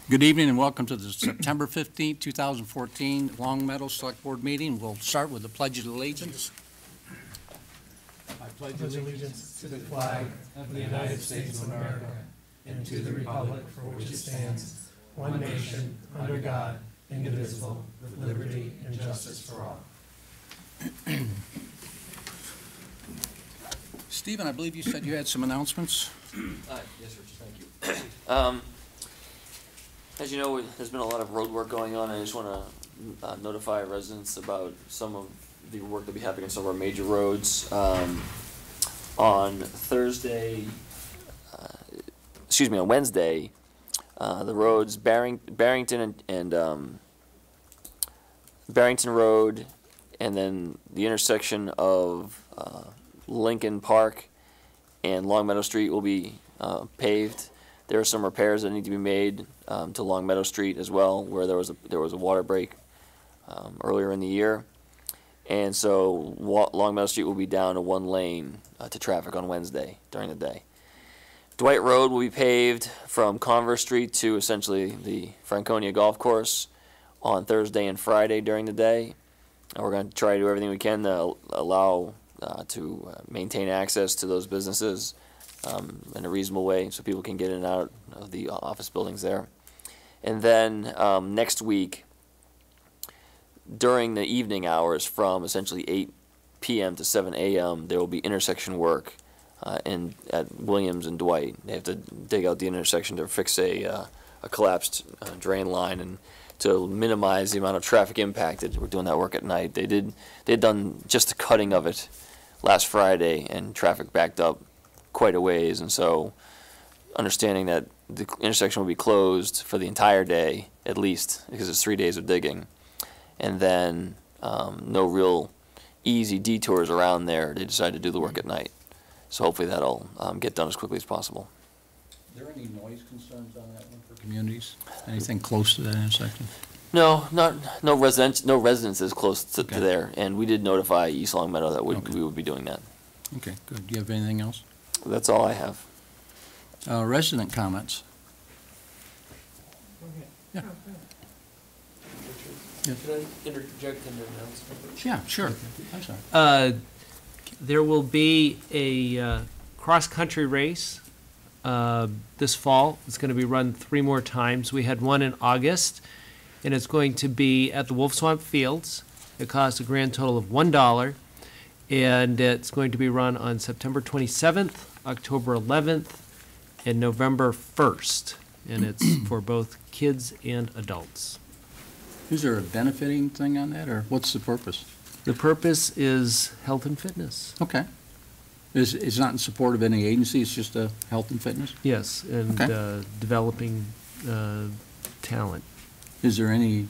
Good evening and welcome to the September 15th, 2014 Long Meadow Select Board meeting. We'll start with the Pledge of Allegiance. I pledge allegiance to the flag of the United States of America and to the republic for which it stands, one nation, under God, indivisible, with liberty and justice for all. Stephen, I believe you said you had some announcements. Yes, Rich, thank you. As you know, there's been a lot of road work going on. I just want to notify residents about some of the work that'll be happening on some of our major roads. On Wednesday, the roads Barrington and Barrington Road, and then the intersection of Lincoln Park and Long Meadow Street will be paved. There are some repairs that need to be made to Long Meadow Street as well, where there was a water break earlier in the year, and so Long Meadow Street will be down to one lane to traffic on Wednesday during the day. Dwight Road will be paved from Converse Street to essentially the Franconia Golf Course on Thursday and Friday during the day. And we're going to try to do everything we can to allow to maintain access to those businesses in a reasonable way so people can get in and out of the office buildings there. And then next week, during the evening hours from essentially 8 p.m. to 7 a.m., there will be intersection work at Williams and Dwight. They have to dig out the intersection to fix a collapsed drain line and to minimize the amount of traffic impacted. We're doing that work at night. They'd done just the cutting of it last Friday, and traffic backed up quite a ways, and so understanding that the intersection will be closed for the entire day at least because it's 3 days of digging, and then no real easy detours around there, they decided to do the work at night. So hopefully that'll get done as quickly as possible. Are there any noise concerns on that one for communities? Anything close to that intersection? No residences close to there, and we did notify East Long Meadow that we would be doing that. Okay, good. Do you have anything else? That's all I have. Resident comments. Yeah. Can I interject an announcement? Yeah, sure. I'm sorry. There will be a cross-country race this fall. It's going to be run 3 more times. We had one in August, and it's going to be at the Wolf Swamp Fields. It costs a grand total of $1, and it's going to be run on September 27th, October 11th, and November 1st, and it's for both kids and adults. Is there a benefiting thing on that, or what's the purpose? The purpose is health and fitness. Okay. It's not in support of any agency, it's just health and fitness? Yes, and Okay. developing talent. Is there any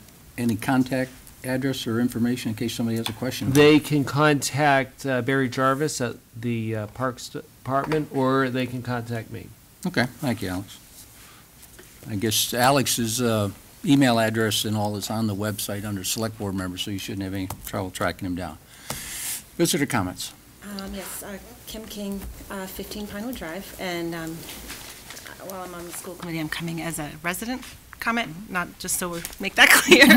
contact address or information in case somebody has a question? They can contact Barry Jarvis at the Parks Department, or they can contact me. Okay, thank you, Alex. I guess Alex's email address and all is on the website under Select Board Members, so you shouldn't have any trouble tracking him down. Visitor comments. Yes, Kim King, 15 Pinewood Drive, and while I'm on the school committee, I'm coming as a resident comment, not just so we make that clear.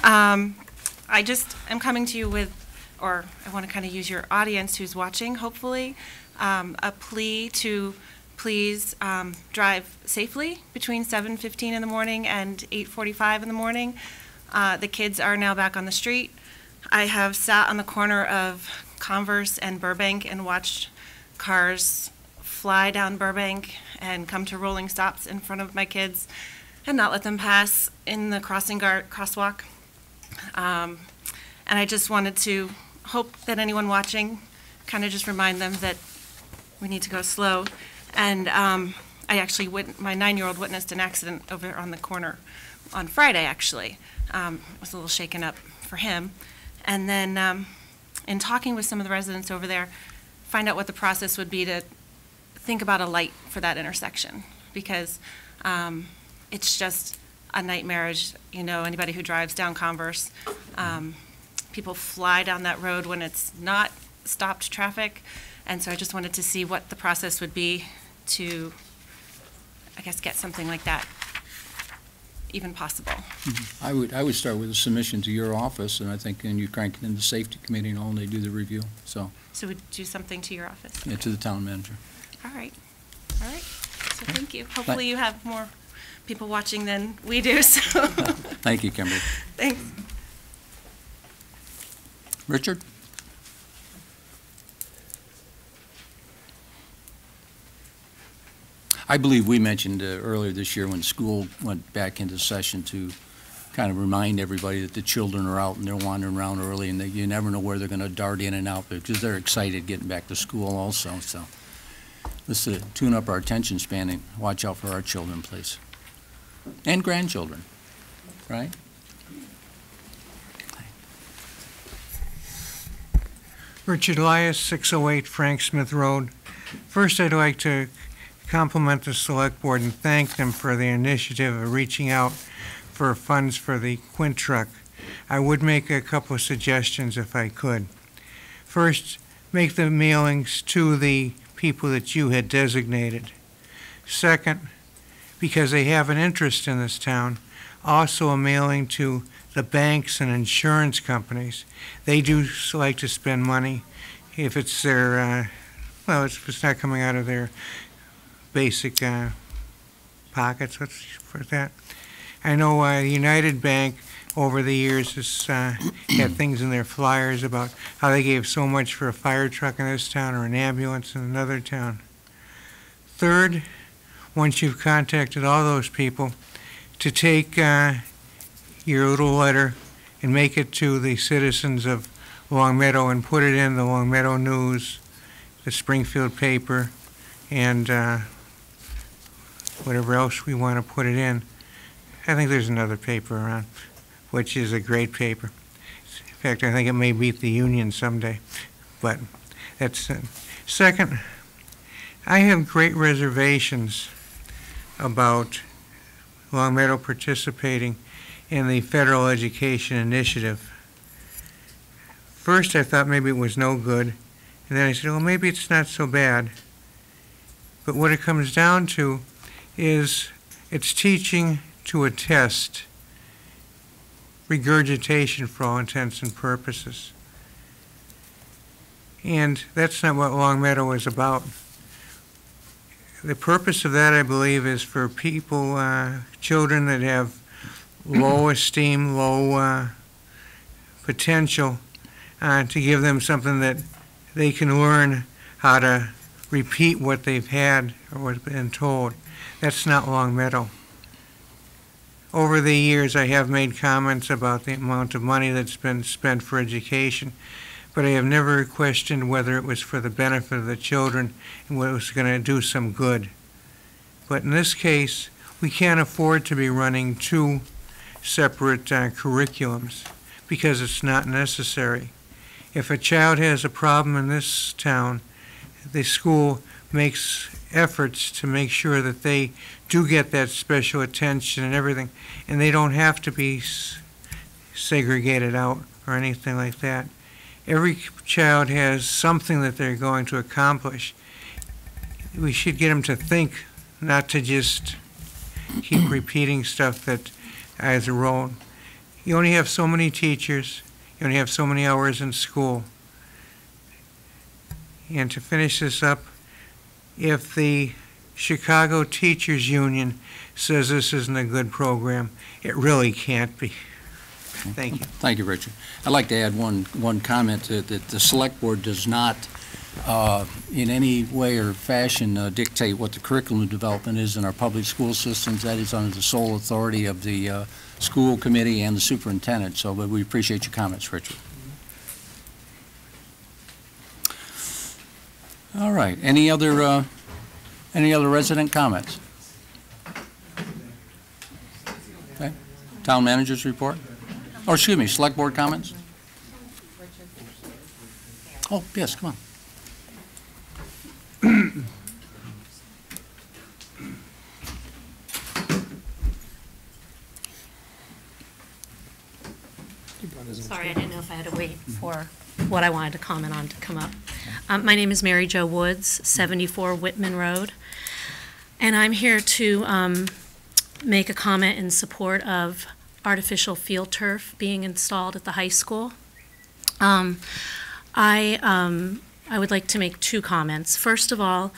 I just am coming to you with, or I want to kind of use your audience who's watching, hopefully, a plea to please drive safely between 7:15 in the morning and 8:45 in the morning. The kids are now back on the street. I have sat on the corner of Converse and Burbank and watched cars fly down Burbank and come to rolling stops in front of my kids and not let them pass in the crosswalk. And I just wanted to hope that anyone watching kind of just remind them that we need to go slow. And I actually, my 9-year-old witnessed an accident over on the corner on Friday, actually. It was a little shaken up for him. And then in talking with some of the residents over there, find out what the process would be to think about a light for that intersection, because it's just a nightmare. You know, anybody who drives down Converse, people fly down that road when it's not stopped traffic. And so I just wanted to see what the process would be to, I guess, get something like that even possible. I would start with a submission to your office, and I think, and you crank it in the safety committee and all, and they do the review, so, So we'd do something to your office. yeah, to the town manager. All right, all right. So thank you. Hopefully you have more people watching than we do, so Thank you, Kimberly. thanks. Richard? I believe we mentioned earlier this year when school went back into session to kind of remind everybody that the children are out and they're wandering around early and that you never know where they're going to dart in and out because they're excited getting back to school also. So let's tune up our attention span and watch out for our children, please. And grandchildren, right? Richard Elias, 608 Frank Smith Road. First, I'd like to compliment the Select Board and thank them for the initiative of reaching out for funds for the Quint truck. I would make a couple of suggestions if I could. First, make the mailings to the people that you had designated. Second, because they have an interest in this town, also a mailing to the banks and insurance companies. They do like to spend money if it's their, well, if it's not coming out of their basic pockets, what's for that? I know United Bank over the years has had things in their flyers about how they gave so much for a fire truck in this town or an ambulance in another town. Third, once you've contacted all those people, to take your little letter and make it to the citizens of Long Meadow and put it in the Long Meadow News, the Springfield paper, and whatever else we want to put it in. I think there's another paper around, which is a great paper. In fact, I think it may beat the Union someday, but that's it. Second, I have great reservations about Long Meadow participating in the Federal Education Initiative. First, I thought maybe it was no good, and then I said, well, maybe it's not so bad. But what it comes down to is it's teaching to a test, regurgitation for all intents and purposes. And that's not what Long Meadow is about. The purpose of that, I believe, is for people, children that have low esteem, low potential, to give them something that they can learn how to repeat what they've had or what's been told. That's not Long Meadow. Over the years, I have made comments about the amount of money that's been spent for education, but I have never questioned whether it was for the benefit of the children and whether it was going to do some good. But in this case, we can't afford to be running two separate curriculums because it's not necessary. If a child has a problem in this town, the school makes efforts to make sure that they do get that special attention and everything, and they don't have to be segregated out or anything like that. Every child has something that they're going to accomplish. We should get them to think, not to just keep repeating stuff that is a role. You only have so many teachers, you only have so many hours in school. And to finish this up, if the Chicago Teachers Union says this isn't a good program, it really can't be. Thank you. Thank you, Richard. I'd like to add one comment that the Select Board does not in any way or fashion dictate what the curriculum development is in our public school systems. That is under the sole authority of the school committee and the superintendent. So, but we appreciate your comments, Richard. All right. Any other resident comments? Okay. Town managers report. Oh, excuse me. Select board comments. Oh, yes. Come on. Sorry, I didn't know if I had to wait for what I wanted to comment on to come up. My name is Mary Jo Woods, 74 Whitman Road, and I'm here to make a comment in support of artificial field turf being installed at the high school. I would like to make two comments. First of all,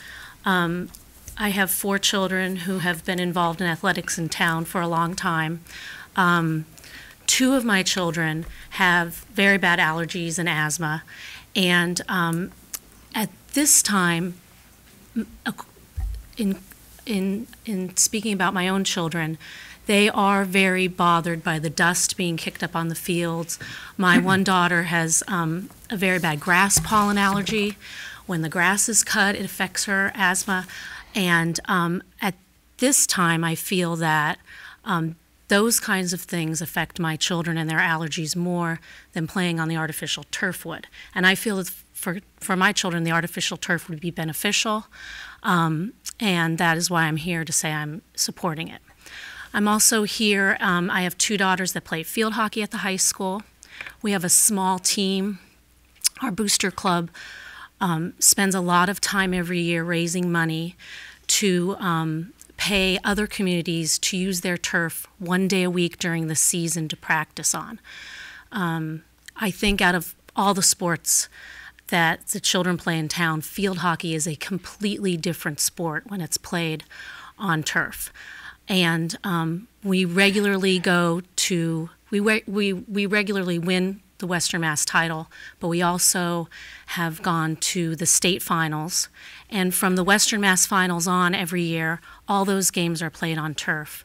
I have 4 children who have been involved in athletics in town for a long time. 2 of my children have very bad allergies and asthma, and at this time, in speaking about my own children, they are very bothered by the dust being kicked up on the fields. My one daughter has a very bad grass pollen allergy. When the grass is cut, it affects her asthma. And at this time, I feel that those kinds of things affect my children and their allergies more than playing on the artificial turf would. And I feel that for my children, the artificial turf would be beneficial. And that is why I'm here to say I'm supporting it. I'm also here, I have 2 daughters that play field hockey at the high school. We have a small team. Our booster club spends a lot of time every year raising money to pay other communities to use their turf 1 day a week during the season to practice on. I think out of all the sports that the children play in town, field hockey is a completely different sport when it's played on turf. And we regularly go to, we regularly win the Western Mass title, but we also have gone to the state finals. And from the Western Mass finals on every year, all those games are played on turf.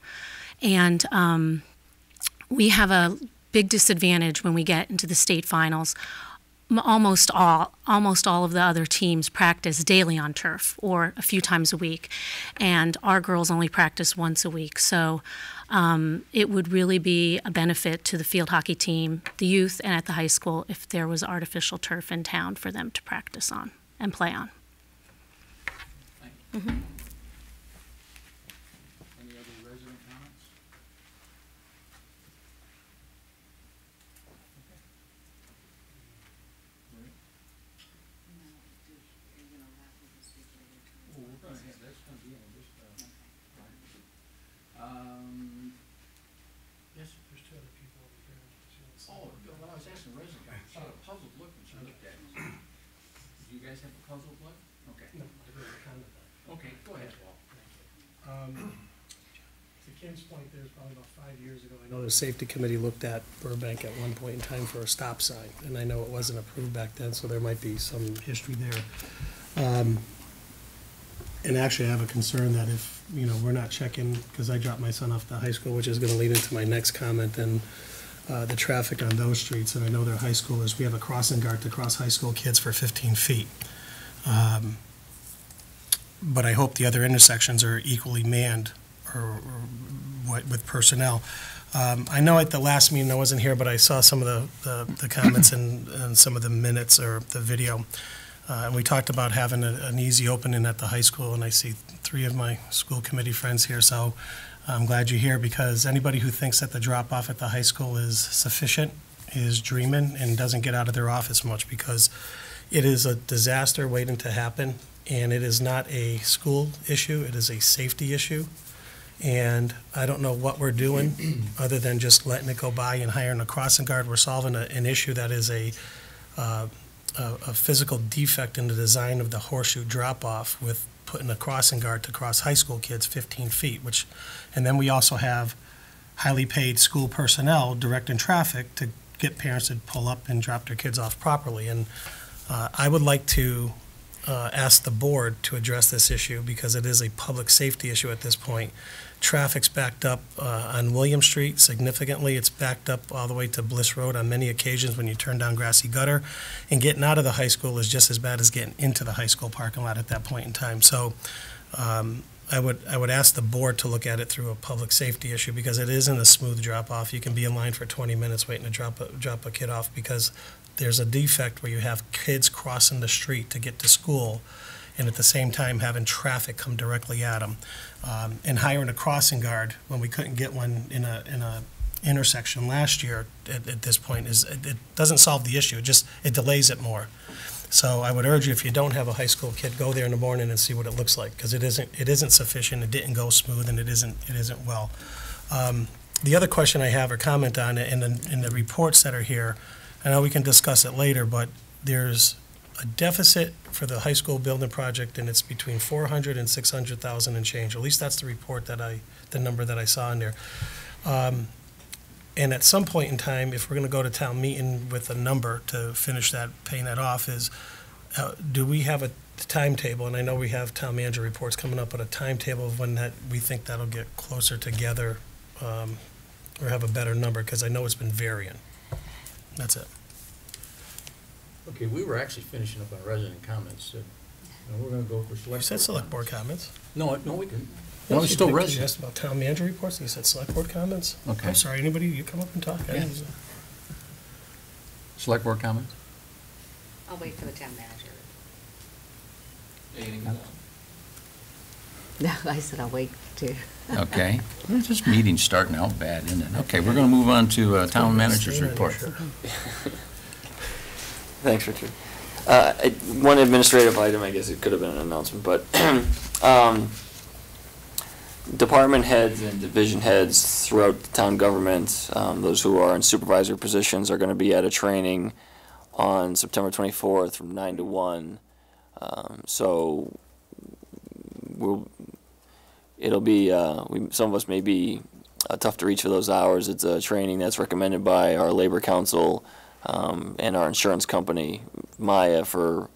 And we have a big disadvantage when we get into the state finals. Almost all of the other teams practice daily on turf or a few times a week, and our girls only practice once a week. So it would really be a benefit to the field hockey team, the youth, and at the high school if there was artificial turf in town for them to practice on and play on. Thank you. Any other resident comments? Well, we're gonna have, that's gonna be in just, Yes, there's 2 other people over here. oh, when I was asking resident, she had a puzzled look when she looked at it. Do you guys have a puzzled look? Okay. No, I didn't comment on that. Okay, go ahead, Paul. To Kim's point, there's probably about 5 years ago, I know the safety committee looked at Burbank at one point in time for a stop sign, and I know it wasn't approved back then, so there might be some history there. And actually, I have a concern that if, we're not checking, because I dropped my son off at the high school, which is gonna lead into my next comment, and the traffic on those streets, and I know they're high schoolers, we have a crossing guard to cross high school kids for 15 feet. But I hope the other intersections are equally manned or with personnel. I know at the last meeting, I wasn't here, but I saw some of the comments and some of the minutes or the video. And we talked about having an easy opening at the high school, and I see 3 of my school committee friends here, so I'm glad you're here, because anybody who thinks that the drop-off at the high school is sufficient is dreaming and doesn't get out of their office much, because it is a disaster waiting to happen, and it is not a school issue, it is a safety issue. And I don't know what we're doing other than just letting it go by and hiring a crossing guard. We're solving an issue that is a physical defect in the design of the horseshoe drop-off with putting a crossing guard to cross high school kids 15 feet, and then we also have highly paid school personnel directing traffic to get parents to pull up and drop their kids off properly. And I would like to ask the board to address this issue, because it is a public safety issue at this point. Traffic's backed up on William Street significantly. It's backed up all the way to Bliss Road on many occasions when you turn down Grassy Gutter. And getting out of the high school is just as bad as getting into the high school parking lot at that point in time. So I would ask the board to look at it through a public safety issue, because it isn't a smooth drop-off. You can be in line for 20 minutes waiting to drop a kid off, because there's a defect where you have kids crossing the street to get to school, and at the same time having traffic come directly at them. And hiring a crossing guard when we couldn't get one in a intersection last year at this point is, it doesn't solve the issue, it delays it more. So I would urge you, if you don't have a high school kid, go there in the morning and see what it looks like, because it isn't sufficient, it didn't go smooth, and it isn't well. The other question I have or comment on in the reports that are here, I know we can discuss it later, but there's a deficit for the high school building project, and it's between 400 and 600,000 and change. At least that's the report the number that I saw in there. And at some point in time, if we're going to go to town meeting with a number to finish that, paying that off, do we have a timetable? And I know we have town manager reports coming up, but a timetable of when we think that'll get closer together, or have a better number, because I know it's been varying. That's it. Okay, we were actually finishing up on resident comments, and we're gonna go for select. You said select board comments. No, we didn't. No, it's still You resident. asked about town manager reports, and you said select board comments? Okay. I'm sorry, anybody, you come up and talk? Yeah. Select board comments? I'll wait for the town manager. No, I said I'll wait too. Okay. This meeting's starting out bad, isn't it? Okay, we're gonna move on to town manager's report. Thanks, Richard. One administrative item, I guess it could have been an announcement, but department heads and division heads throughout the town government, those who are in supervisory positions, are going to be at a training on September 24th from 9 to 1. So it'll be, some of us may be tough to reach for those hours. It's a training that's recommended by our labor council and our insurance company, Maya, for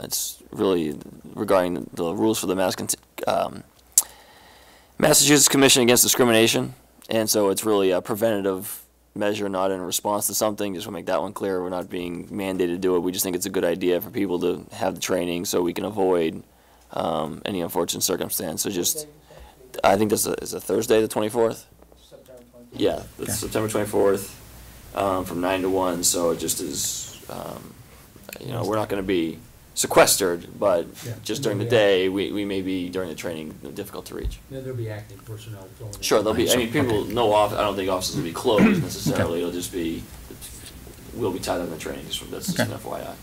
it's really regarding the rules for the Massachusetts Commission Against Discrimination, and so it's really a preventative measure, not in response to something. Just want to make that one clear. We're not being mandated to do it. We just think it's a good idea for people to have the training so we can avoid any unfortunate circumstance. So just, I think this is a Thursday, the 24th? September 24th. Yeah, it's September 24th from 9 to 1, so it just is, we're not going to be sequestered, but just during the day, we may be, during the training, difficult to reach. Then there'll be acting personnel filling in. Sure, there'll be, people know I don't think offices will be closed necessarily, it'll just be, we'll be tied up in the training, that's just an FYI.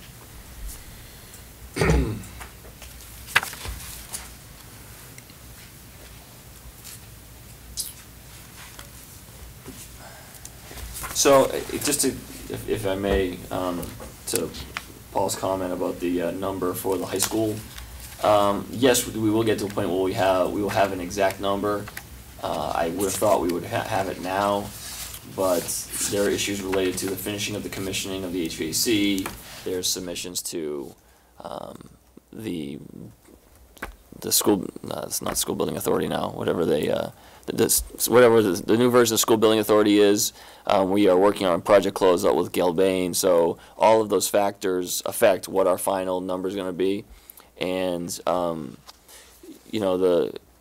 So, just to, if I may, to Paul's comment about the number for the high school, yes, we will get to a point where we will have an exact number. I would have thought we would have it now, but there are issues related to the finishing of the commissioning of the HVAC. There's submissions to the school, it's not school building authority now, whatever they, whatever the new version of school building authority is. We are working on project closeout with Galbane, so all of those factors affect what our final number is going to be. And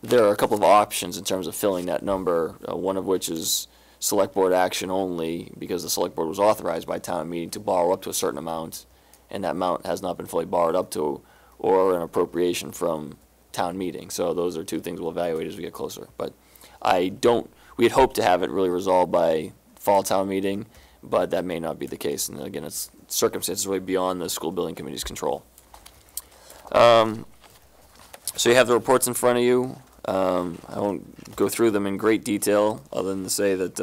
there are a couple of options in terms of filling that number. One of which is select board action only, because the select board was authorized by town meeting to borrow up to a certain amount, and that amount has not been fully borrowed up to, or an appropriation from town meeting. So those are two things we'll evaluate as we get closer. But we had hoped to have it really resolved by fall town meeting, but that may not be the case. And again, it's circumstances way beyond the school building committee's control. So you have the reports in front of you. I won't go through them in great detail, other than to say that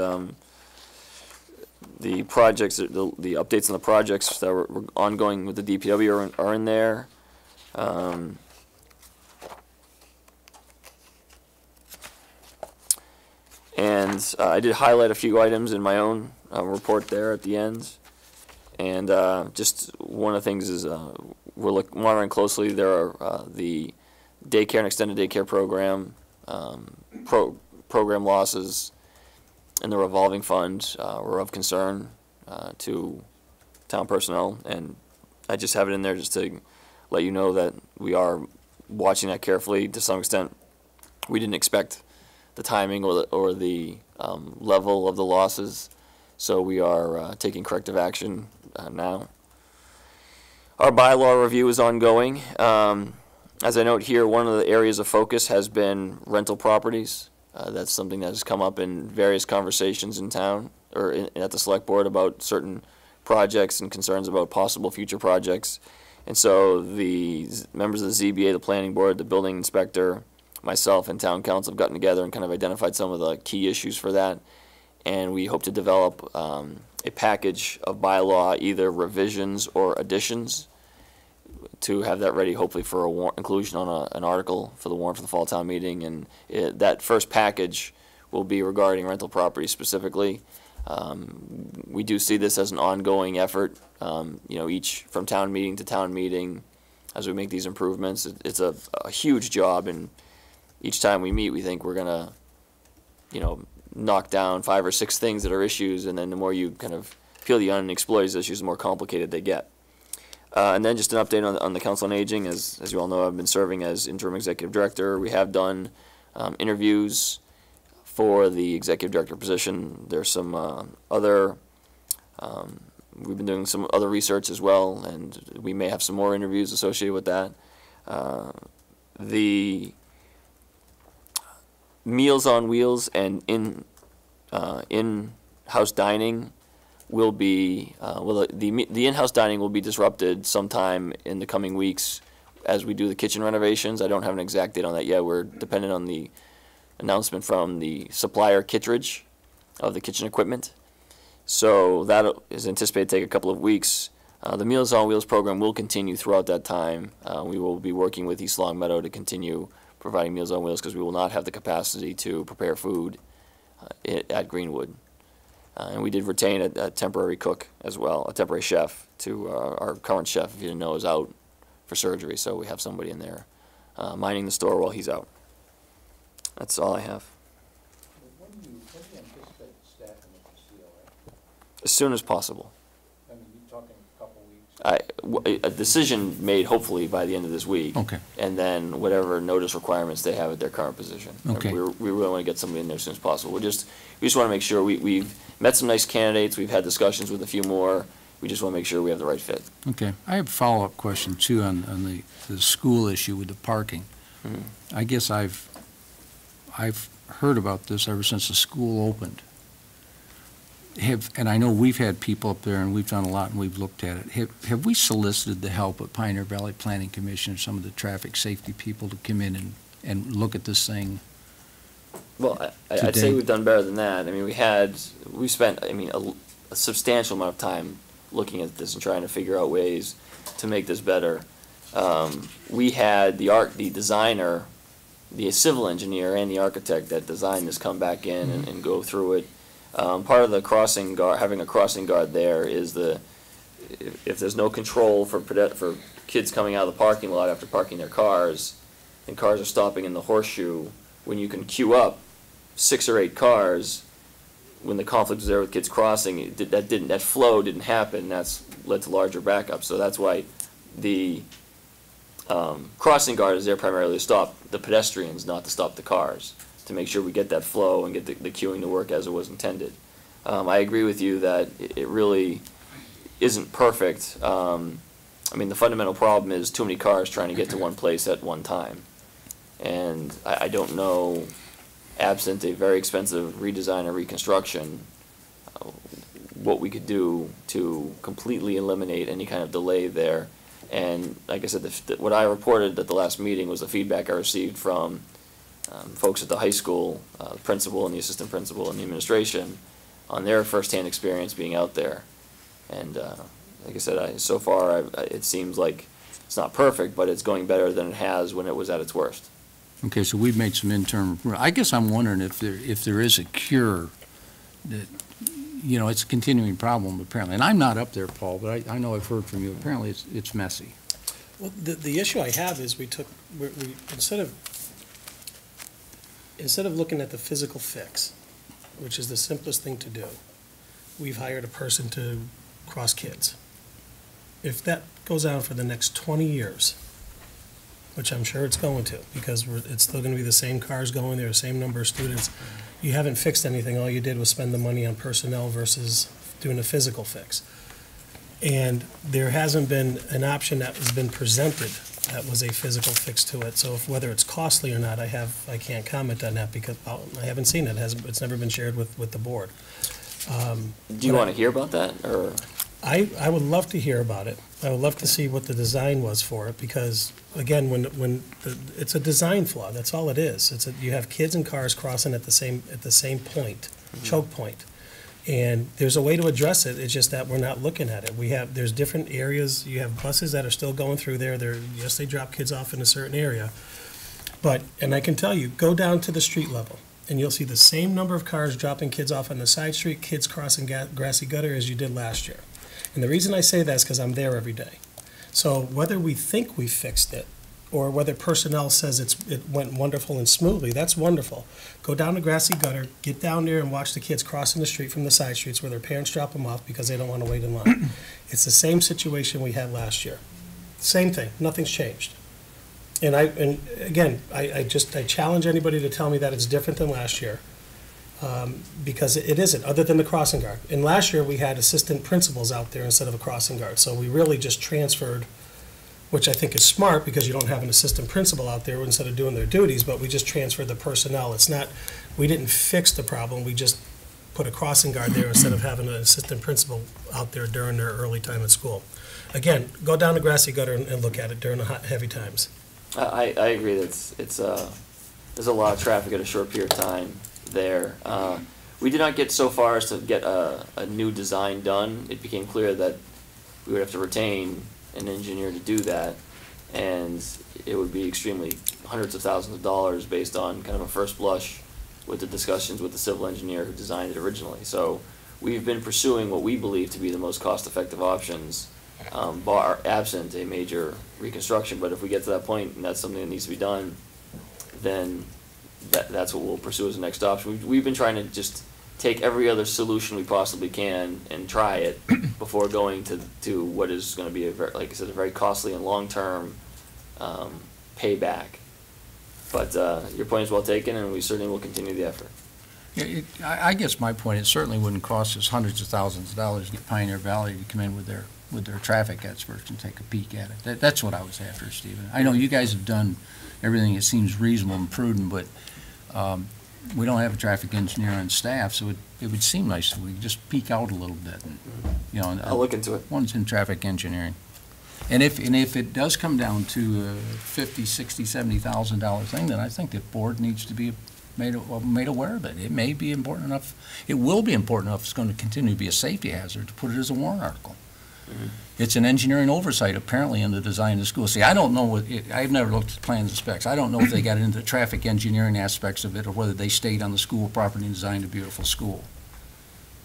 the projects, the updates on the projects that were ongoing with the DPW are in there. And I did highlight a few items in my own report there at the end. And just one of the things is we're monitoring closely. There are the daycare and extended daycare program, program losses in the revolving fund were of concern to town personnel. And I just have it in there just to let you know that we are watching that carefully. To some extent, we didn't expect the timing or the level of the losses, so we are taking corrective action now. Our bylaw review is ongoing. As I note here, one of the areas of focus has been rental properties. That's something that has come up in various conversations in town or at the select board about certain projects and concerns about possible future projects. And so the members of the ZBA, the planning board, the building inspector, myself, and town council have gotten together and kind of identified some of the key issues for that. And we hope to develop a package of bylaw, either revisions or additions, to have that ready hopefully for a inclusion on an article for the warrant for the fall town meeting. And that first package will be regarding rental property specifically. We do see this as an ongoing effort, each from town meeting to town meeting as we make these improvements. It's a huge job, and each time we meet, we think we're gonna, knock down 5 or 6 things that are issues, and then the more you kind of peel the onion and explore these issues, the more complicated they get. And then just an update on the Council on Aging. As you all know, I've been serving as interim executive director. We have done interviews for the executive director position. There's some we've been doing some other research as well, and we may have some more interviews associated with that. The Meals on Wheels and in-house dining will be, the in-house dining will be disrupted sometime in the coming weeks as we do the kitchen renovations. I don't have an exact date on that yet. We're dependent on the announcement from the supplier, Kittredge, of the kitchen equipment. So that is anticipated to take a couple of weeks. The Meals on Wheels program will continue throughout that time. We will be working with East Long Meadow to continue providing Meals on Wheels because we will not have the capacity to prepare food at Greenwood. And we did retain a temporary cook as well, a temporary chef to our current chef, if you didn't know, is out for surgery. So we have somebody in there minding the store while he's out. That's all I have. When do you anticipate staffing at the COA? As soon as possible. I mean, you're talking a couple weeks? A decision made hopefully by the end of this week. Okay. And then whatever notice requirements they have at their current position. Okay. We really want to get somebody in there as soon as possible. We just want to make sure we've met some nice candidates. We've had discussions with a few more. We just want to make sure we have the right fit. Okay. I have a follow-up question too on the school issue with the parking. Mm-hmm. I guess I've heard about this ever since the school opened. And I know we've had people up there and we've done a lot and we've looked at it. Have we solicited the help of Pioneer Valley Planning Commission or some of the traffic safety people to come in and look at this thing? Well, I'd say we've done better than that. I mean, we spent a substantial amount of time looking at this and trying to figure out ways to make this better. We had the designer, the civil engineer and the architect that designed this come back in and go through it. Part of the crossing guard, having a crossing guard there is if there's no control for kids coming out of the parking lot after parking their cars, and cars are stopping in the horseshoe, when you can queue up 6 or 8 cars, when the conflict was there with kids crossing, that flow didn't happen. That's led to larger backups. So that's why the crossing guard is there primarily to stop the pedestrians, not to stop the cars, to make sure we get that flow and get the queuing to work as it was intended. I agree with you that it really isn't perfect. The fundamental problem is too many cars trying to get to one place at one time. And I don't know, absent a very expensive redesign or reconstruction, what we could do to completely eliminate any kind of delay there. And like I said, what I reported at the last meeting was the feedback I received from folks at the high school, the principal and the assistant principal and the administration, on their firsthand experience being out there. And like I said, so far it seems like it's not perfect, but it's going better than it has when it was at its worst. Okay, so we've made some internal. I guess I'm wondering if there is a cure. That, it's a continuing problem apparently. And I'm not up there, Paul, but I know I've heard from you. Apparently, it's messy. Well, the issue I have is we instead of looking at the physical fix, which is the simplest thing to do, we've hired a person to cross kids. If that goes on for the next 20 years, which I'm sure it's going to, because it's still going to be the same cars going there, the same number of students, you haven't fixed anything. All you did was spend the money on personnel versus doing a physical fix. And there hasn't been an option that has been presented That was a physical fix to it. So whether it's costly or not, I can't comment on that because I haven't seen it. It's never been shared with the board. Do you want to hear about that, or? I would love to hear about it. I would love to see what the design was for it, because, again, it's a design flaw, that's all it is. You have kids and cars crossing at the same point, choke point. And there's a way to address it, it's just that we're not looking at it. There's different areas, you have buses that are still going through there, yes, they drop kids off in a certain area. And I can tell you, go down to the street level, and you'll see the same number of cars dropping kids off on the side street, kids crossing grassy gutter as you did last year. And the reason I say that is because I'm there every day. So whether we think we fixed it, or whether personnel says it went wonderful and smoothly, that's wonderful. Go down to grassy gutter, get down there and watch the kids crossing the street from the side streets where their parents drop them off because they don't want to wait in line. It's the same situation we had last year. Same thing, nothing's changed. And again, I challenge anybody to tell me that it's different than last year. Because it isn't, other than the crossing guard. And last year, we had assistant principals out there instead of a crossing guard. So we really just transferred, which I think is smart, because you don't have an assistant principal out there instead of doing their duties, but we just transferred the personnel. It's not, we didn't fix the problem, we just put a crossing guard there instead of having an assistant principal out there during their early time at school. Again, go down to grassy gutter and look at it during the heavy times. I agree that there's a lot of traffic at a short period of time there. We did not get so far as to get a new design done. It became clear that we would have to retain an engineer to do that, and it would be extremely hundreds of thousands of dollars based on kind of a first blush with the discussions with the civil engineer who designed it originally. So we've been pursuing what we believe to be the most cost-effective options, bar absent a major reconstruction. But if we get to that point and that's something that needs to be done, then that's what we'll pursue as the next option. We've been trying to just take every other solution we possibly can and try it before going to what is going to be, like I said, a very costly and long-term payback. But your point is well taken, and we certainly will continue the effort. Yeah, I guess my point, it certainly wouldn't cost us hundreds of thousands of dollars to get Pioneer Valley to come in with their traffic experts and take a peek at it. That's what I was after, Stephen. I know you guys have done everything that seems reasonable and prudent, but we don't have a traffic engineer on staff, so it would seem nice if we could just peek out a little bit. And, I'll look into it. One's in traffic engineering. And if it does come down to a $50,000, $60,000, $70,000 thing, then I think the board needs to be made aware of it. It may be important enough, it will be important enough, it's going to continue to be a safety hazard to put it as a warrant article. Mm-hmm. It's an engineering oversight apparently in the design of the school. See, I don't know I've never looked at plans and specs. I don't know if they got into the traffic engineering aspects of it or whether they stayed on the school property and designed a beautiful school.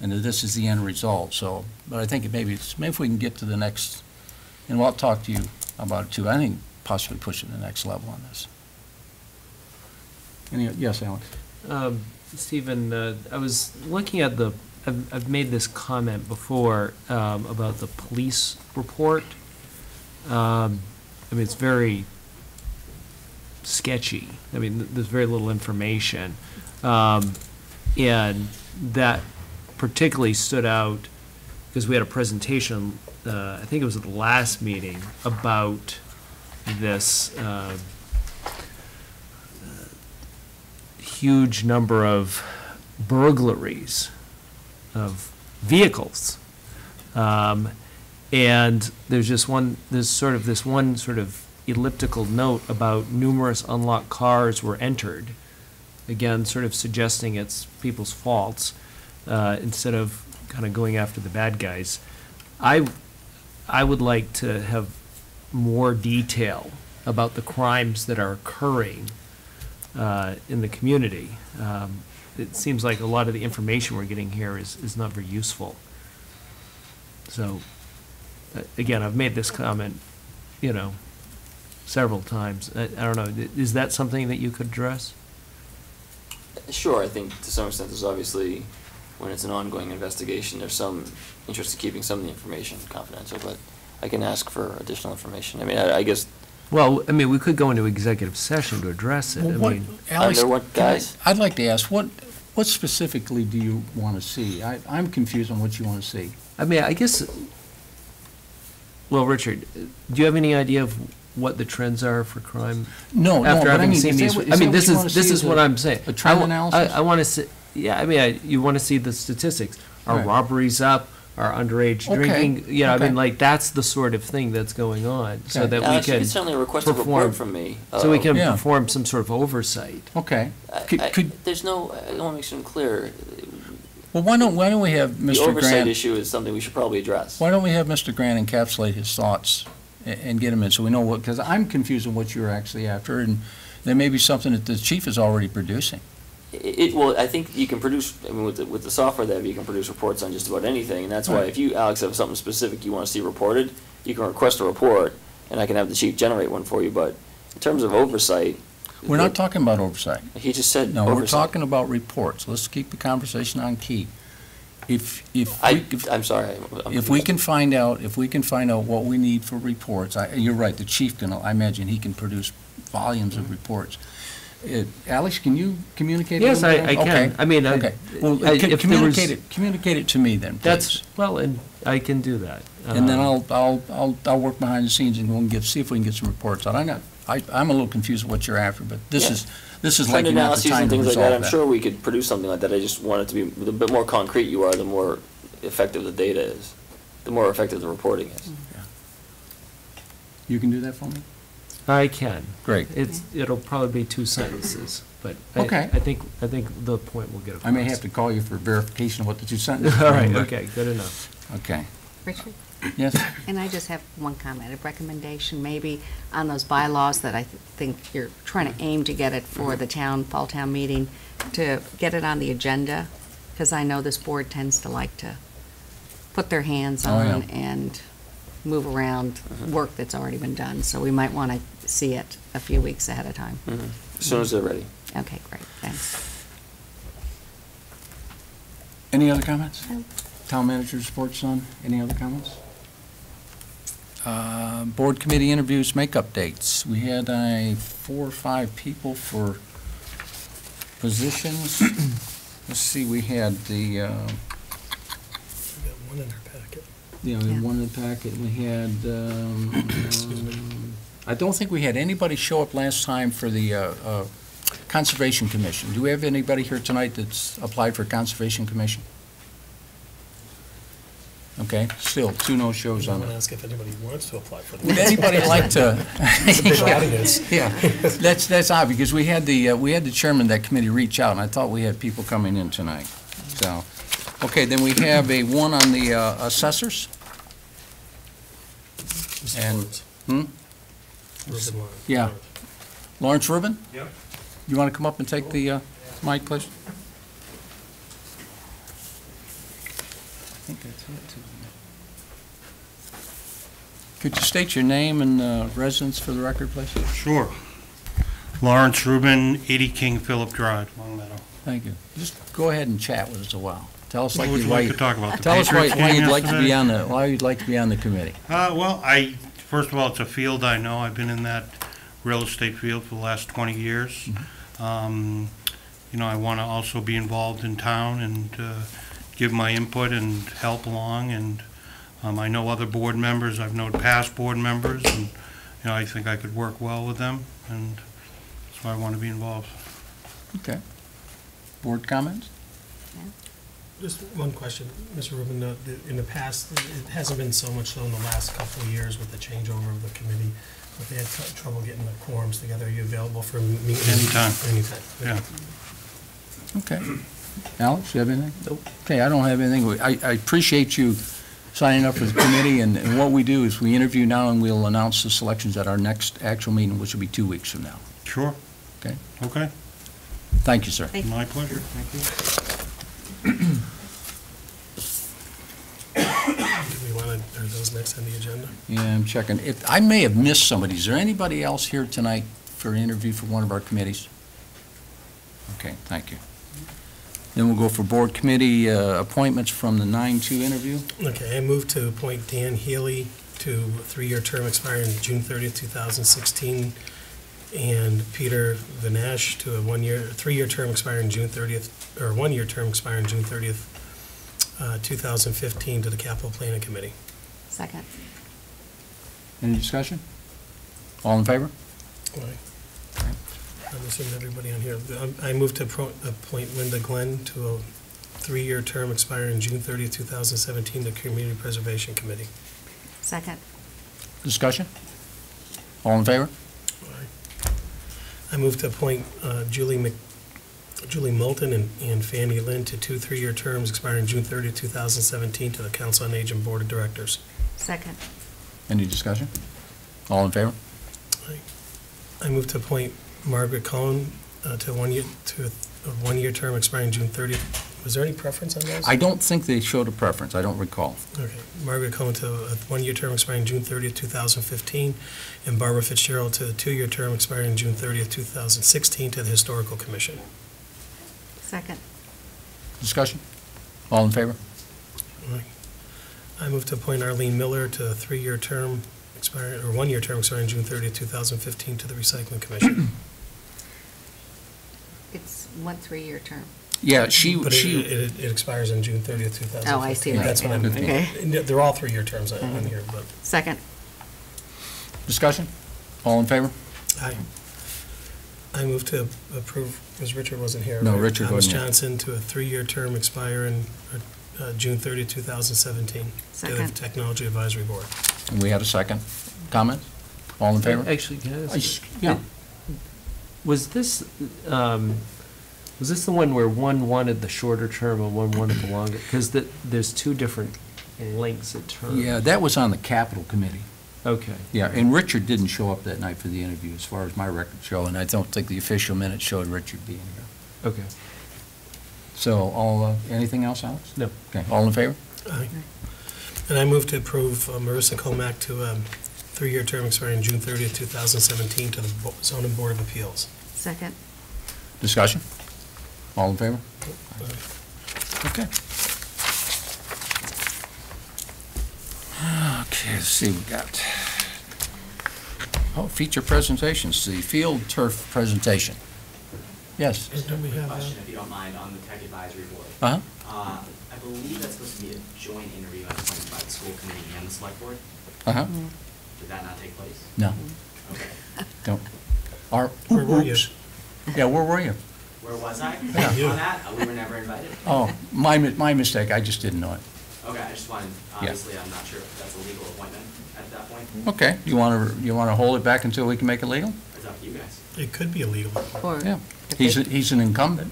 And this is the end result. So, but I think maybe if we can get to the next, and I'll talk to you about it too. I think possibly push it to the next level on this. Yes, Alex. Stephen, I was looking at I've made this comment before about the police report. I mean, it's very sketchy. I mean, there's very little information. And that particularly stood out because we had a presentation, I think it was at the last meeting, about this huge number of burglaries of vehicles. And there's sort of this one sort of elliptical note about numerous unlocked cars were entered, again, sort of suggesting it's people's faults, instead of kind of going after the bad guys. I would like to have more detail about the crimes that are occurring in the community. It seems like a lot of the information we're getting here is not very useful. So, again, I've made this comment, several times. I don't know, is that something that you could address? Sure, I think to some extent there's obviously, when it's an ongoing investigation, there's some interest in keeping some of the information confidential, but I can ask for additional information. I mean, I guess. Well, I mean, we could go into executive session to address it. Well, Alex, I'd like to ask, what specifically do you want to see? I'm confused on what you want to see. I mean, I guess, well, Richard, do you have any idea of what the trends are for crime? No, After but I having mean, seen is these, that what- I mean, what this you wanna is, this see is as what I'm saying. a trend I analysis? want to see, yeah, I mean, you want to see the statistics. Are Right. robberies up? Are underage Okay, drinking? You know, I okay. mean, like, that's the sort of thing that's going on, so Okay. that we Alex, you can can certainly request a perform- report from me. so we can Yeah. perform some sort of oversight. Okay. Could, There's no, I want to make something clear. well, why don't we have The Mr. oversight Grant, issue is something we should probably address. why don't we have Mr. Grant encapsulate his thoughts and get them in, so we know what, because I'm confused on what you're actually after, and there may be something that the chief is already producing. Well, I think you can produce, I mean, with the software they have, you can produce reports on just about anything, and that's why Right. if you, Alex, have something specific you want to see reported, you can request a report, and I can have the chief generate one for you, but in terms of oversight. We're not talking about oversight. He just said No, we're oversight. talking about reports. Let's keep the conversation on key. If I'm sorry. if we can find out what we need for reports, you're right, the chief can, I imagine he can produce volumes of reports. Alex, can you communicate? a Yes, little bit? I can. Okay. I mean, Okay. Well, if there was- communicate it to me then, That's, please. well, and I can do that. And then I'll work behind the scenes and we'll see if we can get some reports out. I'm a little confused with what you're after, but this Yeah. is Trend likely not the analyses time and to things like that, resolve I'm that. sure we could produce something like that, I just want it to be, the bit more concrete you are, the more effective the data is, the more effective the reporting is. You can do that for me? I can. Great. It'll probably be 2 sentences, but Okay. I think the point will get across. I may have to call you for verification of what the two sentences All are. right, but- okay, good enough. Okay. Richard? Yes? And I just have one comment, a recommendation maybe on those bylaws that I think you're trying to aim to get it for the fall town meeting, to get it on the agenda, because I know this board tends to like to put their hands Oh, yeah. on and move around work that's already been done. So we might want to see it a few weeks ahead of time. As soon as they're ready. Okay, great, thanks. Any other comments? No. Town manager's report, son, any other comments? Board committee interviews, make updates. We had 4 or 5 people for positions. Let's see, we had We got one in our packet. we Yeah. had one in the packet, we had, I don't think we had anybody show up last time for the Conservation Commission. Do we have anybody here tonight that's applied for Conservation Commission? Okay, still, 2 no-shows I'm on going to it. ask if anybody wants to apply for Would this. anybody like to? It's a big audience. Yeah, that's odd, because we had the chairman of that committee reach out, and I thought we had people coming in tonight, so. Okay, then we have one on the assessors. Mr. And- Lawrence. Hmm? Ruben Lawrence. Yeah. Lawrence Rubin? Yep. You want to come up and take the mic, please? I think that's it, too. Could you state your name and residence for the record, please? Sure. Lawrence Rubin, 80 King Philip Drive, Long Meadow. Thank you. Just go ahead and chat with us a while. Tell us What like would you you like to talk about? The Tell us why Patriots game you'd like to be yesterday? why you'd like to be on the committee. Well, first of all, it's a field I know. I've been in that real estate field for the last 20 years. I want to also be involved in town and give my input and help along. And I know other board members. I've known past board members, and I think I could work well with them. And that's why I want to be involved. Okay. Board comments? Just one question, Mr. Rubin. In the past, it hasn't been so much so in the last couple of years with the changeover of the committee, but they had trouble getting the quorums together. Are you available for meetings? Anytime. Anytime. Yeah. Okay. Alex, you have anything? Nope. Okay, I don't have anything. I appreciate you signing up for the committee, and what we do is we interview now, and we'll announce the selections at our next actual meeting, which will be 2 weeks from now. Sure. Okay. Okay. Thank you, sir. Thank you. My pleasure. Thank you. Do we want to, are those next on the agenda? Yeah, I'm checking. I may have missed somebody. Is there anybody else here tonight for an interview for one of our committees? Okay, thank you. Then we'll go for board committee appointments from the 9-2 interview. Okay, I move to appoint Dan Healy to a 3-year term expiring June 30th, 2016, and Peter Vinash to a 3-year term expiring June 30th, or 1-year term expiring June 30th, 2015 to the Capital Planning Committee. Second. Any discussion? All in favor? Aye. I'm assuming everybody on here. I move to appoint Linda Glenn to a 3-year term expiring June 30th, 2017, to Community Preservation Committee. Second. Discussion? All in favor? I move to appoint Julie Moulton and Fanny Lynn to 2 3-year terms expiring June 30th, 2017, to the Council on Aging Board of Directors. Second. Any discussion? All in favor? I move to appoint Margaret Cohen to a 1-year term expiring June 30th. Was there any preference on those? I don't think they showed a preference. I don't recall. Okay. Margaret Cohen to a 1-year term expiring June 30th, 2015, and Barbara Fitzgerald to a 2-year term expiring June 30th, 2016, to the Historical Commission. Second. Discussion? All in favor? I move to appoint Arlene Miller to a 3-year term expiring, or 1-year term expiring June 30th, 2015, to the Recycling Commission. It's 1 3-year term. Yeah, But it expires on June 30th, 2015. Oh, I see. That's what I'm, Okay. they're all 3-year terms on here, but Second. Discussion? All in favor? I move to approve, because Richard wasn't here. No, right? Richard Thomas wasn't here. Johnson to a 3-year term expiring June 30th, 2017, to the Second. Technology Advisory Board. And we had a second. Comment? All in favor? Actually, can I ask? Yeah. Was this the one where one wanted the shorter term and one wanted the longer? Because there's 2 different lengths of term. Yeah, that was on the Capital Committee. Okay. Yeah, and Richard didn't show up that night for the interview, as far as my records show, and I don't think the official minutes showed Richard being here. Okay. So, anything else, Alex? No. Okay, all in favor? Aye. And I move to approve Marissa Comack to a 3-year term expiring June 30th, 2017, to the Zoning Board of Appeals. Second. Discussion? All in favor? Okay. Okay, let's see, we got, feature presentations, the field turf presentation. Yes? Don't we have Question, if you don't mind, on the tech advisory board. Uh-huh. I believe that's supposed to be a joint interview appointed by the school committee and the select board. Uh-huh. Did that not take place? No, Okay. don't. Where were you? Oops. Yeah, where were you? Where was I? Yeah. On that? We were never invited. Oh, my mistake, I just didn't know it. Okay, I just wanted, obviously, I'm not sure if that's a legal appointment at that point. Okay, you want to hold it back until we can make it legal? It's up to you guys. It could be illegal. Or Yeah. if He's, they- he's an incumbent.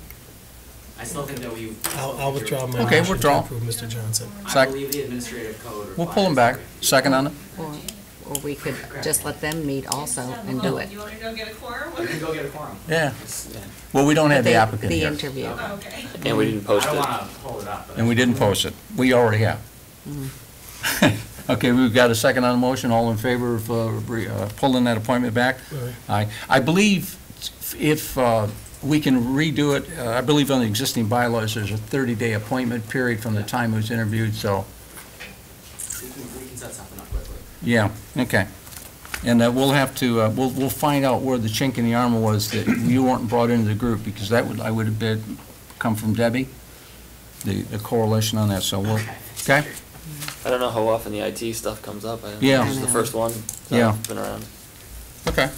I still think that we. I'll withdraw my Okay, motion to withdraw. approve Mr. Johnson. I Sec- believe the administrative code requires. We'll pull him back. Second on it? Or we could just let them meet also and do it. You want me to go get a quorum? We can go get a quorum. Yeah. Well, we don't have the applicant The here. interview. Okay. And we didn't post I it. don't want to hold it up. but I And we just didn't wanna- post it. We already have. Okay, we've got a second on the motion. All in favor of pulling that appointment back? Aye. I believe if we can redo it, I believe on the existing bylaws, there's a 30-day appointment period from the time it was interviewed, so, We can set something up quickly. yeah, okay. And we'll have to, we'll find out where the chink in the armor was that you weren't brought into the group, because I would have been, come from Debbie, the coalition on that, so we'll, okay? I don't know how often the IT stuff comes up. Yeah. This is the first one. Yeah. Been around. Okay.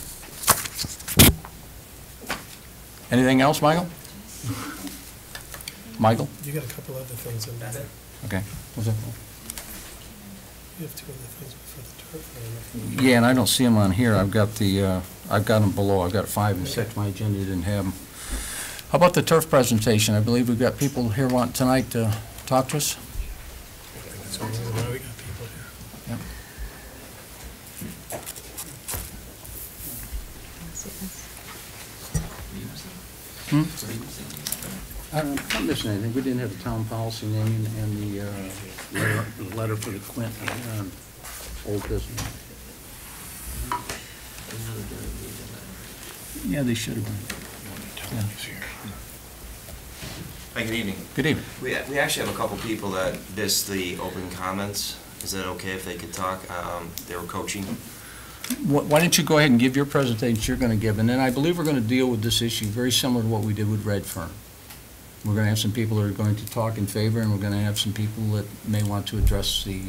Anything else, Michael? Michael? You got a couple other things in there. Okay. What's that? You have 2 other things for the turf. Yeah, and I don't see them on here. I've got them below. I've got 5 and 6. My agenda didn't have them. How about the turf presentation? I believe we've got people here tonight to talk to us. That's one reason why we got people here. I'm not missing anything. We didn't have the town policy name and the letter for the Quint old business. Yeah, they should have been. Yeah. Hi, good evening. Good evening. We actually have a couple people that missed the open comments. Is that okay if they could talk? They were coaching. Why don't you go ahead and give your presentation you're going to give, and then I believe we're going to deal with this issue very similar to what we did with Redfern. We're going to have some people that are going to talk in favor, and we're going to have some people that may want to address the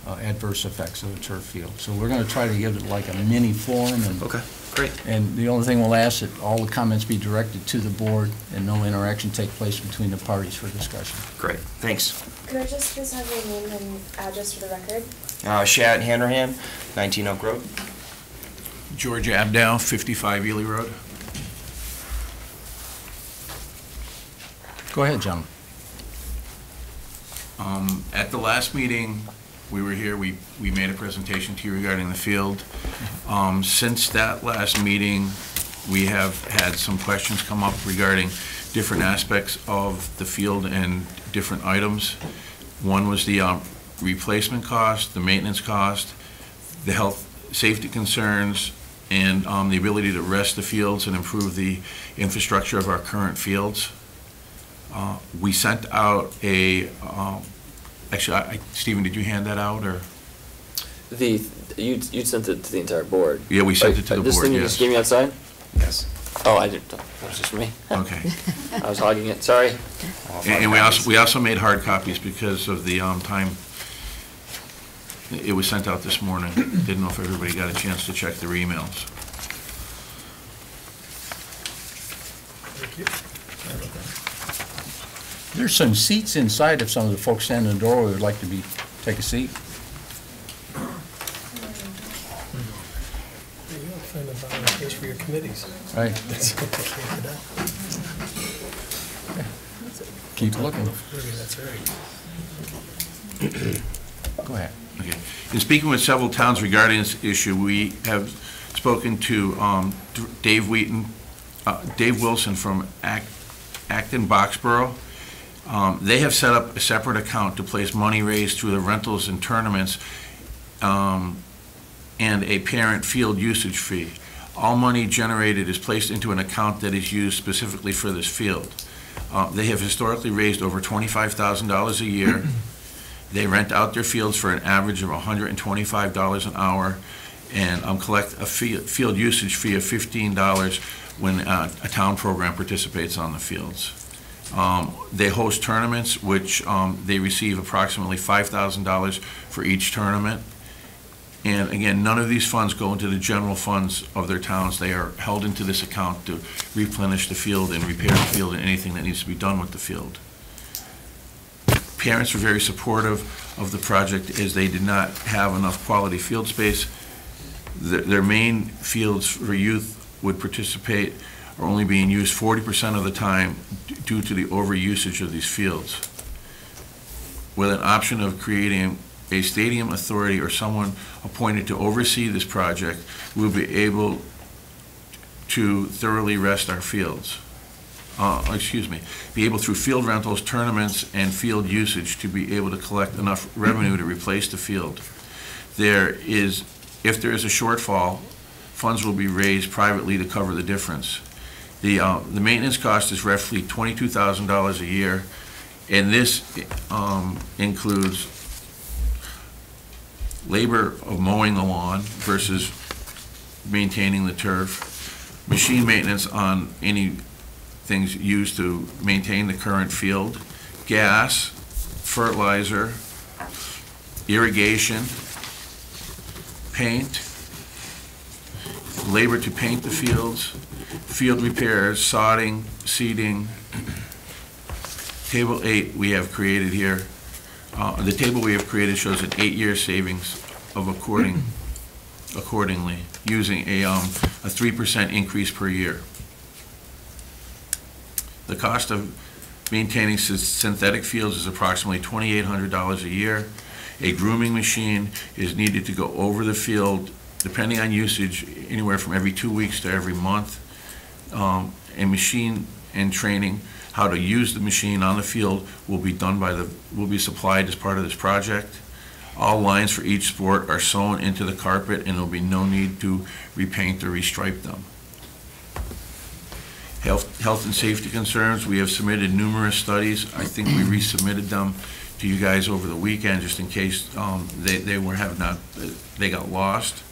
adverse effects of the turf field. So we're going to try to give it like a mini forum, and Okay, great. and the only thing we'll ask that all the comments be directed to the board and no interaction take place between the parties for discussion. Great, thanks. Could I just please have your name and address for the record? Shat Hanrahan, 19 Oak Road. George Abdow, 55 Ely Road. Go ahead, gentlemen. At the last meeting, we were here, we made a presentation to you regarding the field. Since that last meeting, we have had some questions come up regarding different aspects of the field and different items. One was the replacement cost, the maintenance cost, the health, safety concerns, and the ability to rest the fields and improve the infrastructure of our current fields. We sent out a, actually, Stephen, did you hand that out, or? You sent it to the entire board. Yeah, we sent it to the This board, thing you yes. just gave me outside? Yes. Oh, I didn't, that was just me. Okay. I was hogging it, sorry. And we also made hard copies because of the time. It was sent out this morning. Didn't know if everybody got a chance to check their emails. Thank you. Sorry about that. There's some seats inside if some of the folks standing in the doorway would like to take a seat. There you go, find a volunteers for your committees. Right. That's what they came for that. Keep looking. That's right. Go ahead. Okay. In speaking with several towns regarding this issue, we have spoken to Dave Wheaton, Dave Wilson from Acton Boxborough. They have set up a separate account to place money raised through the rentals and tournaments and a parent field usage fee. All money generated is placed into an account that is used specifically for this field. They have historically raised over $25,000 a year. They rent out their fields for an average of $125 an hour and collect a field usage fee of $15 when a town program participates on the fields. They host tournaments, which they receive approximately $5,000 for each tournament. And again, none of these funds go into the general funds of their towns. They are held into this account to replenish the field and repair the field and anything that needs to be done with the field. Parents were very supportive of the project as they did not have enough quality field space. Their main fields for youth would participate are only being used 40% of the time due to the overusage of these fields. With an option of creating a stadium authority or someone appointed to oversee this project, we'll be able to thoroughly rest our fields. Be able through field rentals, tournaments, and field usage to be able to collect enough revenue to replace the field. If there is a shortfall, funds will be raised privately to cover the difference. The maintenance cost is roughly $22,000 a year, and this includes labor of mowing the lawn versus maintaining the turf, machine maintenance on any things used to maintain the current field, gas, fertilizer, irrigation, paint, labor to paint the fields, field repairs, sodding, seeding. Table 8 we have created here. The table we have created shows an 8-year savings of accordingly, using a 3% increase per year. The cost of maintaining synthetic fields is approximately $2,800 a year. A grooming machine is needed to go over the field, depending on usage, anywhere from every 2 weeks to every month. A machine and training how to use the machine on the field will be supplied as part of this project. All lines for each sport are sewn into the carpet, and there'll be no need to repaint or restripe them. Health and safety concerns, we have submitted numerous studies. I think we resubmitted them to you guys over the weekend just in case they got lost.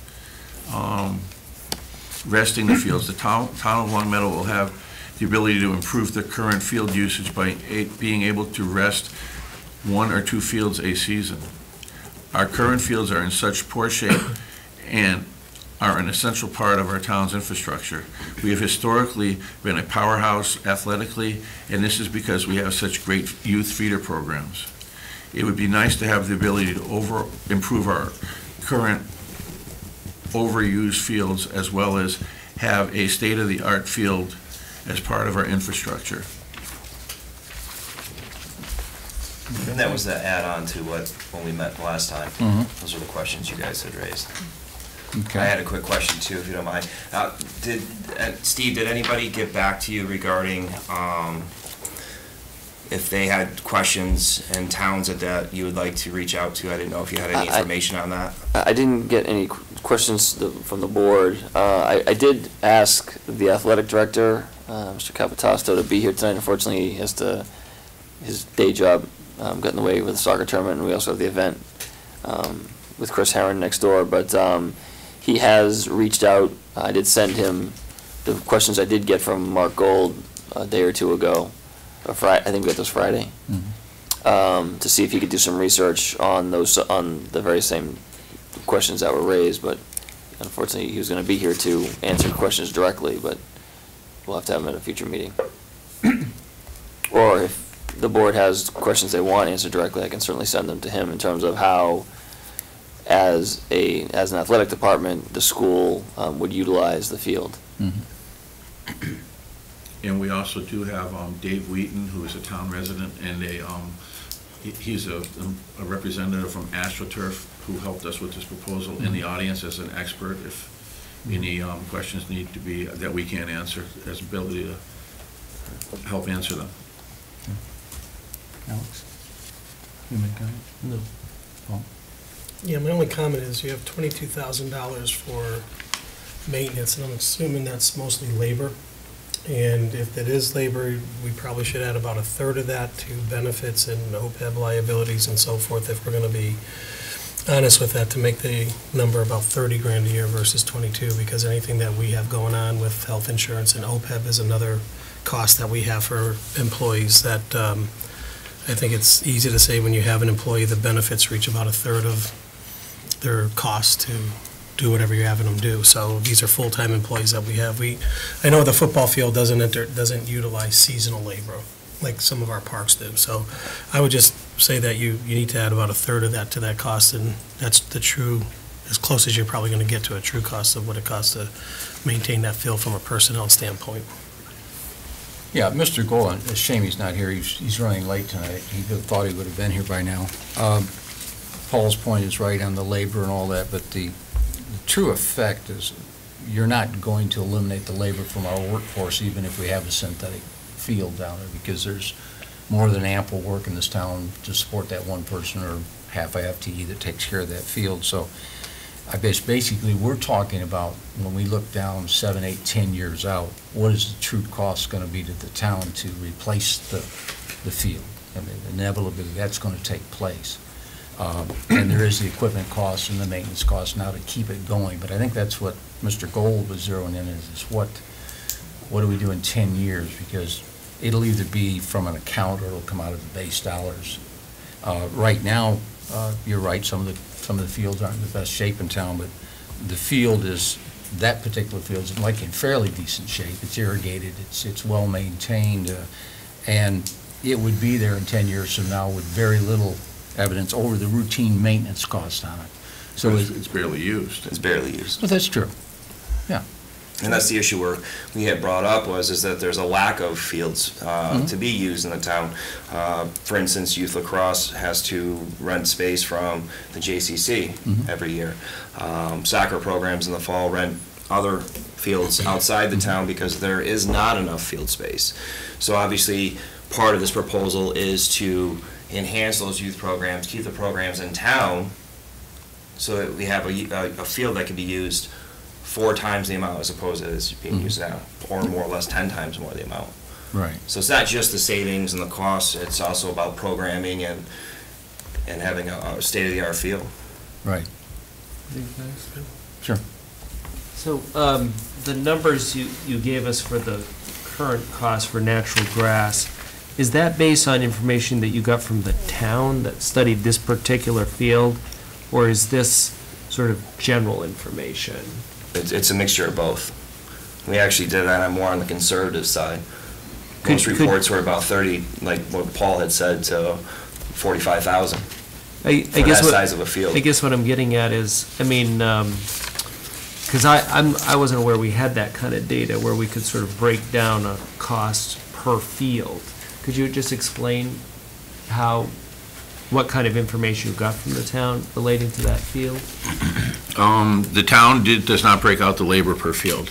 Resting the fields, the town of Long Meadow will have the ability to improve the current field usage by being able to rest 1 or 2 fields a season. Our current fields are in such poor shape and are an essential part of our town's infrastructure. We have historically been a powerhouse athletically, and this is because we have such great youth feeder programs. It would be nice to have the ability to improve our current overused fields, as well as have a state-of-the-art field as part of our infrastructure. And that was the add-on to when we met last time. Mhm. Those are the questions you guys had raised. Okay. I had a quick question too, if you don't mind. Steve, did anybody get back to you regarding if they had questions in towns that you would like to reach out to? I didn't know if you had any information on that. I didn't get any questions from the board. I did ask the athletic director, Mr. Capitasto, to be here tonight. Unfortunately, he has his day job got in the way with the soccer tournament, and we also have the event with Chris Herron next door. But he has reached out. I did send him the questions I did get from Mark Gold a day or two ago. I think we got those Friday. To see if he could do some research on the very same questions that were raised. But unfortunately, he was going to be here to answer questions directly. But we'll have to have him at a future meeting. Or if the board has questions they want answered directly, I can certainly send them to him in terms of how, as an athletic department, the school would utilize the field. And we also do have Dave Wheaton, who is a town resident, and he's a representative from AstroTurf who helped us with this proposal in the audience as an expert. If any questions need to be that we can't answer, has ability to help answer them. Alex? You make a comment? No. Paul? Yeah, my only comment is you have $22,000 for maintenance, and I'm assuming that's mostly labor. And if it is labor, we probably should add about a third of that to benefits and OPEB liabilities and so forth, if we're going to be honest with that, to make the number about 30 grand a year versus 22, because anything that we have going on with health insurance and OPEB is another cost that we have for employees that I think it's easy to say when you have an employee, the benefits reach about a third of their cost to do whatever you're having them do. So these are full-time employees that we have. I know the football field doesn't utilize seasonal labor like some of our parks do. So I would just say that you need to add about a third of that to that cost, and that's the true, as close as you're probably going to get to a true cost of what it costs to maintain that field from a personnel standpoint. Yeah, Mr. Gold, it's a shame he's not here. He's running late tonight. He thought he would have been here by now. Paul's point is right on the labor and all that, but the true effect is you're not going to eliminate the labor from our workforce even if we have a synthetic field down there, because there's more than ample work in this town to support that one person or half a FTE that takes care of that field. So I guess basically we're talking about, when we look down 7, 8, 10 years out, what is the true cost going to be to the town to replace the field? I mean, inevitably that's going to take place. And there is the equipment cost and the maintenance cost now to keep it going. But I think that's what Mr. Gold was zeroing in is what do we do in 10 years? Because it'll either be from an account or it'll come out of the base dollars. Right now, you're right, some of the fields aren't in the best shape in town, but the field is, that particular field is like in fairly decent shape. It's irrigated, it's well maintained, and it would be there in 10 years from now with very little evidence over the routine maintenance cost on it. So it's barely used. It's barely used. But that's true. Yeah. And that's the issue we had brought up is that there's a lack of fields to be used in the town. For instance, youth lacrosse has to rent space from the JCC every year. Soccer programs in the fall rent other fields outside the town because there is not enough field space. So obviously, part of this proposal is to enhance those youth programs, keep the programs in town, so that we have a field that can be used 4 times the amount as opposed to it's being used now, or more or less 10 times more the amount. Right. So it's not just the savings and the costs, it's also about programming and having a state-of-the-art field. Right. Sure. So the numbers you gave us for the current cost for natural grass, is that based on information that you got from the town that studied this particular field? or is this sort of general information? It's a mixture of both. We actually did that more on the conservative side. Could- Most reports were about 30, like what Paul had said, to 45,000 I for guess that what, size of a field. I guess what I'm getting at is, I mean, because I wasn't aware we had that kind of data where we could sort of break down a cost per field. Could you just explain what kind of information you got from the town relating to that field? The town does not break out the labor per field.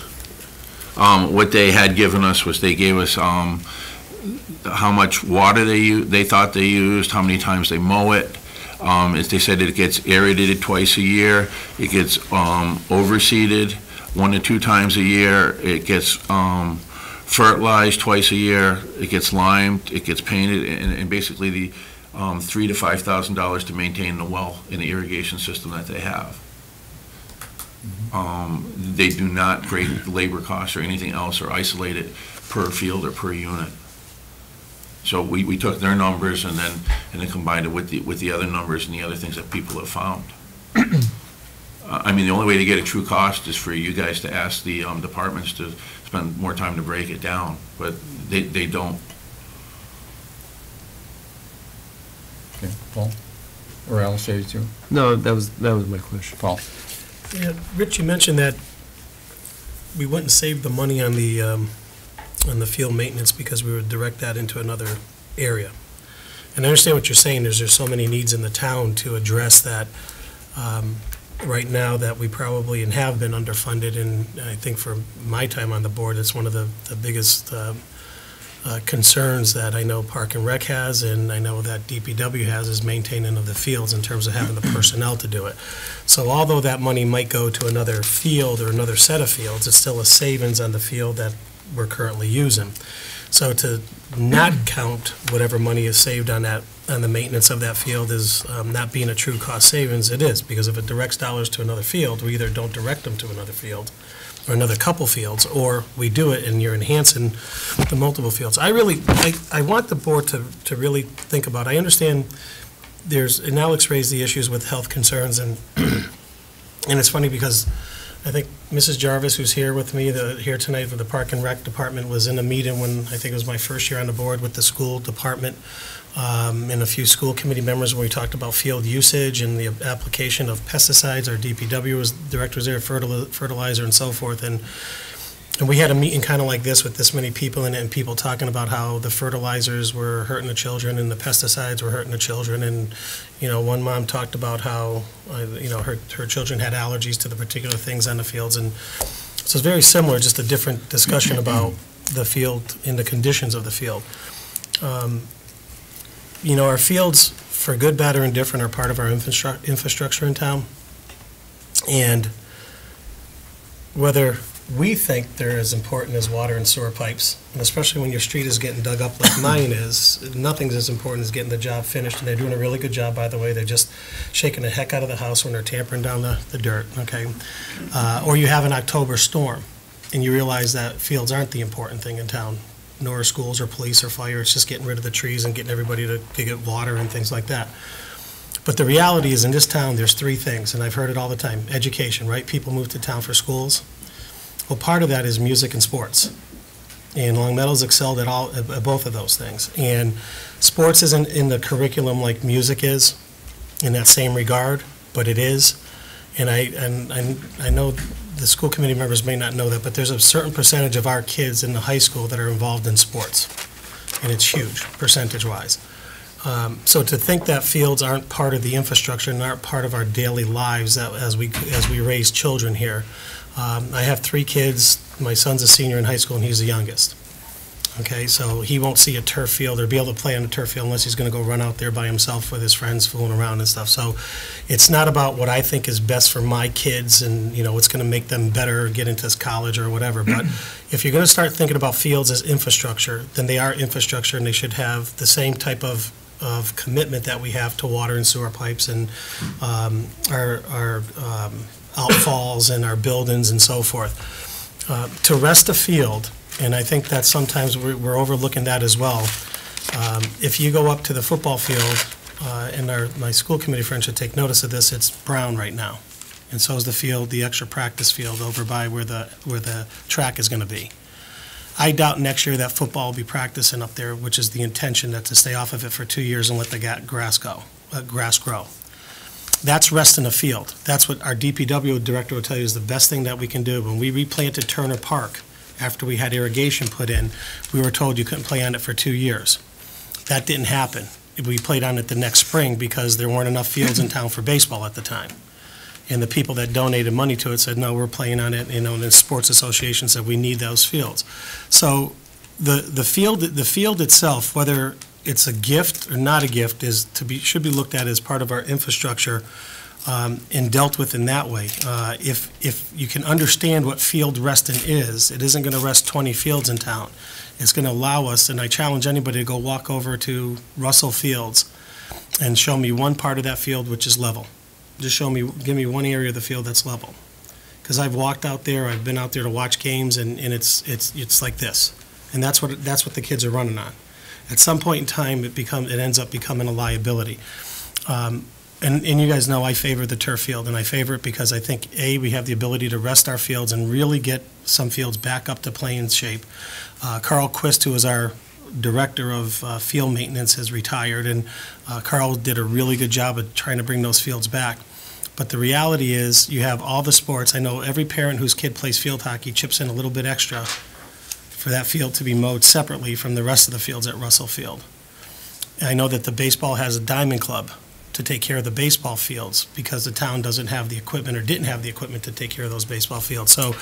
What they had given us was they gave us how much water they thought they used, how many times they mow it. As they said, it gets aerated twice a year. It gets overseeded 1 to 2 times a year. It gets fertilized twice a year. It gets limed. It gets painted, and basically the $3,000 to $5,000 to maintain the well and the irrigation system that they have. They do not break labor costs or anything else or isolate it per field or per unit. So we took their numbers and then combined it with the other numbers and the other things that people have found. I mean, the only way to get a true cost is for you guys to ask the departments to spend more time to break it down, but they don't. Okay, Paul? Or Alice, say it too? No, that was my question. Paul? Yeah, Rich, you mentioned that we went and saved the money on the field maintenance because we would direct that into another area. And I understand what you're saying, there's so many needs in the town to address that right now that we probably and have been underfunded, and I think for my time on the board, it's one of the biggest concerns that I know Park and Rec has, and I know that DPW has, is maintaining of the fields in terms of having the personnel to do it. So although that money might go to another field or another set of fields, it's still a savings on the field that we're currently using. So to not count whatever money is saved on the maintenance of that field is not being a true cost savings. It is, because if it directs dollars to another field, we either don't direct them to another field or another couple fields, or we do it and you're enhancing the multiple fields. I want the board to really think about, I understand and Alex raised the issues with health concerns, and it's funny because I think Mrs. Jarvis, who's here with me, here tonight for the Park and Rec Department, was in a meeting when I think it was my first year on the board with the school department and a few school committee members where we talked about field usage and the application of pesticides. Our DPW director was there, fertilizer and so forth. And we had a meeting kind of like this with this many people in it, and people talking about how the fertilizers were hurting the children and the pesticides were hurting the children. And, one mom talked about how, her children had allergies to the particular things on the fields. And so it's very similar, just a different discussion about the field and the conditions of the field. Our fields, for good, bad, or indifferent, are part of our infrastructure in town. And whether we think they're as important as water and sewer pipes, and especially when your street is getting dug up like mine is, nothing's as important as getting the job finished, and they're doing a really good job, by the way. They're just shaking the heck out of the house when they're tampering down the dirt, okay? Or you have an October storm, and you realize that fields aren't the important thing in town, nor schools or police or fire. It's just getting rid of the trees and getting everybody to get water and things like that. But the reality is, in this town, there's 3 things, and I've heard it all the time. Education, right? People move to town for schools. Well, part of that is music and sports. And Long Meadow's excelled at both of those things. And sports isn't in the curriculum like music is in that same regard, but it is. And I know the school committee members may not know that, but there's a certain percentage of our kids in the high school that are involved in sports. And it's huge, percentage-wise. So to think that fields aren't part of the infrastructure and aren't part of our daily lives as we raise children here. I have 3 kids. My son's a senior in high school, and he's the youngest. Okay, so he won't see a turf field or be able to play on a turf field unless he's going to go run out there by himself with his friends fooling around and stuff. So it's not about what I think is best for my kids and, what's going to make them better, get into college or whatever. But if you're going to start thinking about fields as infrastructure, then they are infrastructure, and they should have the same type of commitment that we have to water and sewer pipes and our outfalls and our buildings and so forth. To rest a field, and I think that sometimes we're overlooking that as well. If you go up to the football field and my school committee friends should take notice of this, it's brown right now. And so is the field, the extra practice field over by where the track is going to be. I doubt next year that football will be practicing up there, which is the intention, that to stay off of it for 2 years and let the grass grow. That's rest in the field. That's what our DPW director will tell you is the best thing that we can do. When we replanted Turner Park, after we had irrigation put in, we were told you couldn't play on it for 2 years. That didn't happen. We played on it the next spring because there weren't enough fields in town for baseball at the time. And the people that donated money to it said, no, we're playing on it, and the sports association said we need those fields. So the field itself, whether it's a gift or not a gift, should be looked at as part of our infrastructure and dealt with in that way. If you can understand what field resting is, it isn't going to rest 20 fields in town. It's going to allow us, and I challenge anybody to go walk over to Russell Fields and show me one part of that field which is level. Just give me one area of the field that's level. Because I've walked out there, I've been out there to watch games, and it's like this. And that's what the kids are running on. At some point in time, it ends up becoming a liability. And you guys know I favor the turf field, and I favor it because I think, A, we have the ability to rest our fields and really get some fields back up to playing shape. Carl Quist, who is our director of field maintenance, has retired, and Carl did a really good job of trying to bring those fields back. But the reality is, you have all the sports. I know every parent whose kid plays field hockey chips in a little bit extra for that field to be mowed separately from the rest of the fields at Russell Field. I know that the baseball has a diamond club to take care of the baseball fields because the town doesn't have the equipment or didn't have the equipment to take care of those baseball fields. So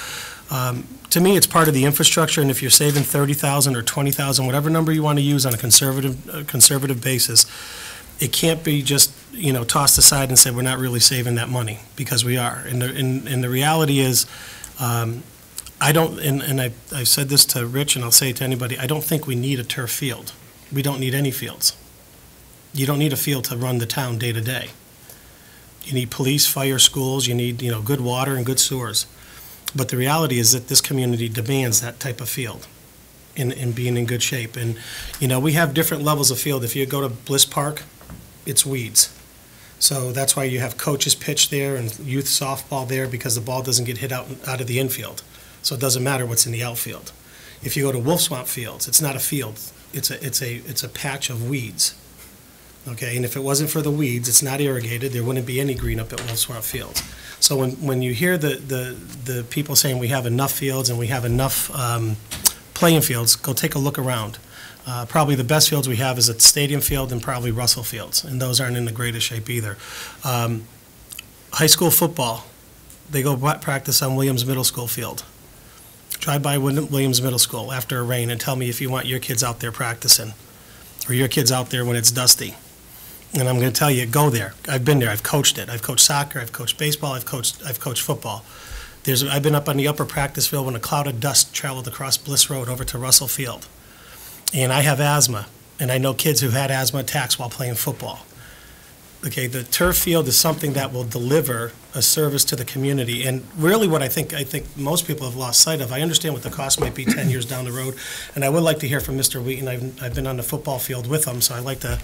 to me, it's part of the infrastructure, and if you're saving $30,000 or $20,000, whatever number you want to use on a conservative basis, it can't be just, tossed aside and say we're not really saving that money, because we are. And the reality is, I don't, and I've said this to Rich, and I'll say it to anybody, I don't think we need a turf field. We don't need any fields. You don't need a field to run the town day to day. You need police, fire, schools, you need, good water and good sewers. But the reality is that this community demands that type of field in being in good shape. And, we have different levels of field. If you go to Bliss Park, it's weeds. So that's why you have coaches pitch there and youth softball there, because the ball doesn't get hit out of the infield. So it doesn't matter what's in the outfield. If you go to Wolf Swamp Fields, it's not a field. It's a patch of weeds. Okay, and if it wasn't for the weeds, it's not irrigated, there wouldn't be any green up at Wolf Swamp Fields. So when you hear the people saying we have enough fields and we have enough playing fields, go take a look around. Probably the best fields we have is at Stadium Field and probably Russell Fields, and those aren't in the greatest shape either. High school football, they go practice on Williams Middle School field. Drive by Williams Middle School after a rain and tell me if you want your kids out there practicing, or your kids out there when it's dusty. And I'm going to tell you, go there. I've been there. I've coached it. I've coached soccer. I've coached baseball. I've coached football. I've been up on the upper practice field when a cloud of dust traveled across Bliss Road over to Russell Field. And I have asthma, and I know kids who had asthma attacks while playing football. Okay, the turf field is something that will deliver a service to the community. And really what I think most people have lost sight of, I understand what the cost might be 10 years down the road, and I would like to hear from Mr. Wheaton. I've been on the football field with him, so I'd like to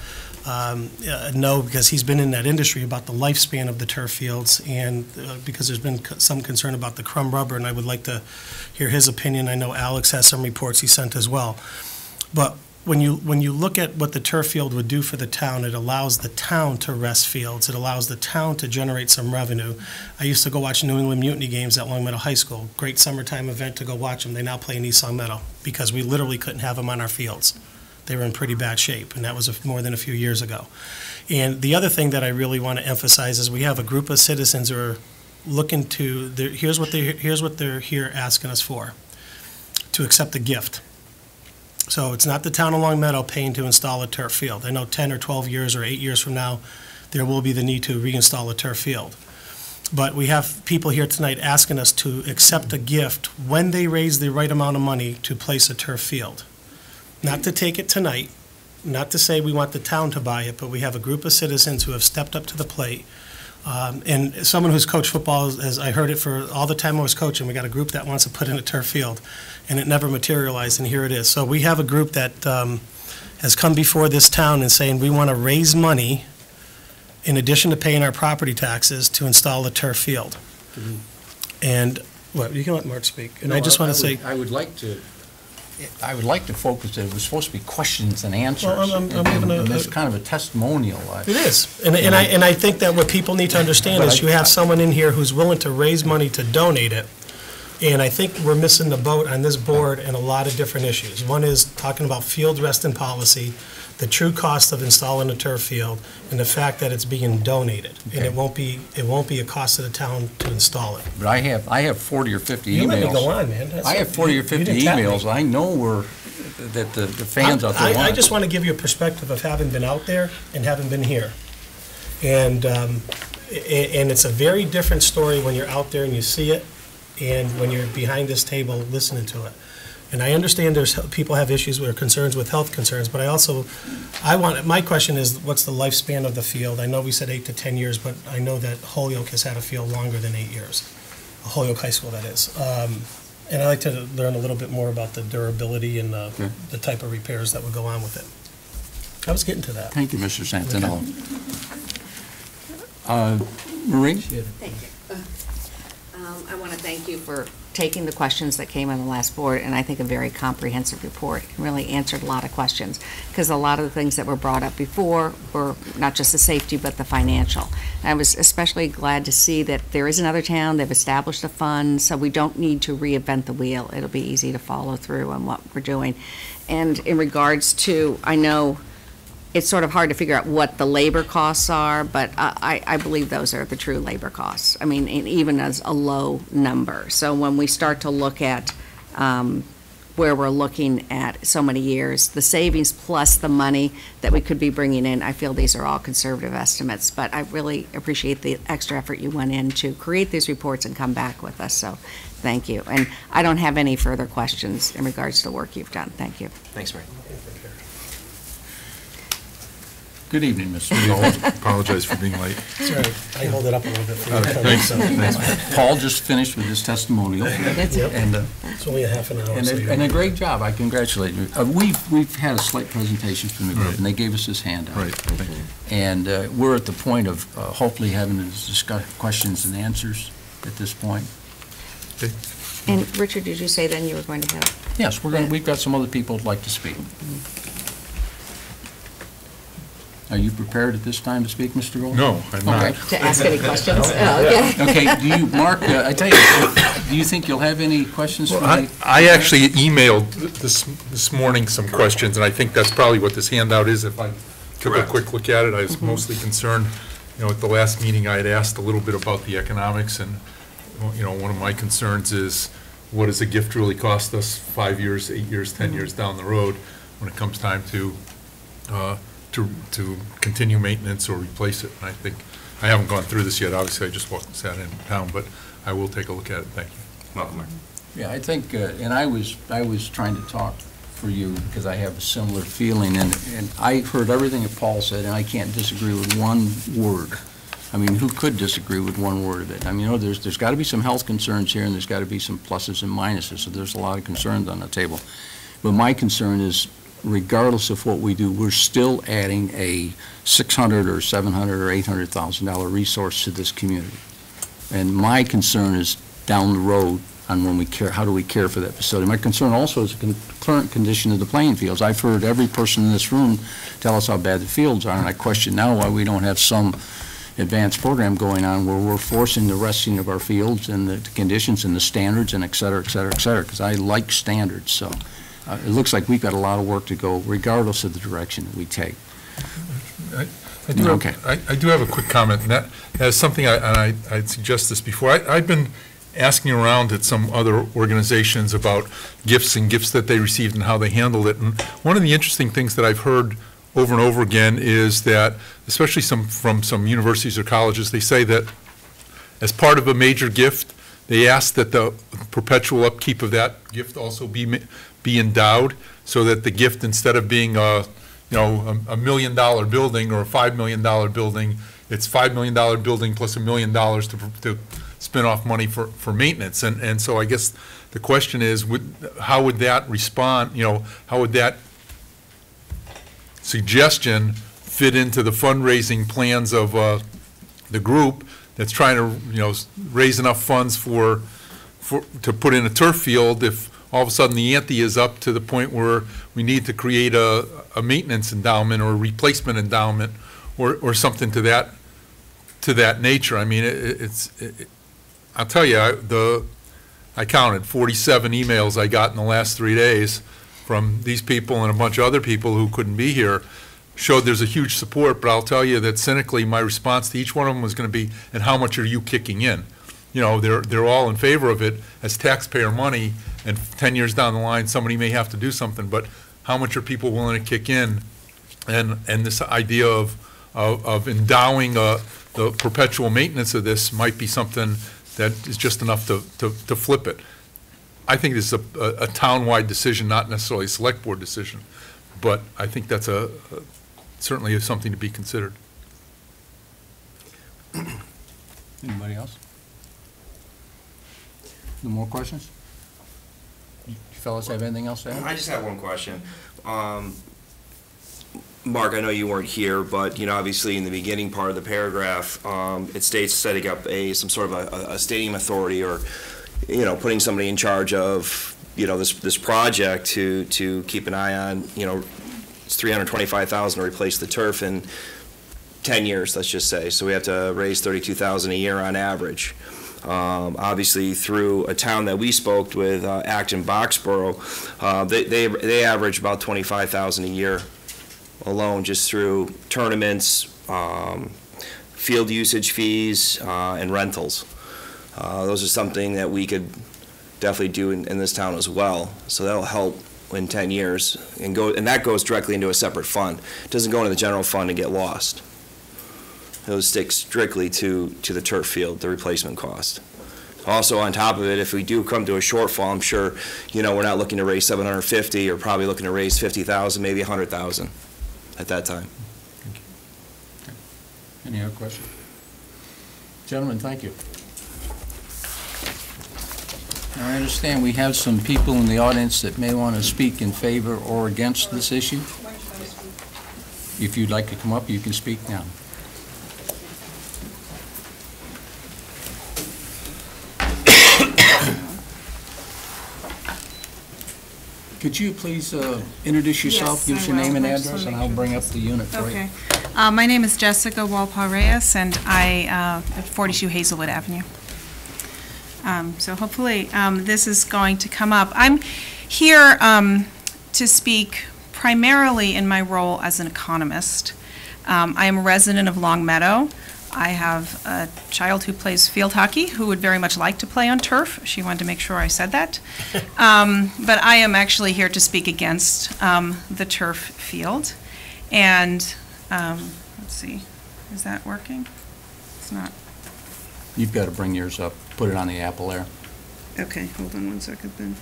know, because he's been in that industry, about the lifespan of the turf fields, and because there's been some concern about the crumb rubber, and I would like to hear his opinion. I know Alex has some reports he sent as well. But when you look at what the turf field would do for the town, it allows the town to rest fields. It allows the town to generate some revenue. I used to go watch New England Mutiny games at Long Meadow High School. Great summertime event to go watch them. They now play in East Long Meadow because we literally couldn't have them on our fields. They were in pretty bad shape, and that was more than a few years ago. And the other thing that I really want to emphasize is we have a group of citizens who are looking to, here's what they're here asking us for, to accept a gift. So it's not the town of Long Meadow paying to install a turf field. I know 10 or 12 years or 8 years from now, there will be the need to reinstall a turf field. But we have people here tonight asking us to accept a gift when they raise the right amount of money to place a turf field. Not to take it tonight, not to say we want the town to buy it, but we have a group of citizens who have stepped up to the plate. And someone who's coached football, as I heard it for all the time I was coaching, we got a group that wants to put in a turf field, and it never materialized, and here it is. So we have a group that has come before this town and saying we want to raise money in addition to paying our property taxes, to install a turf field. And, well, you can let Mark speak. And I just want to say, I would like to focus, it was supposed to be questions and answers. Well, I'm giving And it's kind of a testimonial. it is. And I think that what people need to understand is you have someone in here who's willing to raise money to donate it. And I think we're missing the boat on this board in a lot of different issues. One is talking about field rest and policy, the true cost of installing a turf field, and the fact that it's being donated. And it won't be a cost to the town to install it. But I have 40 or 50 emails. You let me go on, man. I have 40 or 50 emails. I know that the fans out there want. I just want to give you a perspective of having been out there and having been here. And it's a very different story when you're out there and you see it, and when you're behind this table listening to it. And I understand people have issues or concerns with health concerns, but my question is, what's the lifespan of the field? I know we said 8 to 10 years, but I know that Holyoke has had a field longer than 8 years. Holyoke High School, that is. And I'd like to learn a little bit more about the durability and the type of repairs that would go on with it. I was getting to that. Thank you, Mr. Santinello. Marie? Thank you. I want to thank you for taking the questions that came on the last board, and I think a very comprehensive report. It really answered a lot of questions, because a lot of the things that were brought up before were not just the safety, but the financial. And I was especially glad to see that there is another town, they've established a fund, so we don't need to reinvent the wheel. It'll be easy to follow through on what we're doing. And in regards to, I know it's sort of hard to figure out what the labor costs are, but I believe those are the true labor costs. I mean, even as a low number. So when we start to look at where we're looking at so many years, the savings plus the money that we could be bringing in, I feel these are all conservative estimates. But I really appreciate the extra effort you went in to create these reports and come back with us. So thank you. And I don't have any further questions in regards to the work you've done. Thank you. Thanks, Mary. Good evening, Mr. Gold. Apologize for being late. Sorry, I hold it up a little bit for you. Thanks. Paul just finished with his testimonial. And, It's only a half an hour. so and a great job. I congratulate you. We've had a slight presentation from the group, and they gave us this handout. Right, thank you. And we're at the point of hopefully having to discuss questions and answers at this point. Okay. And Richard, did you say then you were going to have? Yes, we've got some other people who'd like to speak. Are you prepared at this time to speak, Mr. Gold? No, I'm not. Okay. To ask any questions? Oh, okay. Okay, Mark, I tell you, do you think you'll have any questions for me? I actually emailed this morning some questions, and I think that's probably what this handout is. If I took a quick look at it, I was mostly concerned, at the last meeting, I had asked a little bit about the economics, and, one of my concerns is, what does a gift really cost us 5 years, 8 years, 10 years down the road when it comes time to continue maintenance or replace it? And I think, I haven't gone through this yet, obviously, I just sat in town, but I will take a look at it. Thank you. Welcome, Mark. Yeah, I think, and I was trying to talk for you because I have a similar feeling, and I heard everything that Paul said, and I can't disagree with one word. I mean, who could disagree with one word of it? I mean, there's got to be some health concerns here, and there's got to be some pluses and minuses, so there's a lot of concerns on the table. But my concern is, regardless of what we do, we're still adding a $600,000 or $700,000 or $800,000 resource to this community. And my concern is down the road on when we care, how do we care for that facility? My concern also is the current condition of the playing fields. I've heard every person in this room tell us how bad the fields are, and I question now why we don't have some advanced program going on where we're forcing the resting of our fields and the conditions and the standards and et cetera, et cetera, et cetera, because I like standards. So it looks like we've got a lot of work to go regardless of the direction that we take. I do have a quick comment, and that is something I'd suggest this before. I've been asking around at some other organizations about gifts and gifts that they received and how they handled it. And one of the interesting things that I've heard over and over again is that, especially from some universities or colleges, they say that as part of a major gift, they ask that the perpetual upkeep of that gift also be endowed, so that the gift, instead of being a $1 million building or a $5 million building, it's $5 million building plus $1 million to spin off money for maintenance. And so I guess the question is, how would that respond, how would that suggestion fit into the fundraising plans of the group that's trying to, raise enough funds to put in a turf field if all of a sudden the ante is up to the point where we need to create a maintenance endowment or a replacement endowment or something to that nature. I mean, I'll tell you, I counted 47 emails I got in the last 3 days from these people and a bunch of other people who couldn't be here, showed there's a huge support, but I'll tell you that cynically my response to each one of them was going to be, and how much are you kicking in? They're all in favor of it as taxpayer money, and 10 years down the line, somebody may have to do something, but how much are people willing to kick in? And this idea of endowing the perpetual maintenance of this might be something that is just enough to flip it. I think this is a town-wide decision, not necessarily a select board decision, but I think that's certainly is something to be considered. Anybody else? No more questions? You fellas have anything else to add? I just have one question. Mark, I know you weren't here, but obviously in the beginning part of the paragraph, it states setting up some sort of a stadium authority, or putting somebody in charge of this project to keep an eye on. It's $325,000 to replace the turf in 10 years, let's just say. So we have to raise $32,000 a year on average. Obviously, through a town that we spoke with, Acton Boxborough, they average about $25,000 a year alone, just through tournaments, field usage fees, and rentals. Those are something that we could definitely do in this town as well. So that'll help in 10 years, and that goes directly into a separate fund. It doesn't go into the general fund and get lost. It'll stick strictly to the turf field, the replacement cost. Also, on top of it, if we do come to a shortfall, I'm sure, we're not looking to raise $750, or probably looking to raise $50,000, maybe $100,000 at that time. Thank you. Okay. Any other questions? Gentlemen, thank you. Now, I understand we have some people in the audience that may want to speak in favor or against this issue. If you'd like to come up, you can speak now. Could you please introduce yourself, Yes, give us I your name and will. address, and I'll bring up the unit for you. Okay. My name is Jessica Walpa-Reyes, and I at 42 Hazelwood Avenue. So hopefully this is going to come up. I'm here to speak primarily in my role as an economist. I am a resident of Long Meadow. I have a child who plays field hockey who would very much like to play on turf. She wanted to make sure I said that. But I am actually here to speak against the turf field. And let's see, is that working? It's not. You've got to bring yours up, put it on the Apple there. Okay, hold on one second then.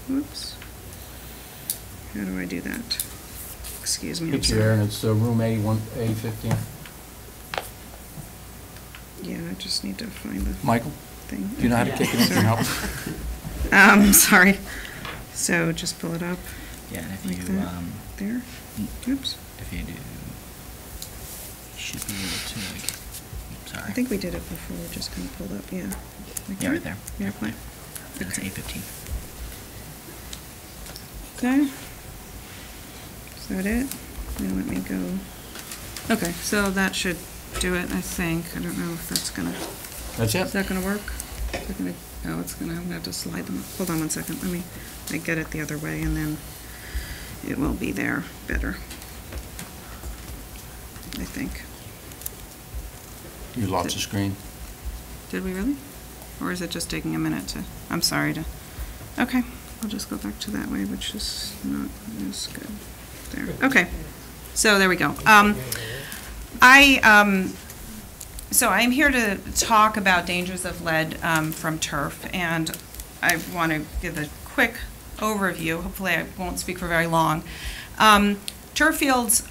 Oops. How do I do that? Excuse me. Picture there, and it's room A15. Yeah, I just need to find the Michael, thing. do you know how to kick it in? Can you help? Sorry. So just pull it up. Yeah, and if like you, that. There. Oops. if you do, you should be able to, sorry. I think we did it before. We're just going to pull it up. Yeah. Like Yeah, that? right there. Yeah, fine. That's Okay. A15. Okay. Is that it? Now let me go. Okay, so that should do it, I think. I don't know if that's gonna. That's it? Is that gonna work? Is that gonna, oh, it's gonna, I'm gonna have to slide them. Hold on one second. Let me get it the other way, and then it will be there better. I think. You lost the screen. Did we really? Or is it just taking a minute to, I'm sorry to, okay. I'll just go back to that way, which is not as good. There. Okay. So there we go. So I'm here to talk about dangers of lead from turf, and I want to give a quick overview. Hopefully I won't speak for very long. Turf fields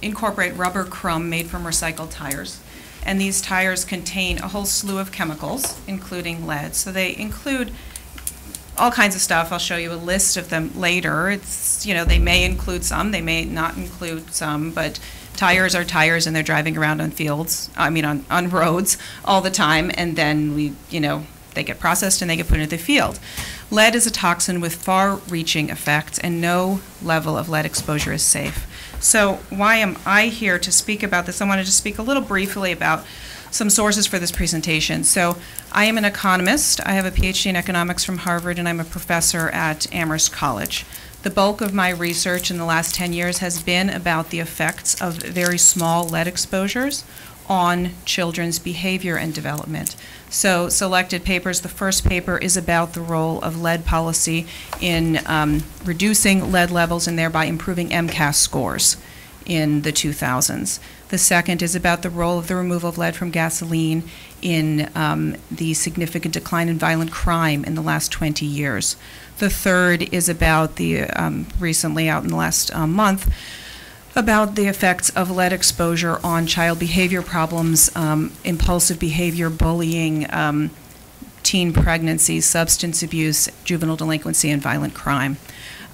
incorporate rubber chrome made from recycled tires, and these tires contain a whole slew of chemicals, including lead. So they include all kinds of stuff. I'll show you a list of them later. It's, you know, they may include some, they may not include some, but tires are tires and they're driving around on fields, on roads all the time, and then they get processed and they get put into the field. Lead is a toxin with far-reaching effects, and no level of lead exposure is safe. So why am I here to speak about this? I wanted to speak a little briefly about some sources for this presentation. So I am an economist. I have a PhD in economics from Harvard, and I'm a professor at Amherst College. The bulk of my research in the last 10 years has been about the effects of very small lead exposures on children's behavior and development. So selected papers, the first paper is about the role of lead policy in reducing lead levels and thereby improving MCAS scores in the 2000s. The second is about the role of the removal of lead from gasoline in the significant decline in violent crime in the last 20 years. The third is about the, recently out in the last month, about the effects of lead exposure on child behavior problems, impulsive behavior, bullying, teen pregnancy, substance abuse, juvenile delinquency, and violent crime.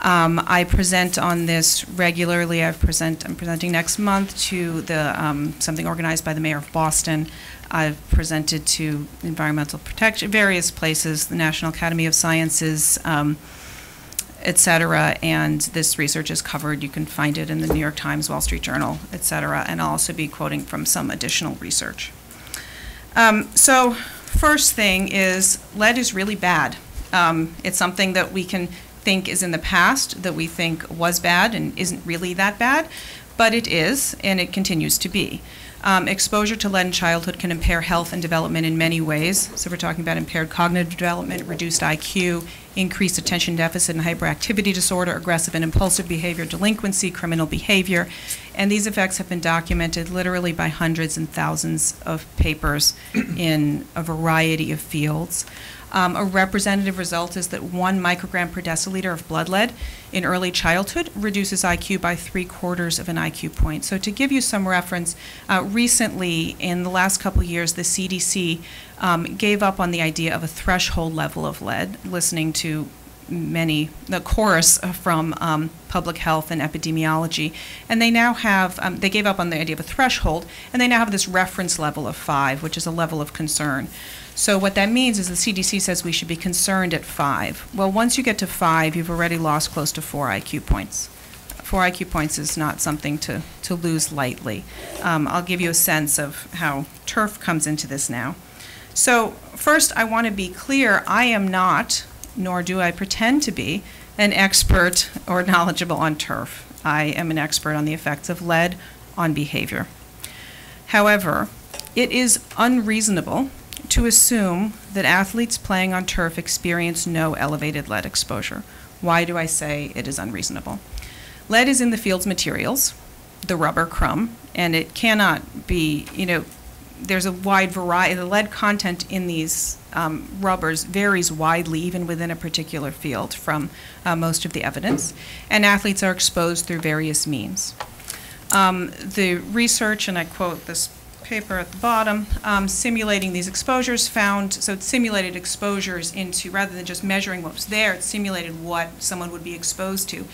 I present on this regularly. I'm presenting next month to the something organized by the mayor of Boston. I've presented to environmental protection, various places, the National Academy of Sciences, et cetera, and this research is covered. You can find it in the New York Times, Wall Street Journal, et cetera, and I'll also be quoting from some additional research. So first thing is lead is really bad. It's something that we can think is in the past, that we think was bad and isn't really that bad, but it is, and it continues to be. Exposure to lead in childhood can impair health and development in many ways. So we're talking about impaired cognitive development, reduced IQ, increased attention deficit and hyperactivity disorder, aggressive and impulsive behavior, delinquency, criminal behavior. And these effects have been documented literally by hundreds and thousands of papers in a variety of fields. A representative result is that 1 microgram per deciliter of blood lead in early childhood reduces IQ by 3/4 of an IQ point. So to give you some reference, recently, in the last couple of years, the CDC gave up on the idea of a threshold level of lead, listening to the chorus from public health and epidemiology, and they now have, they gave up on the idea of a threshold, and they now have this reference level of 5, which is a level of concern. So what that means is the CDC says we should be concerned at 5. Well, once you get to 5, you've already lost close to 4 IQ points. 4 IQ points is not something to lose lightly. I'll give you a sense of how turf comes into this now. So first, I want to be clear, I am not, nor do I pretend to be, an expert or knowledgeable on turf. I am an expert on the effects of lead on behavior. However, it is unreasonable to assume that athletes playing on turf experience no elevated lead exposure. Why do I say it is unreasonable? Lead is in the field's materials, the rubber crumb, and it cannot be, there's a wide variety. The lead content in these rubbers varies widely, even within a particular field, from most of the evidence, and athletes are exposed through various means. The research, and I quote this paper at the bottom, simulating these exposures found, so it simulated exposures into, rather than just measuring what was there, it simulated what someone would be exposed to.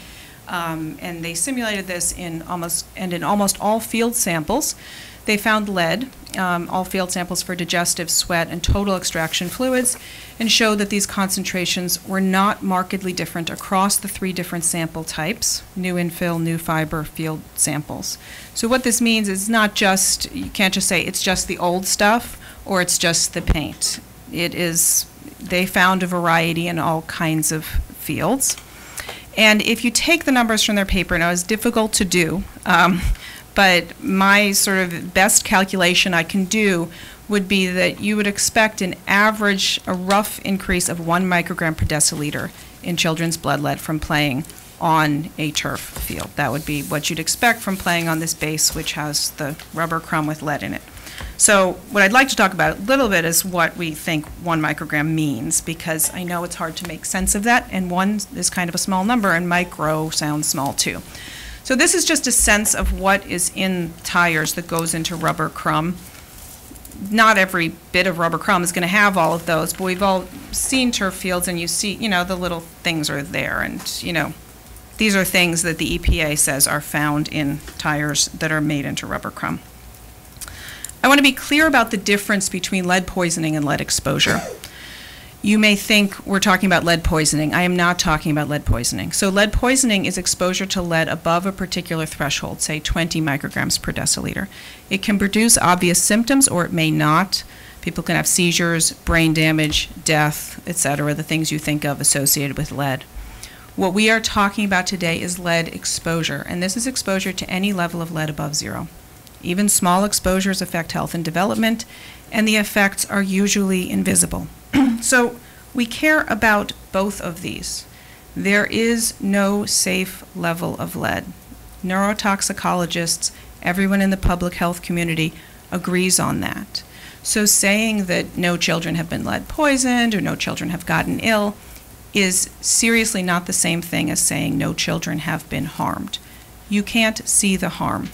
And they simulated this in almost all field samples. They found lead, all field samples for digestive, sweat, and total extraction fluids, and showed that these concentrations were not markedly different across the 3 different sample types, new infill, new fiber field samples. So what this means is not just, you can't just say it's just the old stuff or it's just the paint. It is, they found a variety in all kinds of fields. And if you take the numbers from their paper, now it's difficult to do, but my sort of best calculation I can do would be that you would expect an average, a rough increase of 1 microgram per deciliter in children's blood lead from playing on a turf field. That would be what you'd expect from playing on this base, which has the rubber crumb with lead in it. So what I'd like to talk about a little bit is what we think 1 microgram means, because I know it's hard to make sense of that, and 1 is kind of a small number, and micro sounds small too. So this is just a sense of what is in tires that goes into rubber crumb. not every bit of rubber crumb is going to have all of those, but we've all seen turf fields, and you see, the little things are there, and, these are things that the EPA says are found in tires that are made into rubber crumb. I want to be clear about the difference between lead poisoning and lead exposure. You may think we're talking about lead poisoning. I am not talking about lead poisoning. So lead poisoning is exposure to lead above a particular threshold, say 20 micrograms per deciliter. It can produce obvious symptoms or it may not. People can have seizures, brain damage, death, etc., the things you think of associated with lead. What we are talking about today is lead exposure, and this is exposure to any level of lead above 0. Even small exposures affect health and development, and the effects are usually invisible. So we care about both of these. There is no safe level of lead. Neurotoxicologists, everyone in the public health community agrees on that. So saying that no children have been lead poisoned or no children have gotten ill is seriously not the same thing as saying no children have been harmed. You can't see the harm.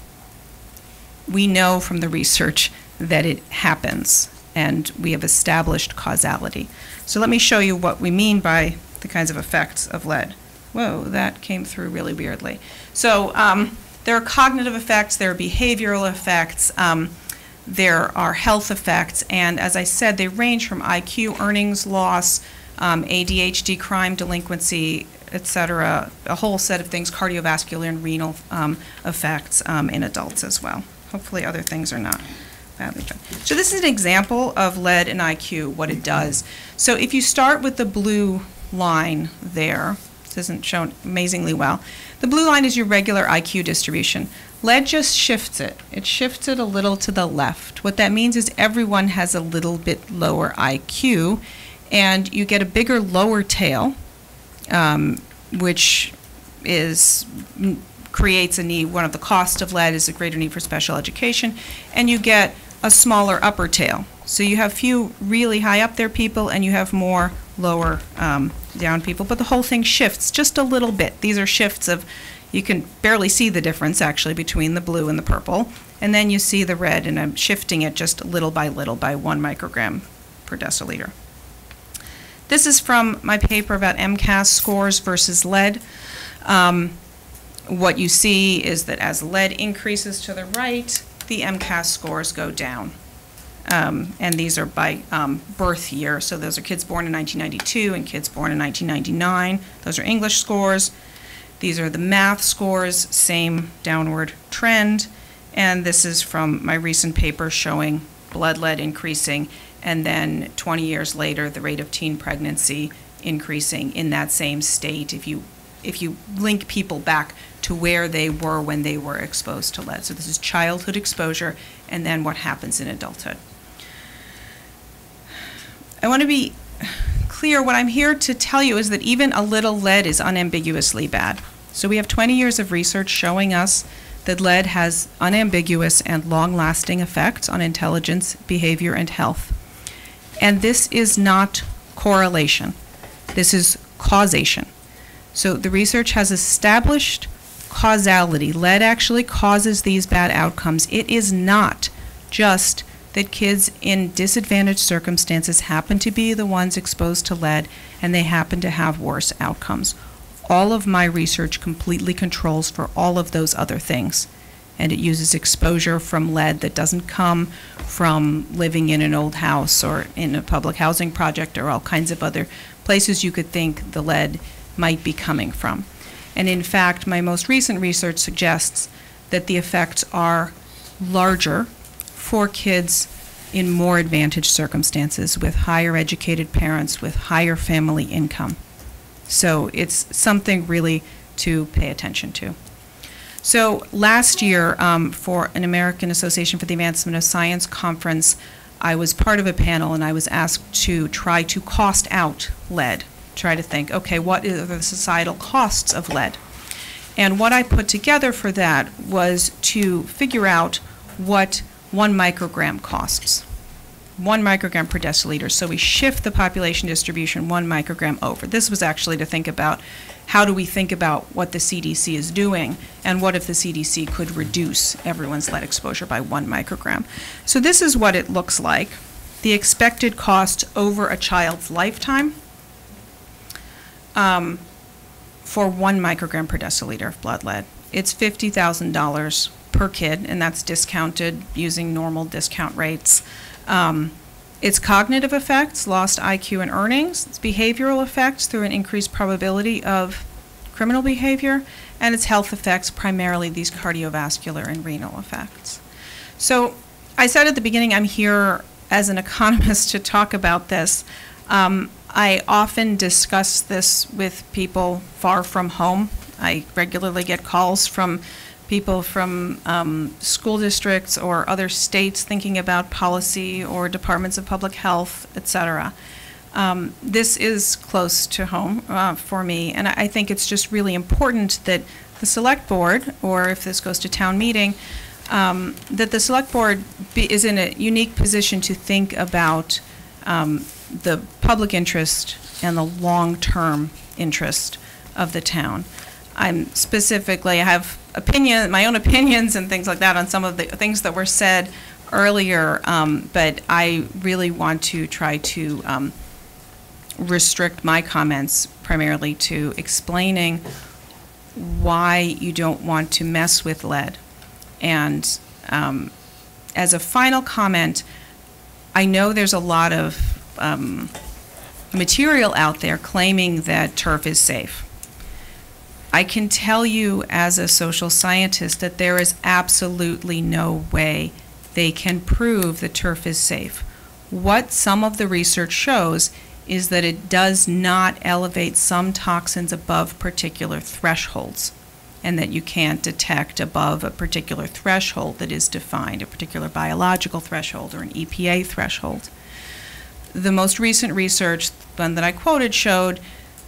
We know from the research that it happens, and we have established causality. So let me show you what we mean by the kinds of effects of lead. Whoa, that came through really weirdly. So there are cognitive effects, there are behavioral effects, there are health effects, and as I said, they range from IQ, earnings loss, ADHD, crime, delinquency, etc., a whole set of things, cardiovascular and renal effects in adults as well. Hopefully other things are not badly done. So this is an example of lead and IQ, what it does. So if you start with the blue line there, this isn't shown amazingly well, the blue line is your regular IQ distribution. Lead just shifts it. It shifts it a little to the left. What that means is everyone has a little bit lower IQ, and you get a bigger lower tail, which creates a need. One of the costs of lead is a greater need for special education, and you get a smaller upper tail. So you have few really high up there people, and you have more lower down people, but the whole thing shifts just a little bit. These are shifts of, you can barely see the difference actually between the blue and the purple, and then you see the red, and I'm shifting it just little by 1 microgram per deciliter. This is from my paper about MCAS scores versus lead. What you see is that as lead increases to the right, the MCAS scores go down. And these are by birth year. So those are kids born in 1992 and kids born in 1999. Those are English scores. These are the math scores, same downward trend. And this is from my recent paper showing blood lead increasing, and then 20 years later, the rate of teen pregnancy increasing in that same state if you link people back to where they were when they were exposed to lead. So this is childhood exposure and then what happens in adulthood. I want to be clear, what I'm here to tell you is that even a little lead is unambiguously bad. So we have 20 years of research showing us that lead has unambiguous and long-lasting effects on intelligence, behavior, and health. And this is not correlation. This is causation. So the research has established causality. Lead actually causes these bad outcomes. It is not just that kids in disadvantaged circumstances happen to be the ones exposed to lead and they happen to have worse outcomes. All of my research completely controls for all of those other things. And it uses exposure from lead that doesn't come from living in an old house or in a public housing project or all kinds of other places you could think the lead might be coming from. And in fact, my most recent research suggests that the effects are larger for kids in more advantaged circumstances with higher educated parents, with higher family income. So it's something really to pay attention to. So last year, for an American Association for the Advancement of Science conference, I was part of a panel and I was asked to try to cost out lead. Try to think, okay, what are the societal costs of lead? And what I put together for that was to figure out what 1 microgram costs. 1 microgram per deciliter. So we shift the population distribution 1 microgram over. This was actually to think about how do we think about what the CDC is doing, and what if the CDC could reduce everyone's lead exposure by 1 microgram. So this is what it looks like. The expected cost over a child's lifetime for 1 microgram per deciliter of blood lead. It's $50,000 per kid, and that's discounted using normal discount rates. Its cognitive effects, lost IQ and earnings, its behavioral effects through an increased probability of criminal behavior, and its health effects, primarily these cardiovascular and renal effects. So I said at the beginning, I'm here as an economist to talk about this. I often discuss this with people far from home. I regularly get calls from people from school districts or other states thinking about policy or departments of public health, et cetera. This is close to home for me, and I think it's just really important that the select board, or if this goes to town meeting, that the select board is in a unique position to think about the public interest and the long-term interest of the town. I have my own opinions and things like that on some of the things that were said earlier, but I really want to try to restrict my comments primarily to explaining why you don't want to mess with lead. And as a final comment, I know there's a lot of material out there claiming that turf is safe. I can tell you as a social scientist that there is absolutely no way they can prove that turf is safe. What some of the research shows is that it does not elevate some toxins above particular thresholds, and that you can't detect above a particular threshold that is defined, a particular biological threshold or an EPA threshold. The most recent research, one that I quoted, showed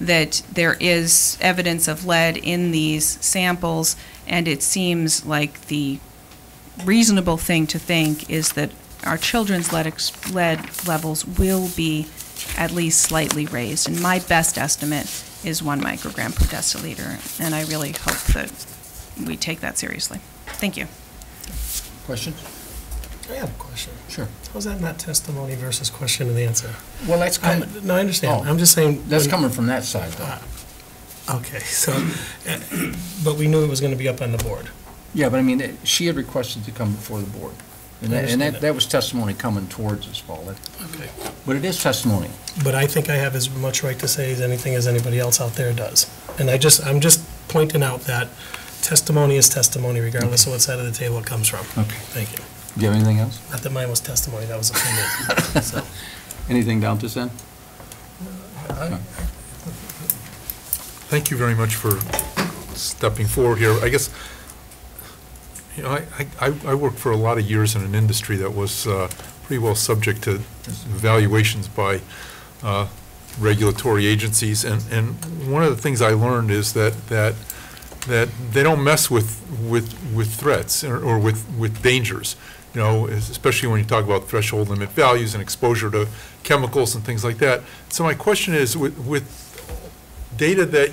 that there is evidence of lead in these samples, and it seems like the reasonable thing to think is that our children's lead levels will be at least slightly raised, and my best estimate is 1 microgram per deciliter, and I really hope that we take that seriously. Thank you. Questions? I have a question. Sure. How's that not testimony versus question and answer? Well, that's coming. No, I understand. Oh, I'm just saying. That's coming from that side, though. Okay, so, but we knew it was going to be up on the board. Yeah, but I mean, she had requested to come before the board. And that was testimony coming towards us, Paul. Okay. But it is testimony. But I think I have as much right to say as anything as anybody else out there does. And I'm just pointing out that testimony is testimony regardless of what side of the table it comes from. Okay. Thank you. Do you have anything else? Not that mine was testimony, that was opinion. So. Anything down to Sen? Thank you very much for stepping forward here. I guess, you know, I worked for a lot of years in an industry that was pretty well subject to evaluations by regulatory agencies, and one of the things I learned is that they don't mess with threats or with dangers. You know, especially when you talk about threshold limit values and exposure to chemicals and things like that. So my question is, with data that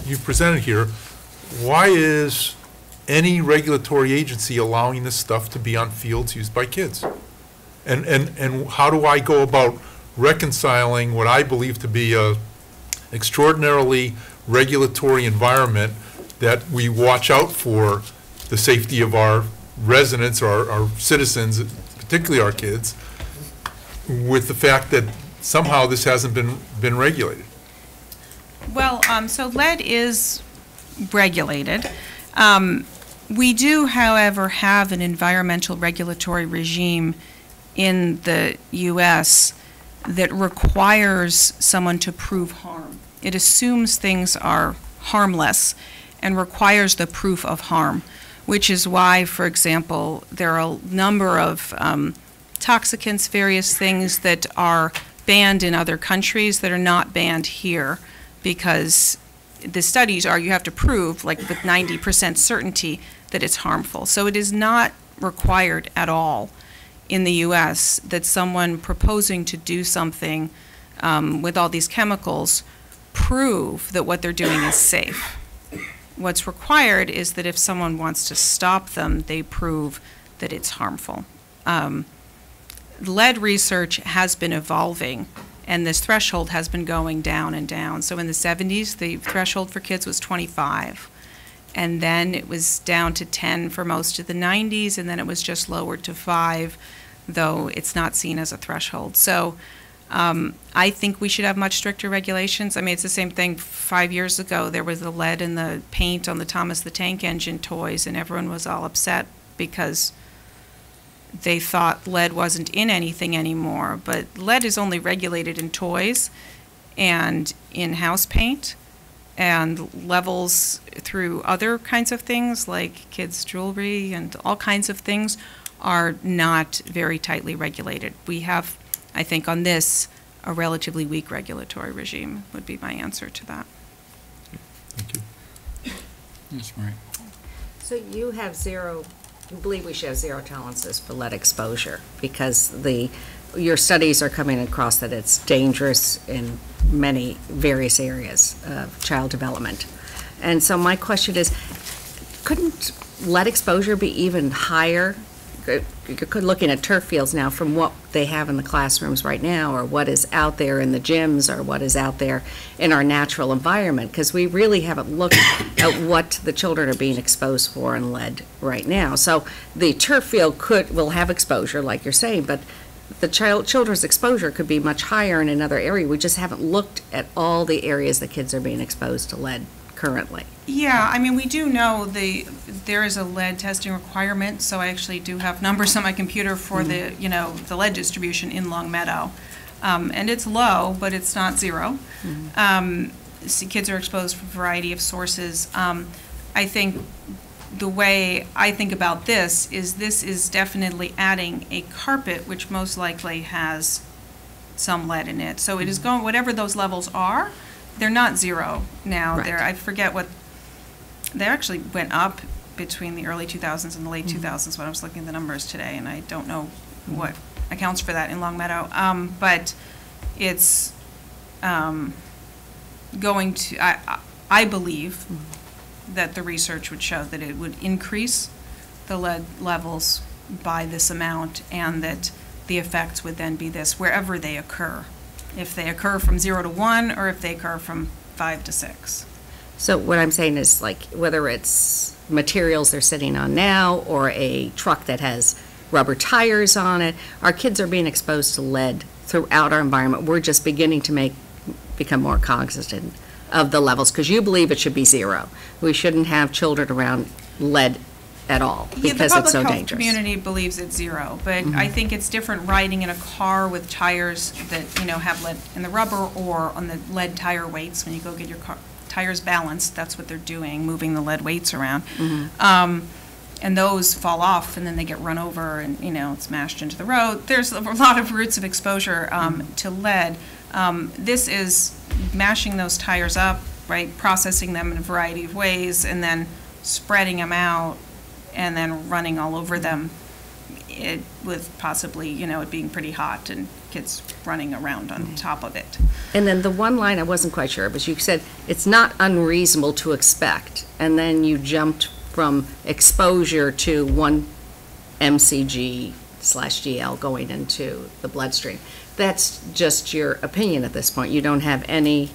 you've presented here, why is any regulatory agency allowing this stuff to be on fields used by kids? And how do I go about reconciling what I believe to be a extraordinarily regulatory environment that we watch out for the safety of our residents or our citizens, particularly our kids, with the fact that somehow this hasn't been regulated? Well, so lead is regulated. We do, however, have an environmental regulatory regime in the U.S. that requires someone to prove harm. It assumes things are harmless and requires the proof of harm, which is why, for example, there are a number of toxicants, various things that are banned in other countries that are not banned here, because the studies are you have to prove, like with 90% certainty, that it's harmful. So it is not required at all in the U.S. that someone proposing to do something with all these chemicals prove that what they're doing is safe. What's required is that if someone wants to stop them, they prove that it's harmful. Lead research has been evolving, and this threshold has been going down and down. So in the 70s, the threshold for kids was 25. And then it was down to 10 for most of the 90s, and then it was just lowered to 5, though it's not seen as a threshold. So I think we should have much stricter regulations. I mean, it's the same thing 5 years ago. There was the lead in the paint on the Thomas the Tank Engine toys, and everyone was all upset because they thought lead wasn't in anything anymore. But lead is only regulated in toys and in house paint, and levels through other kinds of things like kids' jewelry and all kinds of things are not very tightly regulated. We have, I think, on this, a relatively weak regulatory regime would be my answer to that. Thank you. Yes, Marie. So you have zero, you believe we should have zero tolerances for lead exposure because your studies are coming across that it's dangerous in many various areas of child development. And so my question is, couldn't lead exposure be even higher? You're looking at turf fields now from what they have in the classrooms right now, or what is out there in the gyms, or what is out there in our natural environment, because we really haven't looked at what the children are being exposed for in lead right now. So the turf field will have exposure, like you're saying, but the children's exposure could be much higher in another area. We just haven't looked at all the areas that kids are being exposed to lead currently. Yeah, I mean, we do know there is a lead testing requirement, so I actually do have numbers on my computer for the lead distribution in Long Meadow. And it's low, but it's not zero. Kids are exposed from a variety of sources. I think the way I think about this is definitely adding a carpet, which most likely has some lead in it. So it is going, whatever those levels are, they're not zero now. Right. I forget what, they actually went up between the early 2000s and the late 2000s when I was looking at the numbers today, and I don't know what accounts for that in Long Meadow. But it's going to, I believe that the research would show that it would increase the lead levels by this amount, and that the effects would then be this wherever they occur. If they occur from 0 to 1, or if they occur from 5 to 6. So what I'm saying is, like, whether it's materials they're sitting on now or a truck that has rubber tires on it, our kids are being exposed to lead throughout our environment. We're just beginning to become more cognizant of the levels, because you believe it should be 0. We shouldn't have children around lead at all because it's so dangerous. The public health community believes it's 0, but I think it's different riding in a car with tires that have lead in the rubber, or on the lead tire weights when you go get your tires balanced. That's what they're doing, moving the lead weights around. And those fall off, and then they get run over, and smashed into the road. There's a lot of routes of exposure to lead. This is mashing those tires up, right, processing them in a variety of ways, and then spreading them out, and then running all over them, with possibly, it being pretty hot and kids running around on top of it. And then the one line I wasn't quite sure, but you said it's not unreasonable to expect, and then you jumped from exposure to 1 mcg/gl going into the bloodstream. That's just your opinion at this point. You don't have any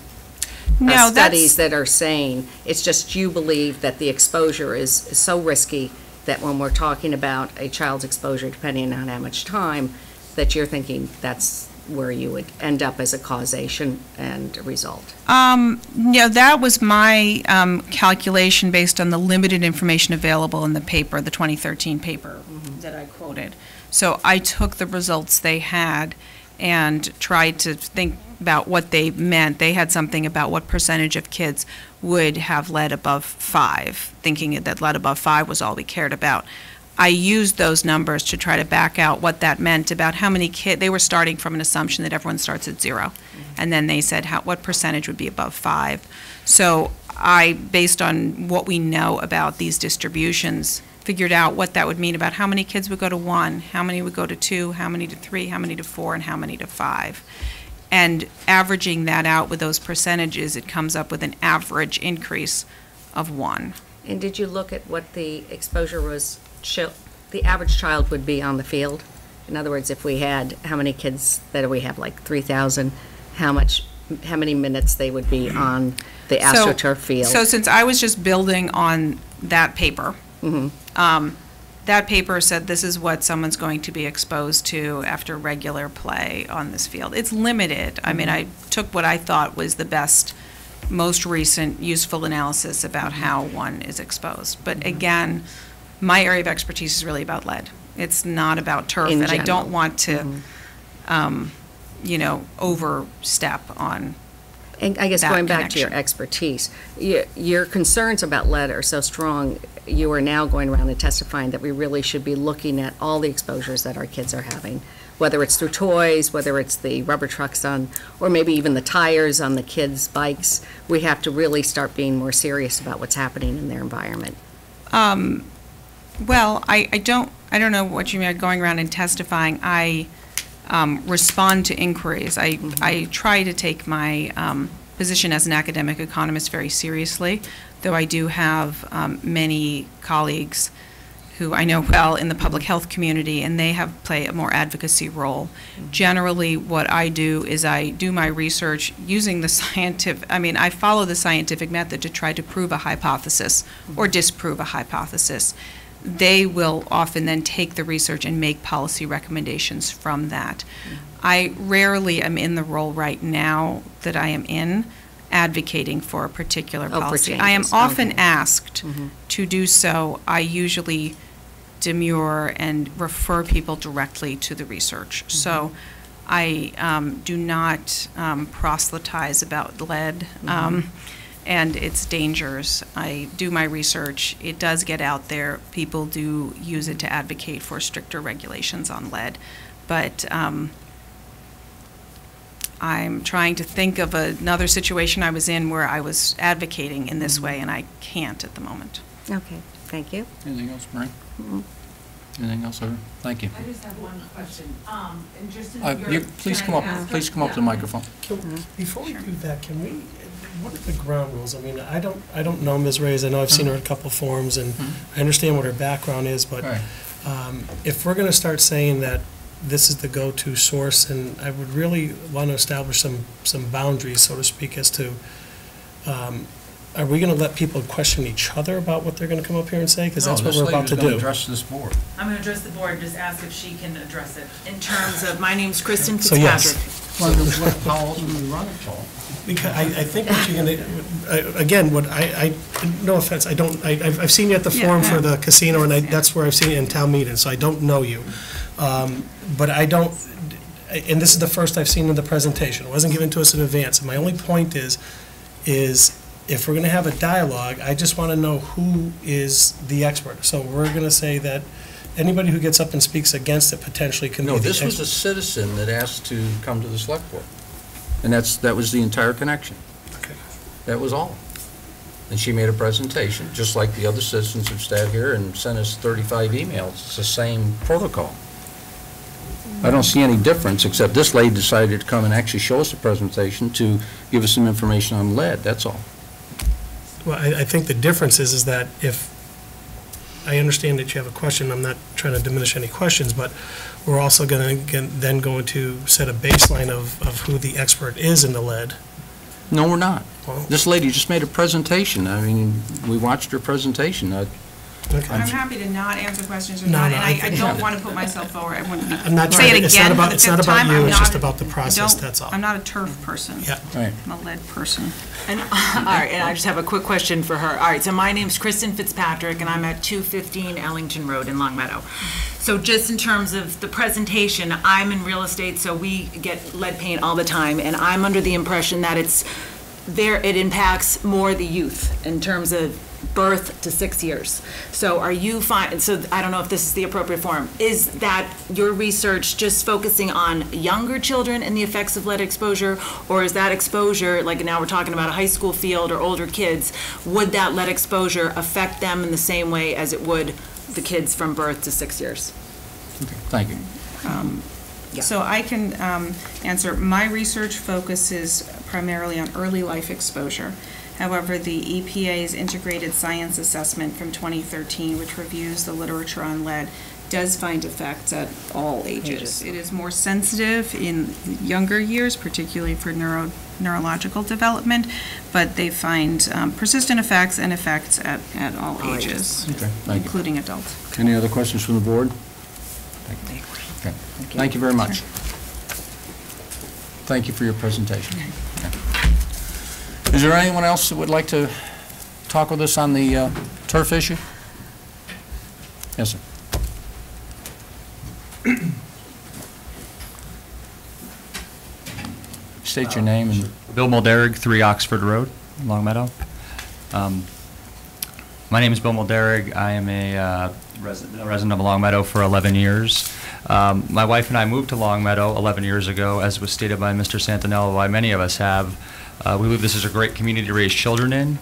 studies that are saying, it's just you believe that the exposure is so risky that when we're talking about a child's exposure, depending on how much time, that you're thinking that's where you would end up as a causation and a result. That was my calculation based on the limited information available in the paper, the 2013 paper that I quoted. So I took the results they had and tried to think about what they meant. They had something about what percentage of kids would have lead above 5, thinking that lead above 5 was all we cared about. I used those numbers to try to back out what that meant about how many kids, they were starting from an assumption that everyone starts at 0. And then they said what percentage would be above 5. So I, based on what we know about these distributions, figured out what that would mean about how many kids would go to 1, how many would go to 2, how many to 3, how many to 4, and how many to 5. And averaging that out with those percentages, it comes up with an average increase of 1. And did you look at what the exposure was, the average child would be on the field? In other words, if we had, how many kids that we have, like 3,000, how many minutes they would be on the AstroTurf field? So since I was just building on that paper, that paper said this is what someone's going to be exposed to after regular play on this field. It's limited. I mean, I took what I thought was the best, most recent useful analysis about how one is exposed. But again, my area of expertise is really about lead. It's not about turf, and I don't want to, overstep on. And I guess going back to your expertise, your concerns about lead are so strong, you are now going around and testifying that we really should be looking at all the exposures that our kids are having, whether it's through toys, whether it's the rubber trucks on, or maybe even the tires on the kids' bikes. We have to really start being more serious about what's happening in their environment. Well, I don't know what you mean by going around and testifying. I respond to inquiries. I try to take my position as an academic economist very seriously, though I do have many colleagues who I know well in the public health community, and they play a more advocacy role. Generally, what I do is I do my research using the scientific, I follow the scientific method to try to prove a hypothesis or disprove a hypothesis. They will often then take the research and make policy recommendations from that. I rarely am in the role right now that I am in advocating for a particular policy. I am often asked to do so. I usually demur and refer people directly to the research. So I do not proselytize about lead and its dangers. I do my research. It does get out there. People do use it to advocate for stricter regulations on lead. But I'm trying to think of another situation I was in where I was advocating in this way, and I can't at the moment. Okay, thank you. Anything else, Maureen? Anything else, Evan? Thank you. I just have one question. And just please come up to the microphone. Before we do that, can we? What are the ground rules? I don't know Ms. Reyes. I know I've seen her in a couple of forums, and I understand what her background is. But if we're going to start saying that this is the go-to source, and I would really want to establish some boundaries, so to speak, as to are we going to let people question each other about what they're going to come up here and say? Because that's what we're about to do. Address this board. I'm going to address the board and just ask if she can address it in terms of, my name's Kristen So Fitzpatrick. yes. How else would we run it, Paul? Because I think what you're going to, again, no offense, I've seen you at the forum for the casino, and that's where I've seen you in town meeting, so I don't know you. But I don't, and this is the first I've seen in the presentation. It wasn't given to us in advance. And my only point is if we're going to have a dialogue, I just want to know who is the expert. So we're going to say that anybody who gets up and speaks against it potentially can be the expert. No, this was a citizen that asked to come to the select board. And that was the entire connection. Okay. That was all. And she made a presentation, just like the other citizens who've sat here and sent us 35 emails. It's the same protocol. I don't see any difference, except this lady decided to come and actually show us a presentation to give us some information on lead, that's all. Well, I think the difference is that if, I understand that you have a question, I'm not trying to diminish any questions, but we're also going to set a baseline of who the expert is in the lead. No, we're not. Well, this lady just made a presentation. We watched her presentation. Okay. I'm happy to not answer questions or No, not, no, and I I don't want to put myself forward. I wouldn't I'm not say trying it to, again for the it's not fifth about time. you, I'm it's not just a- about the process, that's all. I'm not a turf person. Yeah. Right. I'm a lead person. And, all right, and I just have a quick question for her. All right, so my name's Kristen Fitzpatrick, and I'm at 215 Ellington Road in Longmeadow. So just in terms of the presentation, I'm in real estate, so we get lead paint all the time, and I'm under the impression that it impacts more the youth in terms of birth to 6 years. So are you so I don't know if this is the appropriate form, is that your research just focusing on younger children and the effects of lead exposure, or is that exposure, like now we're talking about a high school field or older kids, would that lead exposure affect them in the same way as it would the kids from birth to 6 years? Thank you. So I can answer. My research focuses primarily on early life exposure. However, the EPA's Integrated Science Assessment from 2013, which reviews the literature on lead, does find effects at all ages. It is more sensitive in younger years, particularly for neurological development, but they find persistent effects and effects at all ages, including adults. Any other questions from the board? Okay. Thank you very much. Thank you for your presentation. Is there anyone else that would like to talk with us on the turf issue? Yes, sir. State your name and... Bill Mulderig, 3 Oxford Road, Longmeadow. My name is Bill Mulderig. I am a resident of Longmeadow for 11 years. My wife and I moved to Longmeadow 11 years ago, as was stated by Mr. Santinello, why many of us have. We believe this is a great community to raise children in.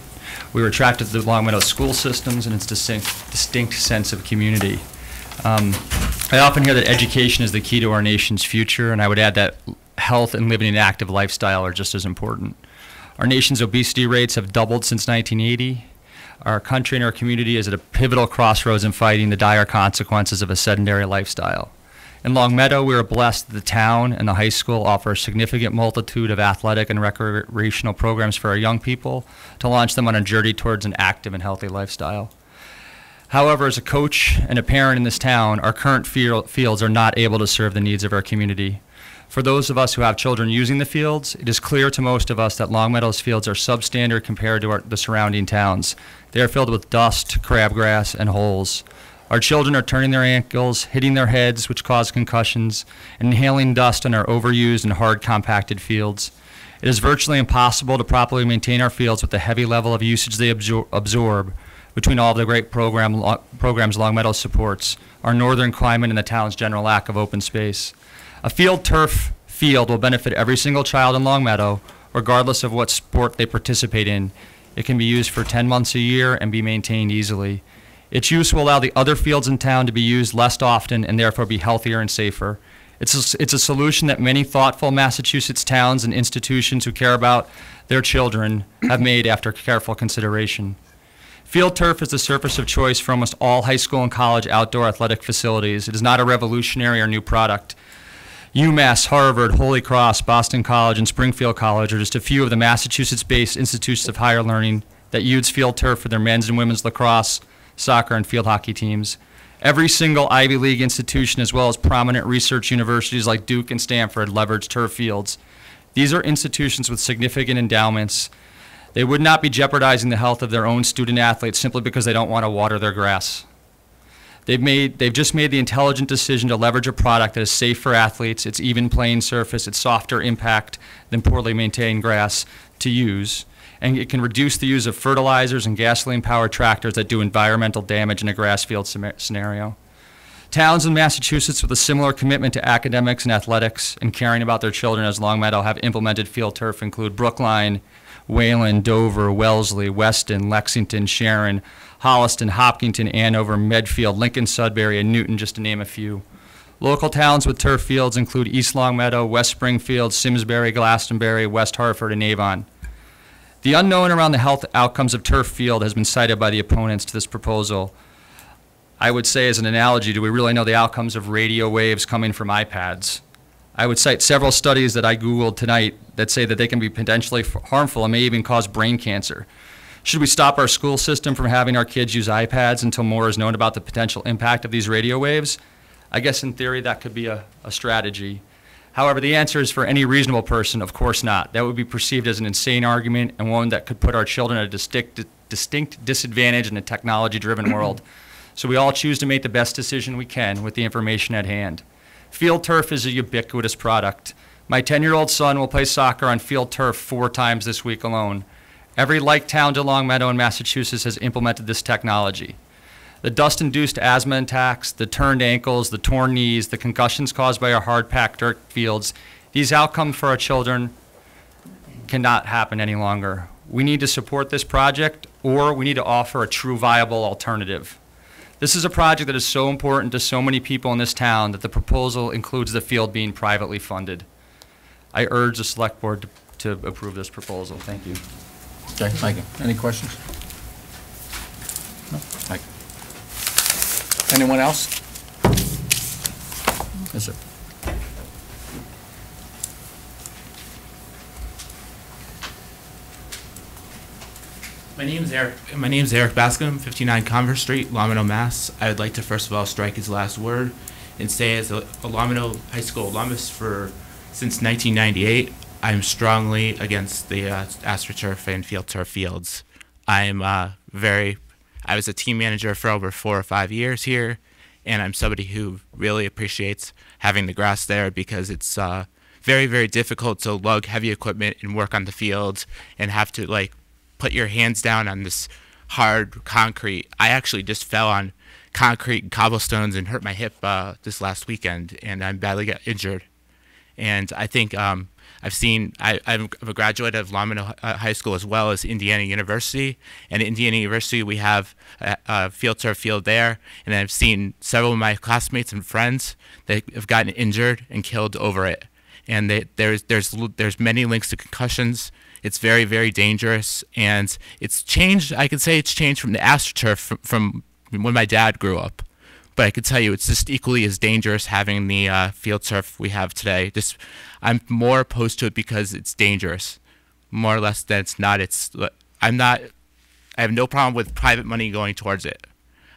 We were attracted to the Longmeadow school systems and its distinct sense of community. I often hear that education is the key to our nation's future, and I would add that health and living an active lifestyle are just as important. Our nation's obesity rates have doubled since 1980. Our country and our community is at a pivotal crossroads in fighting the dire consequences of a sedentary lifestyle. In Longmeadow, we are blessed that the town and the high school offer a significant multitude of athletic and recreational programs for our young people to launch them on a journey towards an active and healthy lifestyle. However, as a coach and a parent in this town, our current fields are not able to serve the needs of our community. For those of us who have children using the fields, it is clear to most of us that Longmeadow's fields are substandard compared to the surrounding towns. They are filled with dust, crabgrass, and holes. Our children are turning their ankles, hitting their heads, which cause concussions, and inhaling dust on our overused and hard compacted fields. It is virtually impossible to properly maintain our fields with the heavy level of usage they absorb. Between all of the great programs Longmeadow supports, our northern climate, and the town's general lack of open space. A field turf field will benefit every single child in Longmeadow, regardless of what sport they participate in. It can be used for 10 months a year and be maintained easily. Its use will allow the other fields in town to be used less often and therefore be healthier and safer. It's a solution that many thoughtful Massachusetts towns and institutions who care about their children have made after careful consideration. Field turf is the surface of choice for almost all high school and college outdoor athletic facilities. It is not a revolutionary or new product. UMass, Harvard, Holy Cross, Boston College, and Springfield College are just a few of the Massachusetts-based institutions of higher learning that use field turf for their men's and women's lacrosse, soccer, and field hockey teams. Every single Ivy League institution, as well as prominent research universities like Duke and Stanford, leverage turf fields. These are institutions with significant endowments. They would not be jeopardizing the health of their own student athletes simply because they don't want to water their grass. They've just made the intelligent decision to leverage a product that is safe for athletes, it's even playing surface, it's softer impact than poorly maintained grass to use, and it can reduce the use of fertilizers and gasoline-powered tractors that do environmental damage in a grass field scenario. Towns in Massachusetts with a similar commitment to academics and athletics and caring about their children as Longmeadow have implemented field turf include Brookline, Wayland, Dover, Wellesley, Weston, Lexington, Sharon, Holliston, Hopkinton, Andover, Medfield, Lincoln, Sudbury, and Newton, just to name a few. Local towns with turf fields include East Longmeadow, West Springfield, Simsbury, Glastonbury, West Hartford, and Avon. The unknown around the health outcomes of turf field has been cited by the opponents to this proposal. I would say as an analogy, do we really know the outcomes of radio waves coming from iPads? I would cite several studies that I Googled tonight that say that they can be potentially harmful and may even cause brain cancer. Should we stop our school system from having our kids use iPads until more is known about the potential impact of these radio waves? I guess in theory that could be a strategy. However, the answer is for any reasonable person, of course not. That would be perceived as an insane argument and one that could put our children at a distinct disadvantage in a technology-driven world. So we all choose to make the best decision we can with the information at hand. Field turf is a ubiquitous product. My 10-year-old son will play soccer on field turf 4 times this week alone. Every like town to Longmeadow in Massachusetts has implemented this technology. The dust-induced asthma attacks, the turned ankles, the torn knees, the concussions caused by our hard-packed dirt fields, these outcomes for our children cannot happen any longer. We need to support this project, or we need to offer a true viable alternative. This is a project that is so important to so many people in this town that the proposal includes the field being privately funded. I urge the select board to approve this proposal. Thank you. Okay, thank you. Any questions? No? Thank you. Anyone else? Yes, sir. My name is Eric Bascom, 59 Converse Street, Longmeadow, Mass. I would like to first of all strike his last word and say, as a Longmeadow High School alumnus since 1998, I'm strongly against the AstroTurf and Field Turf fields. I was a team manager for over 4 or 5 years here, and I'm somebody who really appreciates having the grass there because it's very, very difficult to lug heavy equipment and work on the fields and have to put your hands down on this hard concrete. I actually just fell on concrete and cobblestones and hurt my hip this last weekend, and I'm badly got injured. And I think I'm a graduate of Longmeadow High School as well as Indiana University. And at Indiana University, we have a field turf field there. And I've seen several of my classmates and friends that have gotten injured and killed over it. And there's many links to concussions. It's very, very dangerous. And it's changed, I could say it's changed from the AstroTurf from when my dad grew up. But I could tell you it's just equally as dangerous having the field turf we have today. I'm more opposed to it because it's dangerous, more or less than it's not. I have no problem with private money going towards it.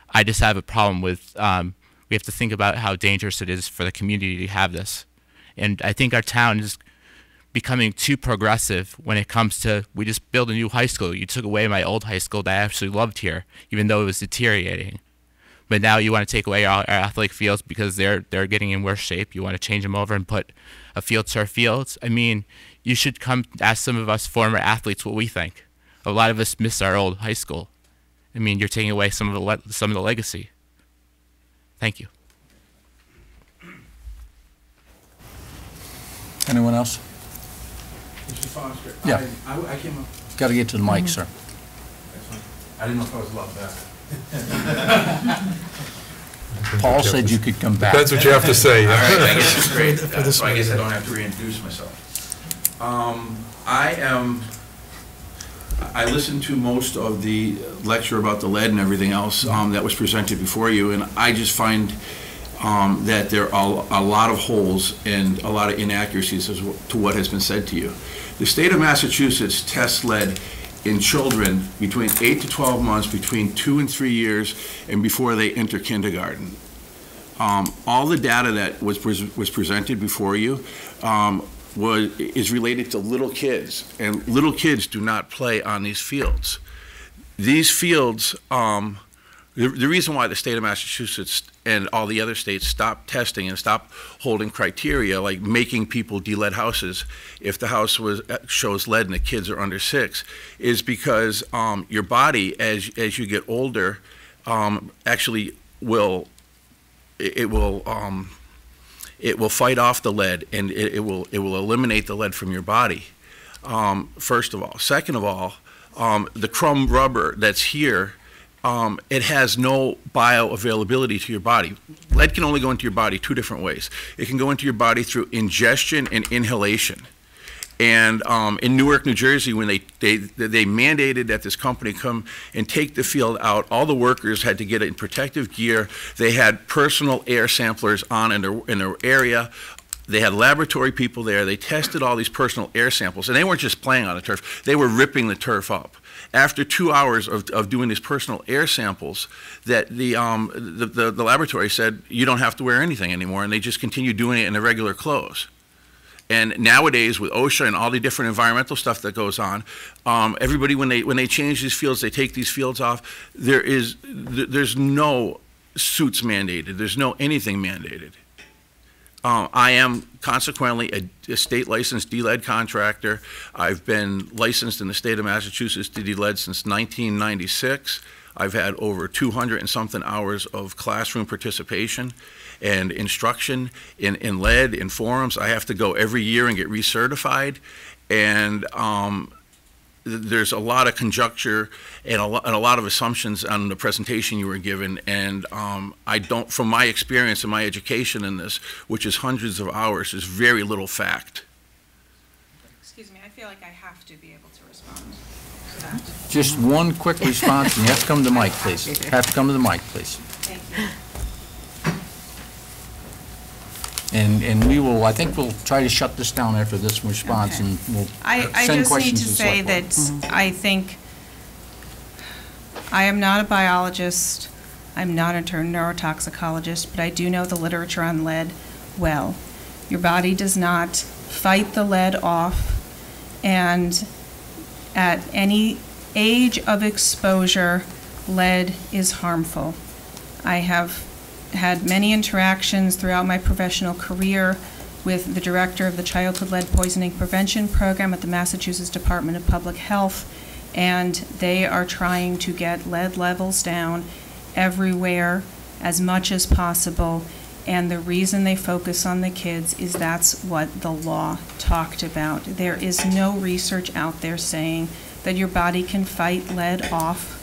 I just have a problem with we have to think about how dangerous it is for the community to have this. And I think our town is becoming too progressive when it comes to, we just built a new high school. You took away my old high school that I actually loved here, even though it was deteriorating. But now you want to take away our athletic fields because they're getting in worse shape. You want to change them over and put a field turf fields. I mean, you should come ask some of us former athletes what we think. A lot of us miss our old high school. I mean, you're taking away some of the legacy. Thank you. Anyone else? Mr. Foster, Yeah. I came up. Got to get to the mic, sir. I didn't know if I was allowed back. Paul said you could come back. That's what you have to say. All right, I guess it's great. So I guess I don't have to reintroduce myself. I listened to most of the lecture about the lead and everything else that was presented before you, and I just find that there are a lot of holes and a lot of inaccuracies as to what has been said to you. The state of Massachusetts tests lead in children between 8 to 12 months, between 2 and 3 years, and before they enter kindergarten. All the data that was presented before you is related to little kids, and little kids do not play on these fields. These fields, the reason why the state of Massachusetts and all the other states stopped testing and stopped holding criteria like making people de-lead houses if the house shows lead and the kids are under 6 is because your body, as you get older, actually will fight off the lead, and it will eliminate the lead from your body. First of all, second of all, the crumb rubber that's here. It has no bioavailability to your body. Lead can only go into your body 2 different ways. It can go into your body through ingestion and inhalation. And in Newark, New Jersey, when they mandated that this company come and take the field out, all the workers had to get it in protective gear. They had personal air samplers on in their area. They had laboratory people there. They tested all these personal air samples, and they weren't just playing on the turf. They were ripping the turf up. After 2 hours of doing these personal air samples, that the laboratory said, you don't have to wear anything anymore, and they just continue doing it in their regular clothes. And nowadays, with OSHA and all the different environmental stuff that goes on, everybody, when they change these fields, they take these fields off, there's no suits mandated. There's no anything mandated. I am consequently a state licensed DLED contractor. I've been licensed in the state of Massachusetts to DLED since 1996. I've had over 200 and something hours of classroom participation and instruction in lead, in forums. I have to go every year and get recertified. And there's a lot of conjecture and a lot of assumptions on the presentation you were given. And I don't, from my experience and my education in this, which is hundreds of hours, is very little fact. Excuse me, I feel like I have to be able to respond to that. Just one quick response, and you have to come to the mic, please. Have to come to the mic, please. Thank you. And we will, I think we'll try to shut this down after this response, and we'll I send just need questions to to the say select board. that I think I am not a biologist, I'm not a neurotoxicologist, but I do know the literature on lead well. Your body does not fight the lead off, and at any age of exposure, lead is harmful. I have had many interactions throughout my professional career with the director of the Childhood Lead Poisoning Prevention Program at the Massachusetts Department of Public Health, and they are trying to get lead levels down everywhere as much as possible. And the reason they focus on the kids is that's what the law talked about. There is no research out there saying that your body can fight lead off,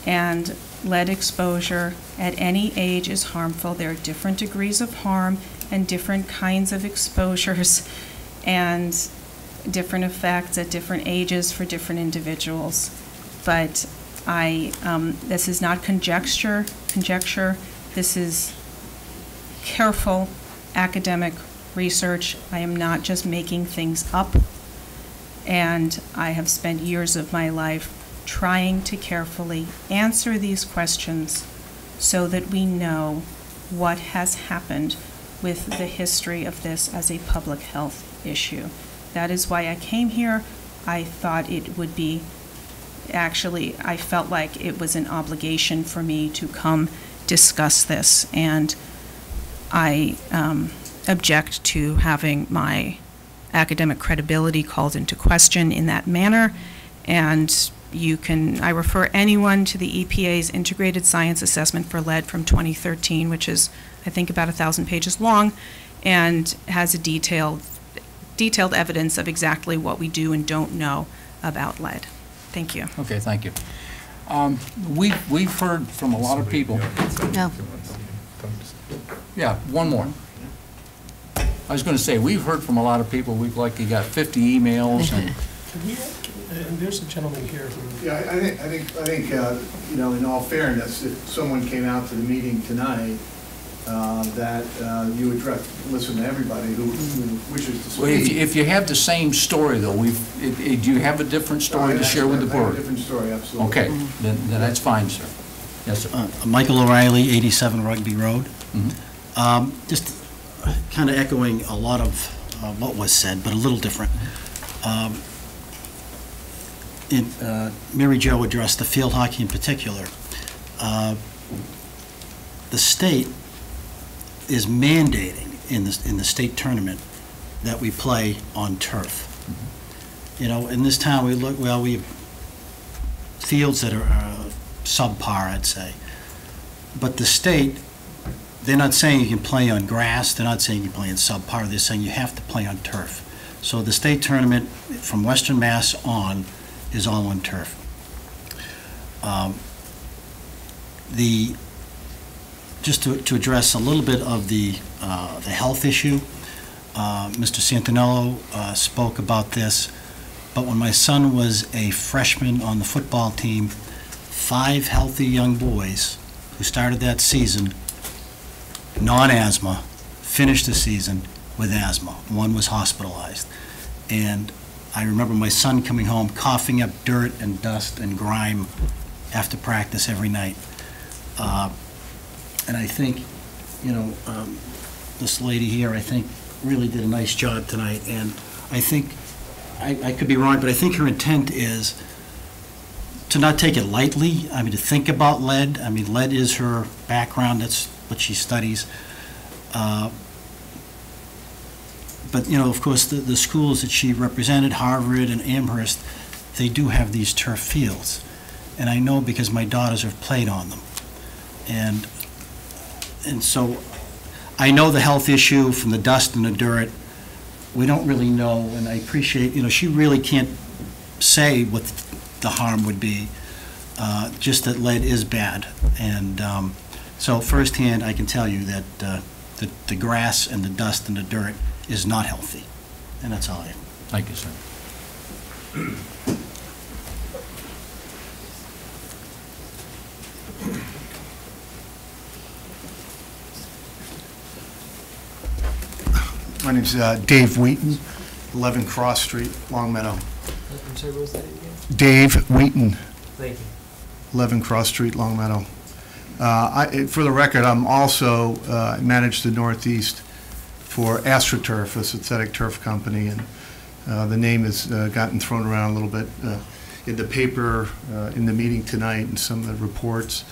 and lead exposure at any age is harmful. There are different degrees of harm and different kinds of exposures and different effects at different ages for different individuals. But this is not conjecture. This is careful academic research. I am not just making things up. And I have spent years of my life trying to carefully answer these questions so that we know what has happened with the history of this as a public health issue. That is why I came here. I thought it would be, actually, I felt like it was an obligation for me to come discuss this, and I object to having my academic credibility called into question in that manner. And I refer anyone to the EPA's Integrated Science Assessment for Lead from 2013, which is, I think, about 1,000 pages long, and has a detailed evidence of exactly what we do and don't know about lead. Thank you. Okay, thank you. We've heard from a lot of people. No. Yeah, one more. I was going to say, we've heard from a lot of people. We've likely got 50 emails and. And there's a gentleman here who. Yeah, I think you know, in all fairness, if someone came out to the meeting tonight, that you would listen to everybody who wishes to speak. Well, if you have the same story, though, do you have a different story to share with the board? I have a different story, absolutely. Okay, then that's fine, sir. Yes, sir. Michael O'Reilly, 87 Rugby Road. Mm-hmm. Just kind of echoing a lot of what was said, but a little different. Mary Jo addressed the field hockey in particular. The state is mandating in the state tournament that we play on turf. Mm-hmm. You know, in this town, we have fields that are subpar, I'd say. But the state, they're not saying you can play on grass, they're not saying you can play on subpar, they're saying you have to play on turf. So the state tournament from Western Mass on is all on turf. Just to address a little bit of the health issue, Mr. Santinello spoke about this, but when my son was a freshman on the football team, 5 healthy young boys who started that season, non-asthma, finished the season with asthma. One was hospitalized. And I remember my son coming home coughing up dirt and dust and grime after practice every night. And I think, you know, this lady here, I think, really did a nice job tonight. And I think, I could be wrong, but I think her intent is to not take it lightly. I mean, to think about lead. I mean, lead is her background. That's what she studies. But, you know, of course, the schools that she represented, Harvard and Amherst, they do have these turf fields. And I know because my daughters have played on them. And so I know the health issue from the dust and the dirt. We don't really know, and I appreciate, you know, she really can't say what the harm would be, just that lead is bad. And so firsthand, I can tell you that the grass and the dust and the dirt is not healthy. And that's all I have. Thank you, sir. My name's Dave Wheaton, 11 Cross Street, Long Meadow. I'm sorry, what was that again? Dave Wheaton, Thank you. 11 Cross Street, Long Meadow. For the record, I'm also manage the Northeast for AstroTurf, a synthetic turf company, and the name has gotten thrown around a little bit in the paper, in the meeting tonight, and some of the reports.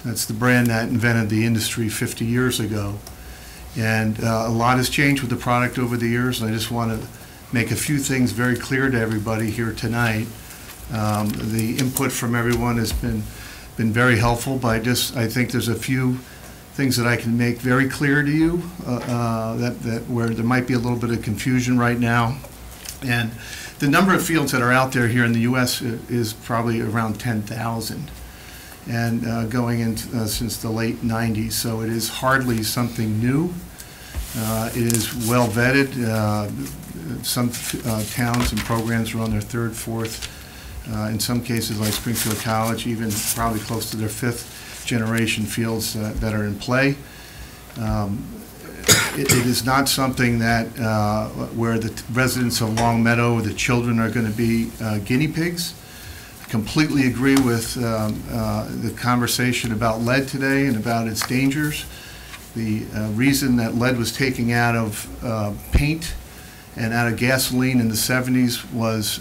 That's the brand that invented the industry 50 years ago. And a lot has changed with the product over the years, and I just want to make a few things very clear to everybody here tonight. The input from everyone has been very helpful, but I think there's a few things that I can make very clear to you that where there might be a little bit of confusion right now. And the number of fields that are out there here in the U.S. is probably around 10,000, and going into since the late 90s. So it is hardly something new. It is well vetted. Some towns and programs are on their third, fourth, in some cases like Springfield College, even probably close to their fifth generation fields that are in play. It is not something that where the residents of Long Meadow, the children, are going to be guinea pigs. I completely agree with the conversation about lead today and about its dangers. The reason that lead was taken out of paint and out of gasoline in the 70s was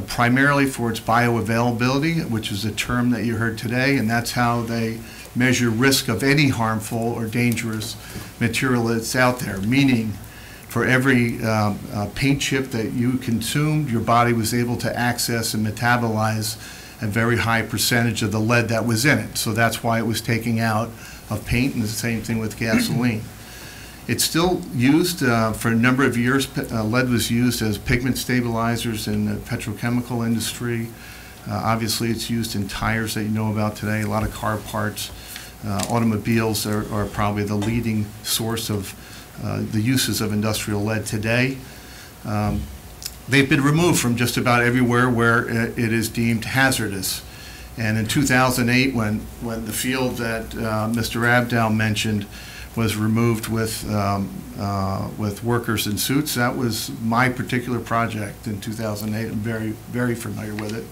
primarily for its bioavailability, which is a term that you heard today, and that's how they measure risk of any harmful or dangerous material that's out there, meaning for every paint chip that you consumed, your body was able to access and metabolize a very high percentage of the lead that was in it. So that's why it was taken out of paint, and the same thing with gasoline. It's still used for a number of years. Lead was used as pigment stabilizers in the petrochemical industry. Obviously, it's used in tires that you know about today, a lot of car parts. Automobiles are probably the leading source of the uses of industrial lead today. They've been removed from just about everywhere where it is deemed hazardous. And in 2008, when the field that Mr. Abdow mentioned was removed with workers in suits, that was my particular project in 2008. I'm very, very familiar with it.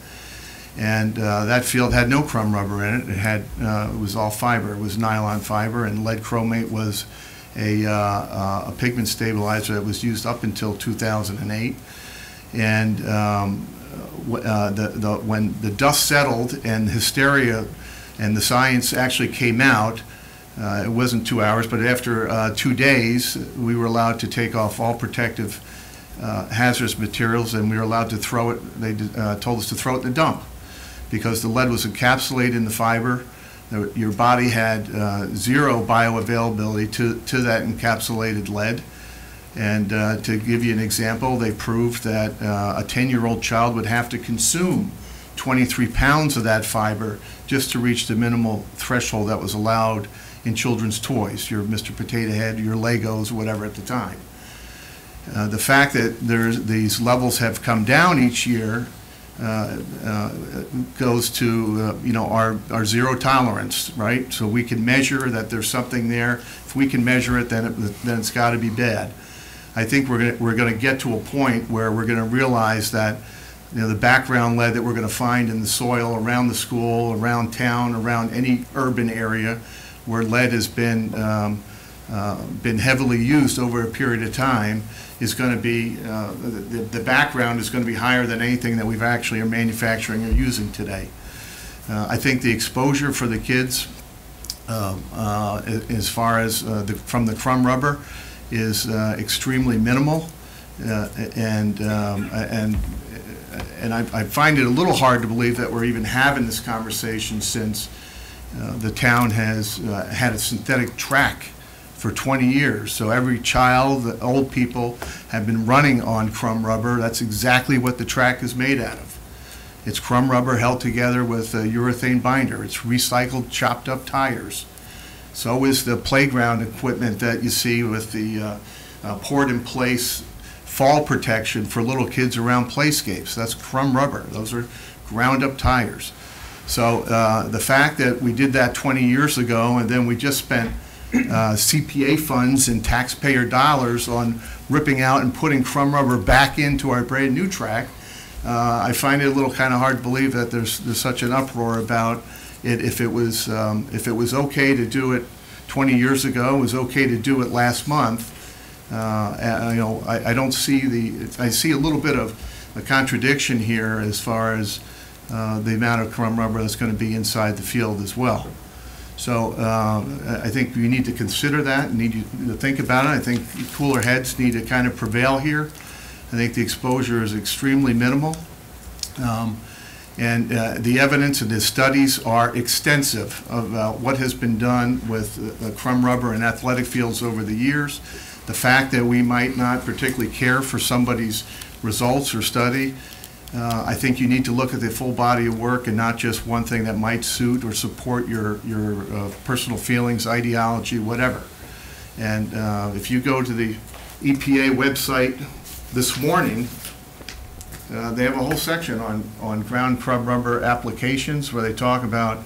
And that field had no crumb rubber in it. It was all fiber. It was nylon fiber, and lead chromate was a pigment stabilizer that was used up until 2008. And when the dust settled and hysteria and the science actually came out, it wasn't 2 hours, but after 2 days, we were allowed to take off all protective hazardous materials, and we were allowed to throw it. They told us to throw it in the dump because the lead was encapsulated in the fiber. Your body had zero bioavailability to that encapsulated lead. And to give you an example, they proved that a 10-year-old child would have to consume 23 pounds of that fiber just to reach the minimal threshold that was allowed in children's toys, your Mr. Potato Head, your Legos, whatever at the time. The fact that these levels have come down each year goes to our zero tolerance, right? So we can measure that there's something there. If we can measure it, then it's got to be bad. I think we're going to get to a point where we're going to realize that the background lead that we're going to find in the soil around the school, around town, around any urban area where lead has been heavily used over a period of time is going to be the background is going to be higher than anything that we've actually are manufacturing or using today. I think the exposure for the kids, as far as from the crumb rubber, is extremely minimal, and I find it a little hard to believe that we're even having this conversation since the town has had a synthetic track for 20 years. So every child, the old people, have been running on crumb rubber. That's exactly what the track is made out of. It's crumb rubber held together with a urethane binder. It's recycled, chopped up tires. So is the playground equipment that you see with the poured-in-place fall protection for little kids around playscapes. That's crumb rubber. Those are ground-up tires. So the fact that we did that 20 years ago, and then we just spent CPA funds and taxpayer dollars on ripping out and putting crumb rubber back into our brand new track, I find it a little kind of hard to believe that there's such an uproar about it. If it was okay to do it 20 years ago, it was okay to do it last month. I don't see I see a little bit of a contradiction here as far as the amount of crumb rubber that's going to be inside the field as well. So I think we need to consider that, need to think about it. I think cooler heads need to kind of prevail here. I think the exposure is extremely minimal. And the evidence and the studies are extensive about what has been done with crumb rubber in athletic fields over the years. The fact that we might not particularly care for somebody's results or study, I think you need to look at the full body of work and not just one thing that might suit or support your personal feelings, ideology, whatever. And if you go to the EPA website this morning, they have a whole section on ground crumb rubber applications where they talk about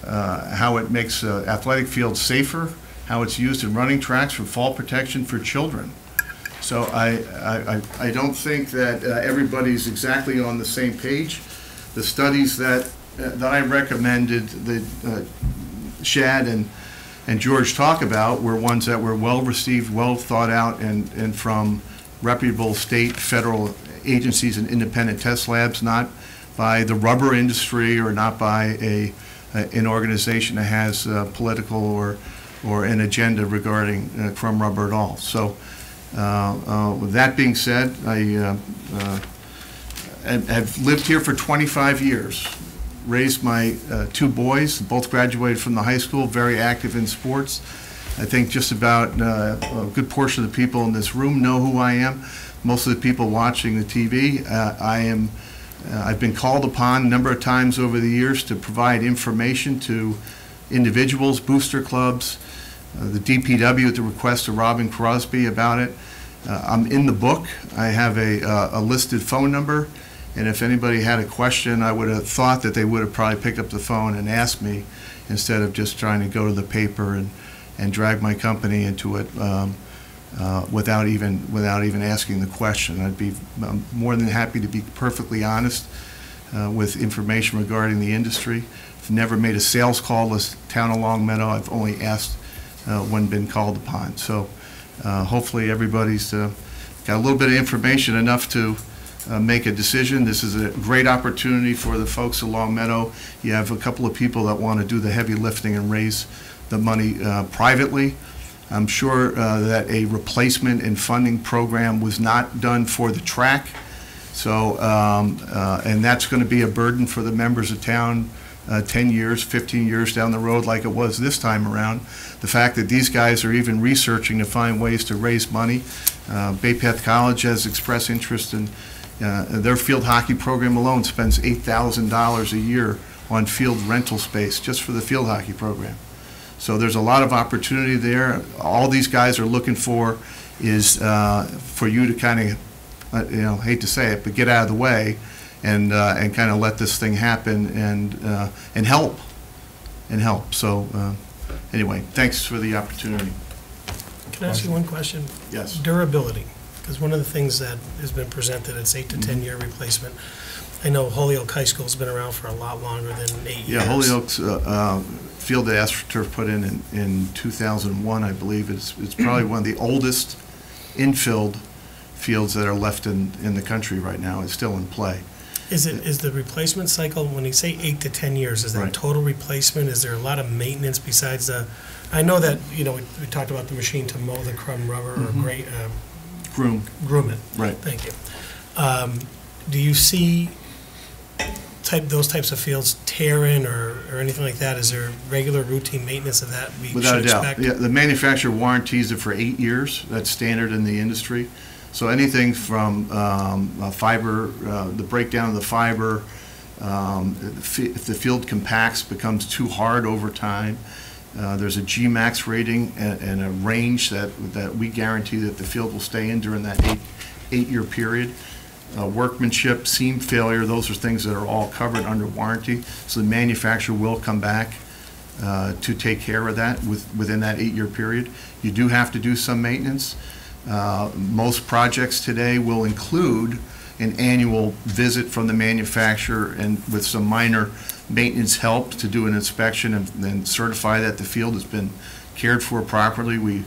how it makes athletic fields safer, how it's used in running tracks for fall protection for children. So I don't think that everybody's exactly on the same page. The studies that I recommended that Shad and George talk about were ones that were well received, well thought out, and from reputable state, federal agencies and independent test labs, not by the rubber industry or not by an organization that has political or an agenda regarding crumb rubber at all. So with that being said, I have lived here for 25 years, raised my two boys, both graduated from the high school, very active in sports. I think just about a good portion of the people in this room know who I am. Most of the people watching the TV, I've been called upon a number of times over the years to provide information to individuals, booster clubs, the DPW at the request of Robin Crosby about it. I'm in the book. I have a listed phone number, and if anybody had a question, I would have thought that they would have probably picked up the phone and asked me instead of just trying to go to the paper and drag my company into it without even asking the question. I'd be more than happy to be perfectly honest with information regarding the industry. I've never made a sales call to the town of Long Meadow. I've only asked when been called upon. So hopefully everybody's got a little bit of information enough to make a decision. This is a great opportunity for the folks of Long Meadow. You have a couple of people that want to do the heavy lifting and raise the money privately. I'm sure that a replacement and funding program was not done for the track. So, and that's going to be a burden for the members of town 10 years, 15 years down the road like it was this time around. The fact that these guys are even researching to find ways to raise money. Bay Path College has expressed interest in their field hockey program alone spends $8,000 a year on field rental space just for the field hockey program. So there's a lot of opportunity there. All these guys are looking for is for you to kind of, hate to say it, but get out of the way and kind of let this thing happen and help. So anyway, thanks for the opportunity. Can I ask you one question? Yes. Durability, because one of the things that has been presented, it's 8 to 10 year replacement. I know Holyoke High School's been around for a lot longer than 8 years. Yeah, Holyoke's field that AstroTurf put in 2001, I believe. It's probably one of the oldest infield fields that are left in the country right now. It's still in play. Is the replacement cycle, when you say 8 to 10 years, is that Right. total replacement? Is there a lot of maintenance besides the, I know that, we talked about the machine to mow the crumb rubber or grate, Groom. groom it. Right. Thank you. Do you see those types of fields tear in or anything like that? Is there regular routine maintenance of that we Without should a doubt. expect? Yeah, the manufacturer warranties it for 8 years. That's standard in the industry. So anything from fiber, the breakdown of the fiber, if the field compacts, becomes too hard over time, there's a G-max rating and a range that we guarantee that the field will stay in during that eight-year period. Workmanship, seam failure, those are things that are all covered under warranty. So the manufacturer will come back to take care of that within that 8-year period. You do have to do some maintenance. Most projects today will include an annual visit from the manufacturer and with some minor maintenance help to do an inspection and then certify that the field has been cared for properly. We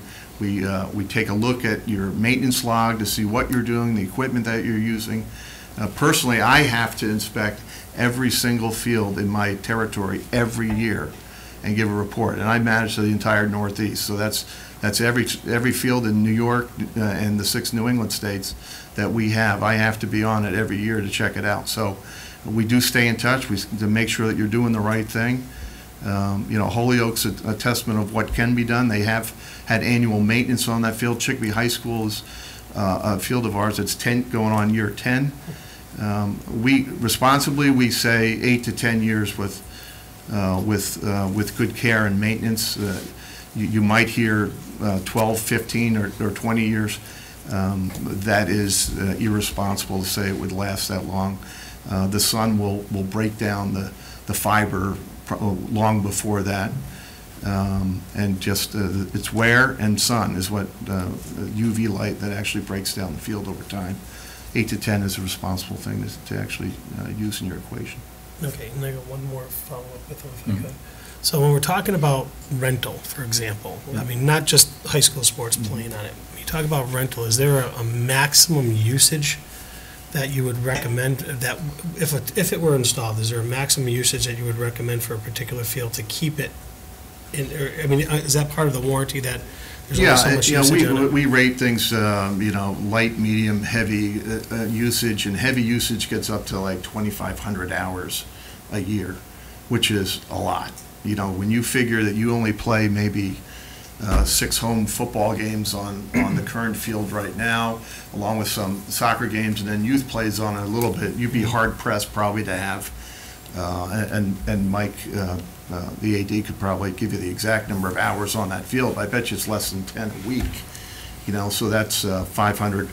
take a look at your maintenance log to see what you're doing, the equipment that you're using. Personally, I have to inspect every single field in my territory every year and give a report, and I manage the entire Northeast. So that's every field in New York and the 6 New England states that we have. I have to be on it every year to check it out. So we do stay in touch to make sure that you're doing the right thing. Holyoke's a testament of what can be done. They have had annual maintenance on that field. Chicopee High School is a field of ours that's going on year 10. We say 8 to 10 years with good care and maintenance. You might hear 12, 15, or 20 years. That is irresponsible to say it would last that long. The sun will break down the fiber long before that. And just it's wear and sun is what UV light that actually breaks down the field over time. 8 to 10 is a responsible thing to actually use in your equation. Okay, and I got one more follow-up with them if I could. So when we're talking about rental, for example, I mean, not just high school sports playing on it. When you talk about rental, is there a maximum usage that you would recommend that if it were installed, is there a maximum usage that you would recommend for a particular field to keep it in, is that part of the warranty that there's only so much usage on it? We rate things, light, medium, heavy usage, and heavy usage gets up to like 2,500 hours a year, which is a lot. When you figure that you only play maybe 6 home football games on the current field right now, along with some soccer games, and then youth plays on it a little bit, you'd be hard-pressed probably to have, and Mike, the AD, could probably give you the exact number of hours on that field. I bet you it's less than 10 a week, so that's 500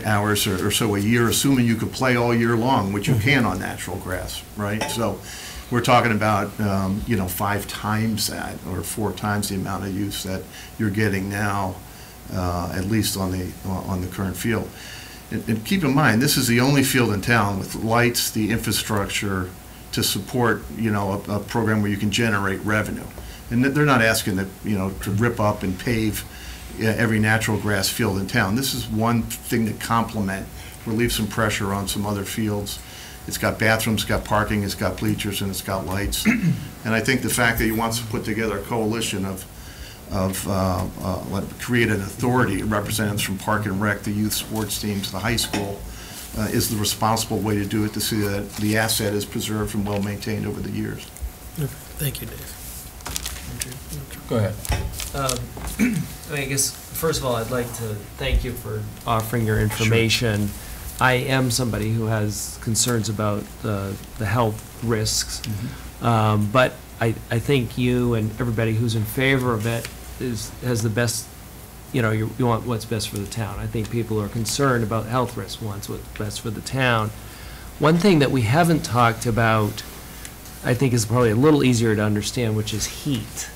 hours or so a year, assuming you could play all year long, which you can on natural grass, right? So we're talking about, 5 times that or 4 times the amount of use that you're getting now, at least on the current field. And keep in mind, this is the only field in town with lights, the infrastructure to support, a program where you can generate revenue. And they're not asking to rip up and pave every natural grass field in town. This is one thing to complement, relieve some pressure on some other fields. It's got bathrooms, it's got parking, it's got bleachers, and it's got lights. And I think the fact that he wants to put together a coalition of create an authority, representatives from Park and Rec, the youth sports teams, the high school, is the responsible way to do it, to see that the asset is preserved and well maintained over the years. Thank you, Dave. Go ahead. I guess, first of all, I'd like to thank you for offering your information. Sure. I am somebody who has concerns about the health risks, but I think you and everybody who's in favor of it has the best, you want what's best for the town. I think people who are concerned about health risks wants what's best for the town. One thing that we haven't talked about, I think, is probably a little easier to understand, which is heat.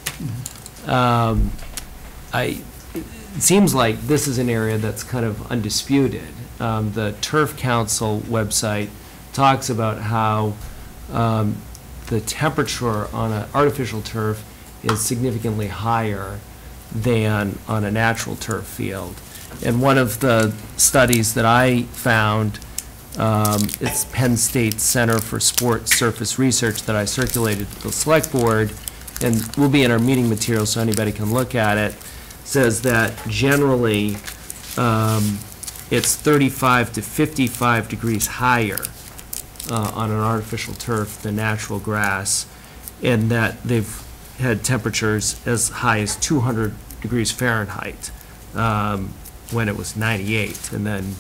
It seems like this is an area that's kind of undisputed. The Turf Council website talks about how the temperature on an artificial turf is significantly higher than on a natural turf field. And one of the studies that I found It's Penn State Center for Sports Surface Research that I circulated to the select board, and will be in our meeting materials so anybody can look at it, says that generally it's 35 to 55 degrees higher on an artificial turf than natural grass, and that they've had temperatures as high as 200 degrees Fahrenheit when it was 98, and then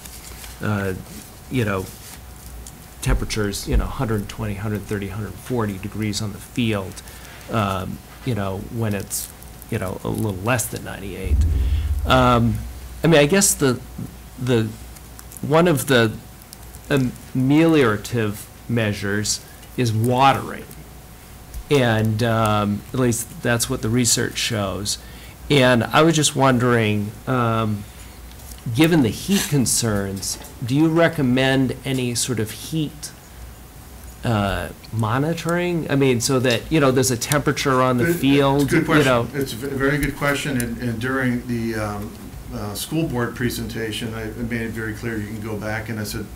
temperatures 120, 130, 140 degrees on the field when it's a little less than 98. I guess the one of the ameliorative measures is watering, and at least that's what the research shows. And I was just wondering, given the heat concerns, do you recommend any sort of heat monitoring? I mean, so that, there's a temperature on the field? It's a good question. It's a very good question, and during the school board presentation, I made it very clear. You can go back, and I said,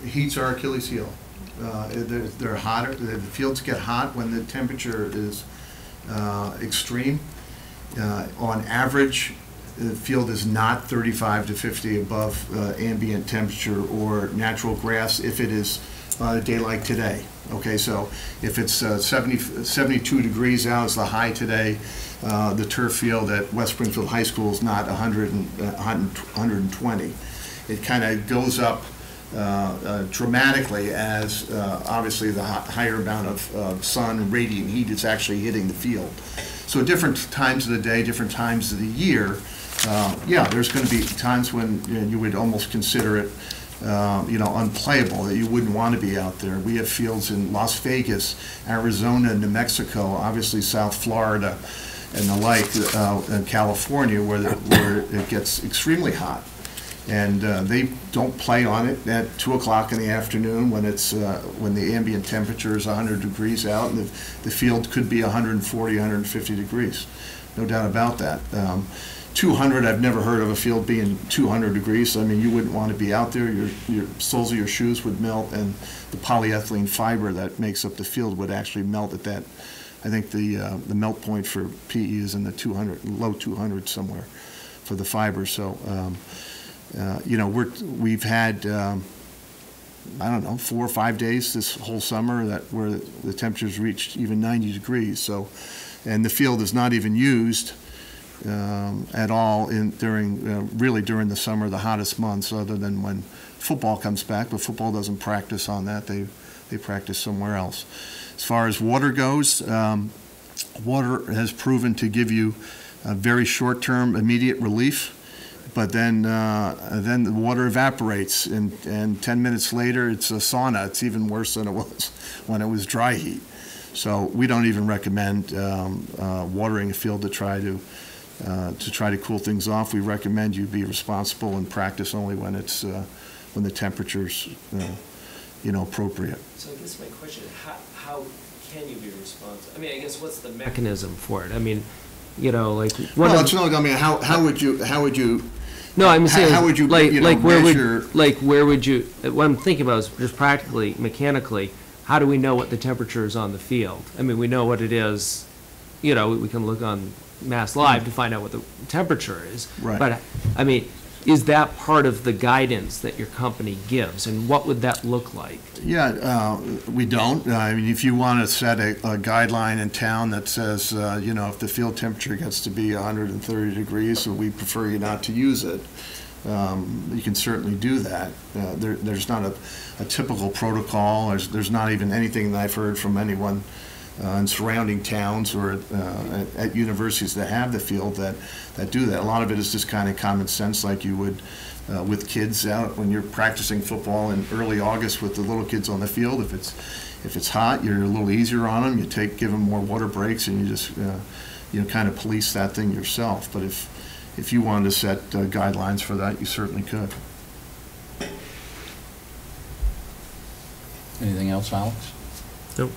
heat's our Achilles heel. They're hotter. The fields get hot when the temperature is extreme. On average, the field is not 35 to 50 above ambient temperature or natural grass if it is a day like today. Okay, so if it's 72 degrees out is the high today, the turf field at West Springfield High School is not 120. It kind of goes up dramatically as obviously the higher amount of sun, radiant heat is actually hitting the field. So different times of the day, different times of the year, there's going to be times when you would almost consider it unplayable, that you wouldn't want to be out there. We have fields in Las Vegas, Arizona, New Mexico, obviously South Florida, and the like, in California, where it gets extremely hot. And they don't play on it at 2 o'clock in the afternoon when it's when the ambient temperature is 100 degrees out, and the field could be 140, 150 degrees. No doubt about that. 200, I've never heard of a field being 200 degrees. I mean, you wouldn't want to be out there. Your soles of your shoes would melt, and the polyethylene fiber that makes up the field would actually melt at that. I think the melt point for PE is in the 200, low 200 somewhere for the fiber. So. We've had, I don't know, 4 or 5 days this whole summer where the temperatures reached even 90 degrees. So, and the field is not even used at all during the summer, the hottest months, other than when football comes back. But football doesn't practice on that; they practice somewhere else. As far as water goes, water has proven to give you a very short-term, immediate relief. But then the water evaporates, and 10 minutes later, it's a sauna. It's even worse than it was when it was dry heat. So we don't even recommend watering a field to try to cool things off. We recommend you be responsible and practice only when it's when the temperature's appropriate. So I guess my question is, how can you be responsible? I mean, I guess what's the mechanism for it? I mean, how would you? No, I'm saying, how would you, where would you, what I'm thinking about is just practically, mechanically, how do we know what the temperature is on the field? I mean, we know what it is, we can look on Mass Live to find out what the temperature is. Right. But, I mean, is that part of the guidance that your company gives, and what would that look like? Yeah, we don't. I mean, if you want to set a guideline in town that says, if the field temperature gets to be 130 degrees, so we prefer you not to use it, you can certainly do that. There's not a typical protocol. There's not even anything that I've heard from anyone in surrounding towns or at universities that have the field that do that. A lot of it is just kind of common sense, like you would with kids out when you're practicing football in early August with the little kids on the field. If it's hot, you're a little easier on them. You give them more water breaks, and you just kind of police that thing yourself. But if you wanted to set guidelines for that, you certainly could. Anything else, Alex? Nope.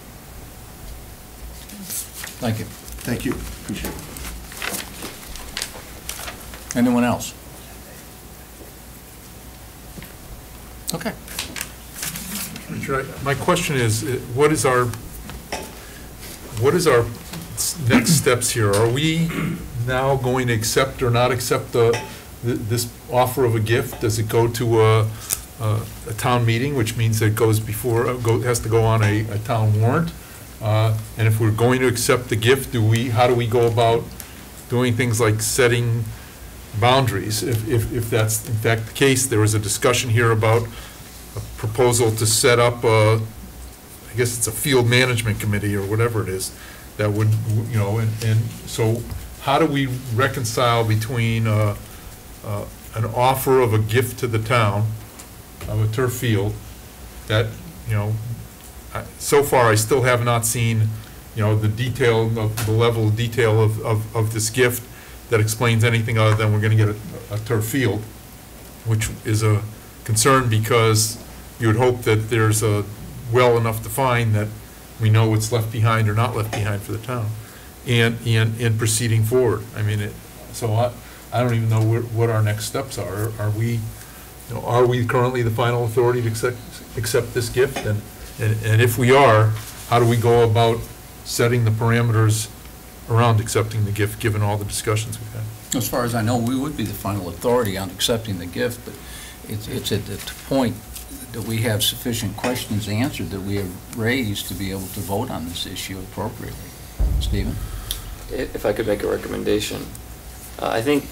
Thank you. Thank you. Appreciate it. Anyone else? Okay. Richard, my question is, what is our next steps here? Are we now going to accept or not accept this offer of a gift? Does it go to a town meeting, which means it goes before, has to go on a town warrant? And if we're going to accept the gift, how do we go about doing things like setting boundaries? If that's in fact the case, there was a discussion here about a proposal to set up I guess it's a field management committee or whatever it is, that would, and so how do we reconcile between an offer of a gift to the town of a turf field that, so far I still have not seen, the detail, the level of detail of this gift that explains anything other than we're going to get a turf field, which is a concern because you would hope that there's a well enough defined that we know what's left behind or not left behind for the town, and proceeding forward. I mean, so I don't even know what our next steps are. Are we currently the final authority to accept this gift? And if we are, how do we go about setting the parameters around accepting the gift, given all the discussions we've had? As far as I know, we would be the final authority on accepting the gift, but it's at the point that we have sufficient questions answered that we have raised to be able to vote on this issue appropriately. Stephen? If I could make a recommendation, I think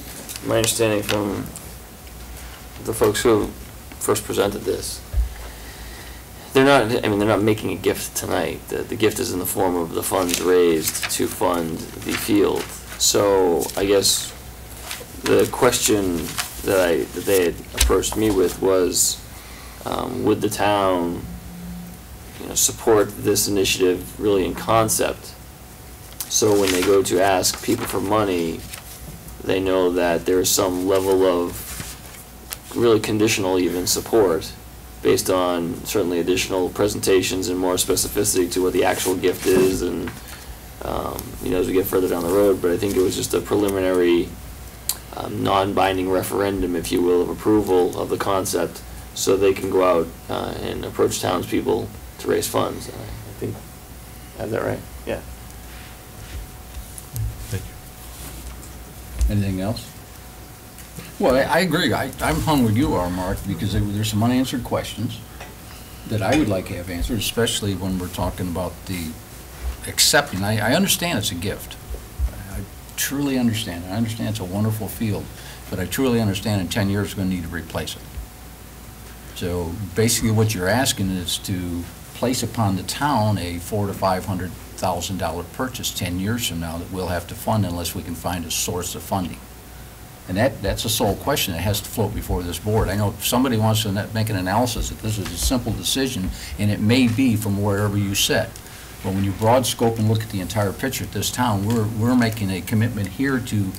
my understanding from the folks who first presented this, they're not making a gift tonight. The gift is in the form of the funds raised to fund the field. So I guess the question that they had approached me with was, would the town, support this initiative really in concept? So when they go to ask people for money, they know that there's some level of really conditional even support based on certainly additional presentations and more specificity to what the actual gift is, and as we get further down the road. But I think it was just a preliminary non-binding referendum, if you will, of approval of the concept, so they can go out and approach townspeople to raise funds. I think I have that right? Yeah. Thank you. Anything else? Well, I agree. I'm hung with you, Mark, because there's some unanswered questions that I would like to have answered, especially when we're talking about the accepting. I understand it's a gift. I truly understand. I understand it's a wonderful field, but I truly understand in 10 years we're going to need to replace it. So basically what you're asking is to place upon the town a $400,000 to $500,000 purchase 10 years from now that we'll have to fund unless we can find a source of funding. And that's a sole question that has to float before this board. I know if somebody wants to make an analysis that this is a simple decision, and it may be from wherever you sit. But when you broad scope and look at the entire picture at this town, we're making a commitment here to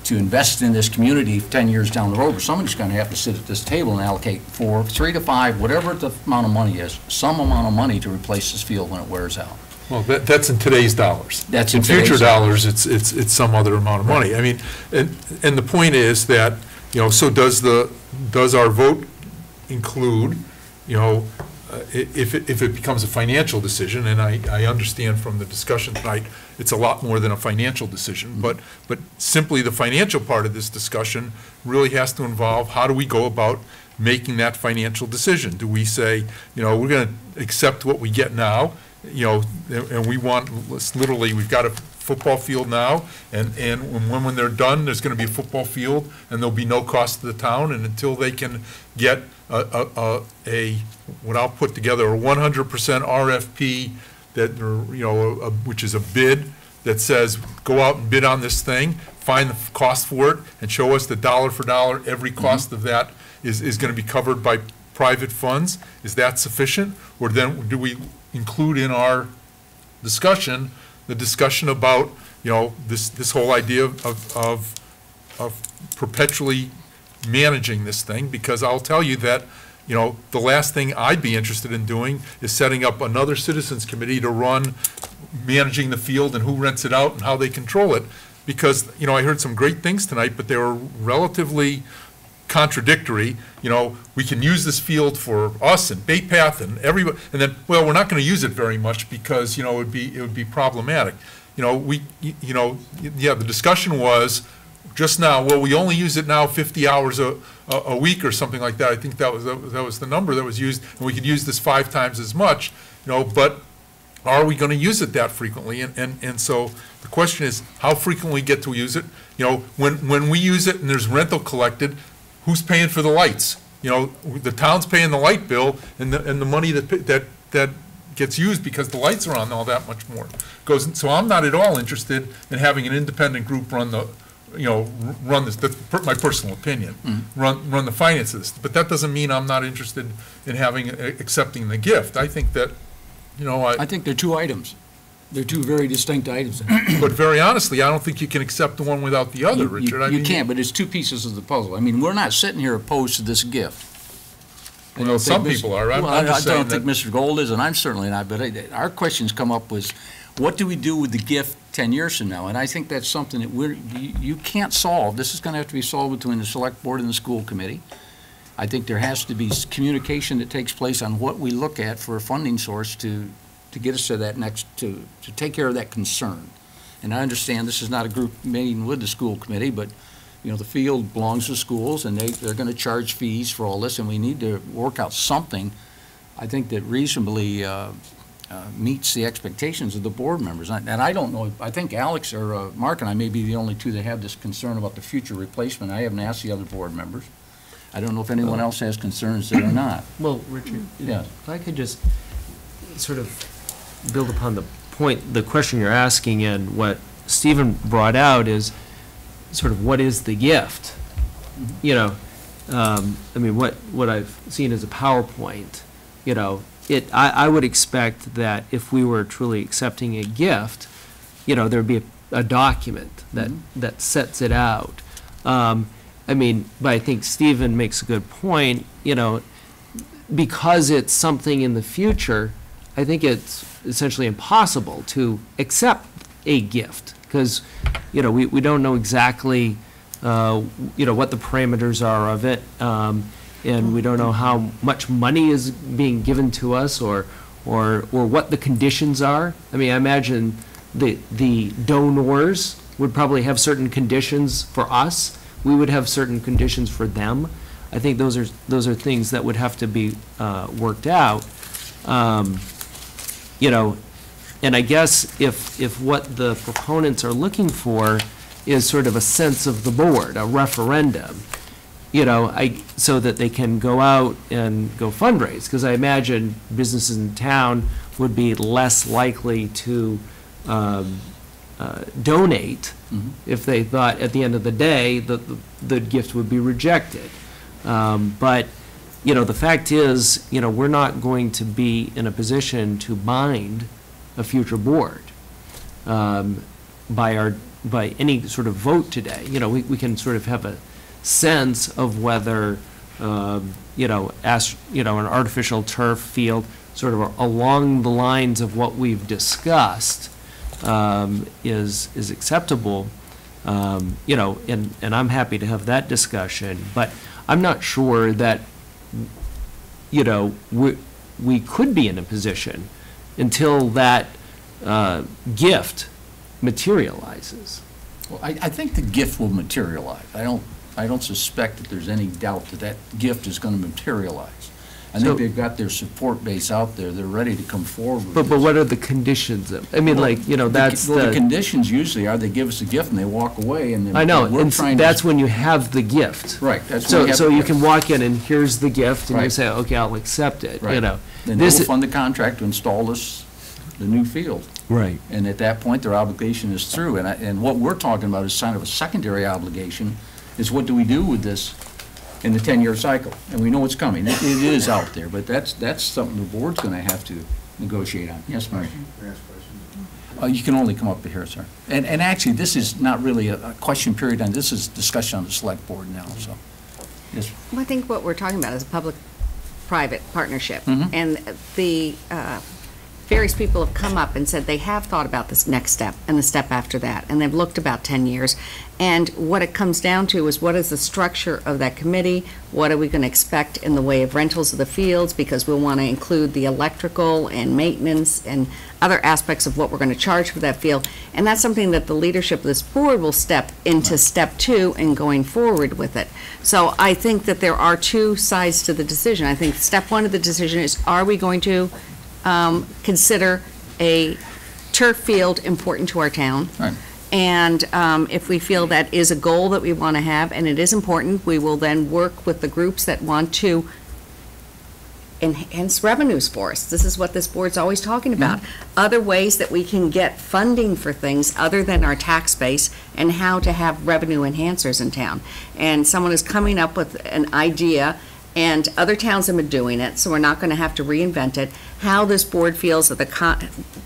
invest in this community 10 years down the road, where somebody's going to have to sit at this table and allocate 4, 3 to 5, whatever the amount of money is, some amount of money to replace this field when it wears out. Well, that's in today's dollars. That's in future dollars. It's some other amount of money. I mean, and the point is that, so does our vote include, if it becomes a financial decision, and I understand from the discussion tonight, it's a lot more than a financial decision, but simply the financial part of this discussion really has to involve how do we go about making that financial decision? Do we say, we're going to accept what we get now, and we want, literally, we've got a football field now, and when they're done, there's going to be a football field, and there'll be no cost to the town, and until they can get what I'll put together, a 100% RFP that, which is a bid that says, go out and bid on this thing, find the cost for it, and show us the dollar for dollar, every cost of that is going to be covered by private funds. Is that sufficient? Or then do we include in our discussion the discussion about, this whole idea of perpetually managing this thing? Because I'll tell you that, the last thing I'd be interested in doing is setting up another citizens committee to run managing the field and who rents it out and how they control it. Because, I heard some great things tonight, but they were relatively contradictory. You know, we can use this field for us and Bay Path and everybody, and then, well, we're not going to use it very much because, you know, it would be problematic. You know, the discussion was just now, well, we only use it now 50 hours a week or something like that. I think that was the number that was used, and we could use this 5 times as much, you know, but are we going to use it that frequently? And so the question is, how frequently we get to use it? You know, when we use it and there's rental collected, who's paying for the lights? You know, the town's paying the light bill, and the money that gets used because the lights are on all that much more goes. So I'm not at all interested in having an independent group run this. That's my personal opinion. Run the finances, but that doesn't mean I'm not interested in accepting the gift. I think that, you know, I think they're two items. They're two very distinct items. But very honestly, I don't think you can accept the one without the other, Richard. You can't, but it's two pieces of the puzzle. I mean, we're not sitting here opposed to this gift. Well, some people are. I'm just saying I don't think Mr. Gold is, and I'm certainly not, but our questions come up was, what do we do with the gift 10 years from now? And I think that's something that you can't solve. This is going to have to be solved between the select board and the school committee. I think there has to be communication that takes place on what we look at for a funding source to get us to that to take care of that concern. And I understand this is not a group meeting with the school committee, but, you know, the field belongs to schools, and they're going to charge fees for all this, and we need to work out something, I think, that reasonably meets the expectations of the board members. And I don't know, I think Alex or Mark and I may be the only two that have this concern about the future replacement. I haven't asked the other board members. I don't know if anyone else has concerns there or not. Well, Richard, yes. If I could just sort of build upon the question you're asking, and what Stephen brought out is sort of what is the gift? You know, I mean, what I've seen as a PowerPoint, you know, I would expect that if we were truly accepting a gift, you know, there'd be a document that sets it out. I mean, but I think Stephen makes a good point, you know, because it's something in the future, I think it's essentially impossible to accept a gift, because, you know, we don't know exactly, you know, what the parameters are of it, and we don't know how much money is being given to us, or what the conditions are. I mean, I imagine the donors would probably have certain conditions for us. We would have certain conditions for them. I think those are things that would have to be worked out. You know, and I guess if what the proponents are looking for is sort of a sense of the board, a referendum, you know, so that they can go out and go fundraise, because I imagine businesses in town would be less likely to donate if they thought at the end of the day that the gift would be rejected. But, you know, the fact is, you know, we're not going to be in a position to bind a future board by any sort of vote today. You know, we can sort of have a sense of whether, you know, an artificial turf field sort of along the lines of what we've discussed is acceptable, you know, and I'm happy to have that discussion, but I'm not sure that, you know, we could be in a position until that gift materializes. Well, I think the gift will materialize. I don't suspect that there's any doubt that gift is going to materialize. I think they've got their support base out there. They're ready to come forward. But what are the conditions? I mean, well, like, you know, that's the conditions usually are they give us a gift and they walk away, and then I know, and that's when you have the gift. Right. That's so you can walk in and here's the gift, and you say, okay, I'll accept it. Right. You know, then they will fund the contract to install the new field. Right. And at that point, their obligation is through. And what we're talking about is kind of a secondary obligation. Is what do we do with this in the 10-year cycle? And we know it's coming. It is out there, but that's something the board's going to have to negotiate on. Yes, Mary? You can only come up to here, sir. And actually, this is not really a question period, and this is discussion on the select board now. So, yes. Well, I think what we're talking about is a public-private partnership, Mm-hmm. and the various people have come up and said they have thought about this next step and the step after that, and they've looked about 10 years. And what it comes down to is, what is the structure of that committee? What are we going to expect in the way of rentals of the fields? Because we'll want to include the electrical and maintenance and other aspects of what we're going to charge for that field. And that's something that the leadership of this board will step into step 2 and going forward with it. So I think that there are two sides to the decision. I think step 1 of the decision is, are we going to consider a turf field important to our town? Right. And if we feel that is a goal that we want to have, and it is important, we will then work with the groups that want to enhance revenues for us. This is what this board's always talking about. Other ways that we can get funding for things other than our tax base, and how to have revenue enhancers in town. And someone is coming up with an idea, and other towns have been doing it, so we're not going to have to reinvent it. How this board feels that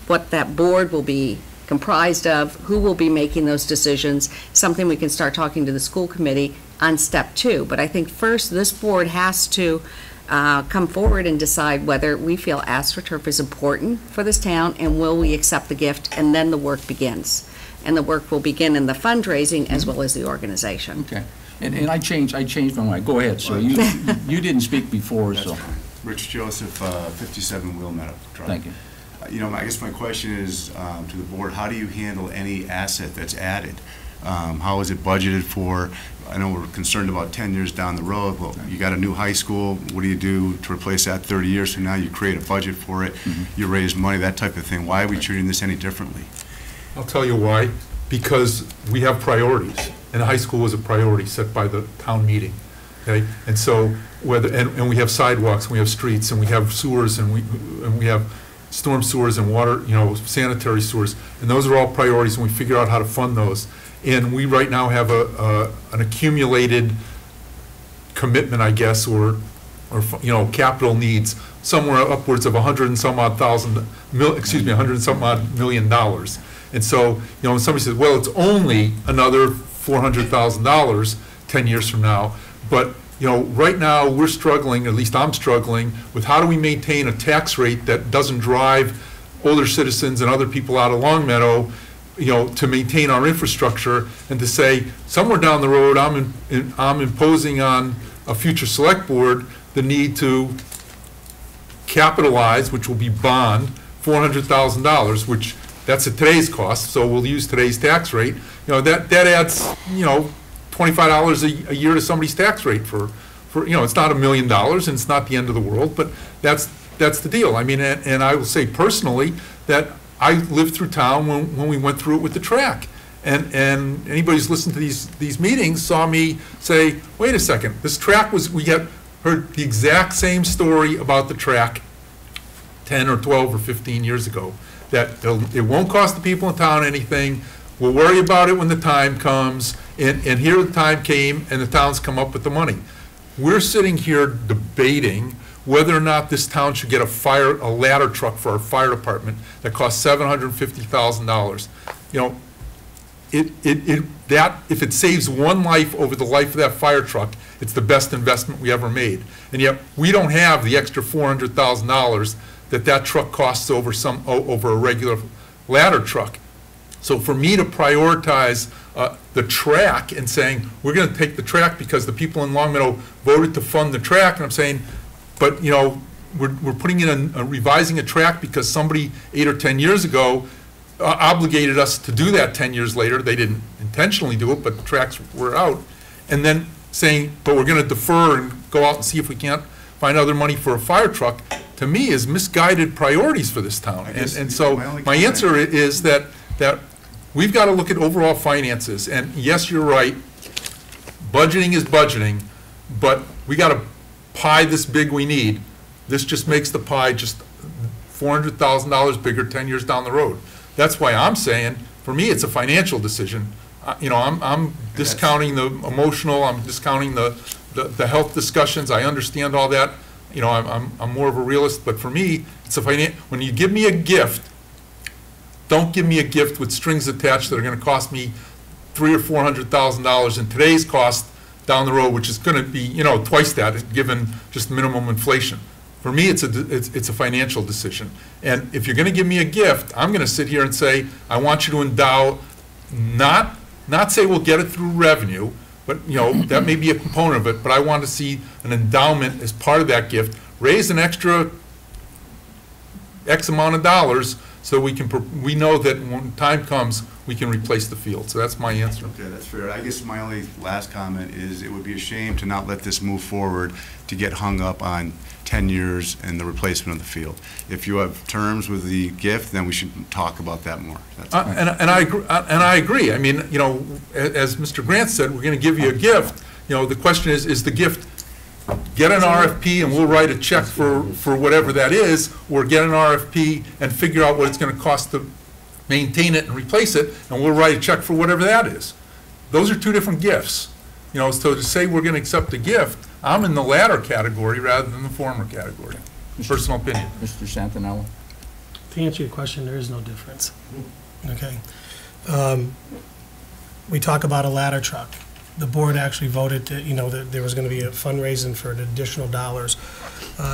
what that board will be comprised of, who will be making those decisions, something we can start talking to the school committee on step 2. But I think first, this board has to come forward and decide whether we feel AstroTurf is important for this town, and will we accept the gift, and then the work begins. And the work will begin in the fundraising as well as the organization. Okay. And I changed my mind. Go ahead, sir. You didn't speak before, so. Rich Joseph, 57 Wheel Meadow Drive. Thank you. You know, I guess my question is to the board, how do you handle any asset that's added? How is it budgeted for? I know we're concerned about 10 years down the road. Well, you got a new high school. What do you do to replace that 30 years from now? You create a budget for it. You raise money, that type of thing. Why are we treating this any differently? I'll tell you why. Because we have priorities, and high school was a priority set by the town meeting. Okay, and so and we have sidewalks, and we have streets, and we have sewers, and we have storm sewers and water, sanitary sewers, and those are all priorities, and we figure out how to fund those. And we right now have an accumulated commitment, I guess, or capital needs somewhere upwards of $100 and some odd million. And so, when somebody says, well, it's only another $400,000 10 years from now, but right now we're struggling, at least I'm struggling, with how do we maintain a tax rate that doesn't drive older citizens and other people out of Longmeadow, to maintain our infrastructure, and to say somewhere down the road I'm imposing on a future select board the need to capitalize, which will be bond, $400,000, which that's at today's cost, so we'll use today's tax rate. That adds, $25 a year to somebody's tax rate for it's not $1 million, and it's not the end of the world, but that's the deal. I mean, and I will say personally that I lived through town when we went through it with the track. And anybody who's listened to these meetings saw me say, wait a second, this track we heard the exact same story about the track 10 or 12 or 15 years ago. That it won't cost the people in town anything. We'll worry about it when the time comes. And here the time came, and the town's come up with the money. We're sitting here debating whether or not this town should get a ladder truck for our fire department that costs $750,000. If it saves one life over the life of that fire truck, it's the best investment we ever made. And yet we don't have the extra $400,000 that truck costs over a regular ladder truck. So for me to prioritize the track and saying we're going to take the track because the people in Longmeadow voted to fund the track, and I'm saying, but we're putting in revising a track because somebody 8 or 10 years ago obligated us to do that 10 years later. They didn't intentionally do it, but the tracks were out. And then saying, but we're going to defer and go out and see if we can't find other money for a fire truck, to me is misguided priorities for this town. And so my answer is that we've got to look at overall finances. And yes, you're right, budgeting is budgeting, but we got a pie this big we need. This just makes the pie just $400,000 bigger 10 years down the road. That's why I'm saying, for me, it's a financial decision. I'm discounting the emotional, I'm discounting the health discussions. I understand all that. I'm more of a realist, but for me, it's when you give me a gift, don't give me a gift with strings attached that are going to cost me $300,000 or $400,000 in today's cost down the road, which is going to be, twice that, given just minimum inflation. For me, it's a financial decision. And if you're going to give me a gift, I'm going to sit here and say, I want you to endow, not say we'll get it through revenue, but, you know, that may be a component of it, but I want to see an endowment as part of that gift, raise an extra X amount of dollars so we know that when time comes, we can replace the field. So that's my answer. Okay, that's fair. I guess my only last comment is it would be a shame to not let this move forward, to get hung up on 10 years and the replacement of the field. If you have terms with the gift, then we should talk about that more. That's And I agree. I mean, you know, as Mr. Grant said, we're going to give you a gift. You know, the question is the gift, get an RFP and we'll write a check for whatever that is, or get an RFP and figure out what it's going to cost to maintain it and replace it, and we'll write a check for whatever that is. Those are two different gifts. You know, so to say we're going to accept a gift, I'm in the latter category rather than the former category. Personal opinion. Mr. Santinello? To answer your question, there is no difference. Okay. We talk about a ladder truck. The board actually voted to, you know, that there was going to be a fundraising for an additional dollars.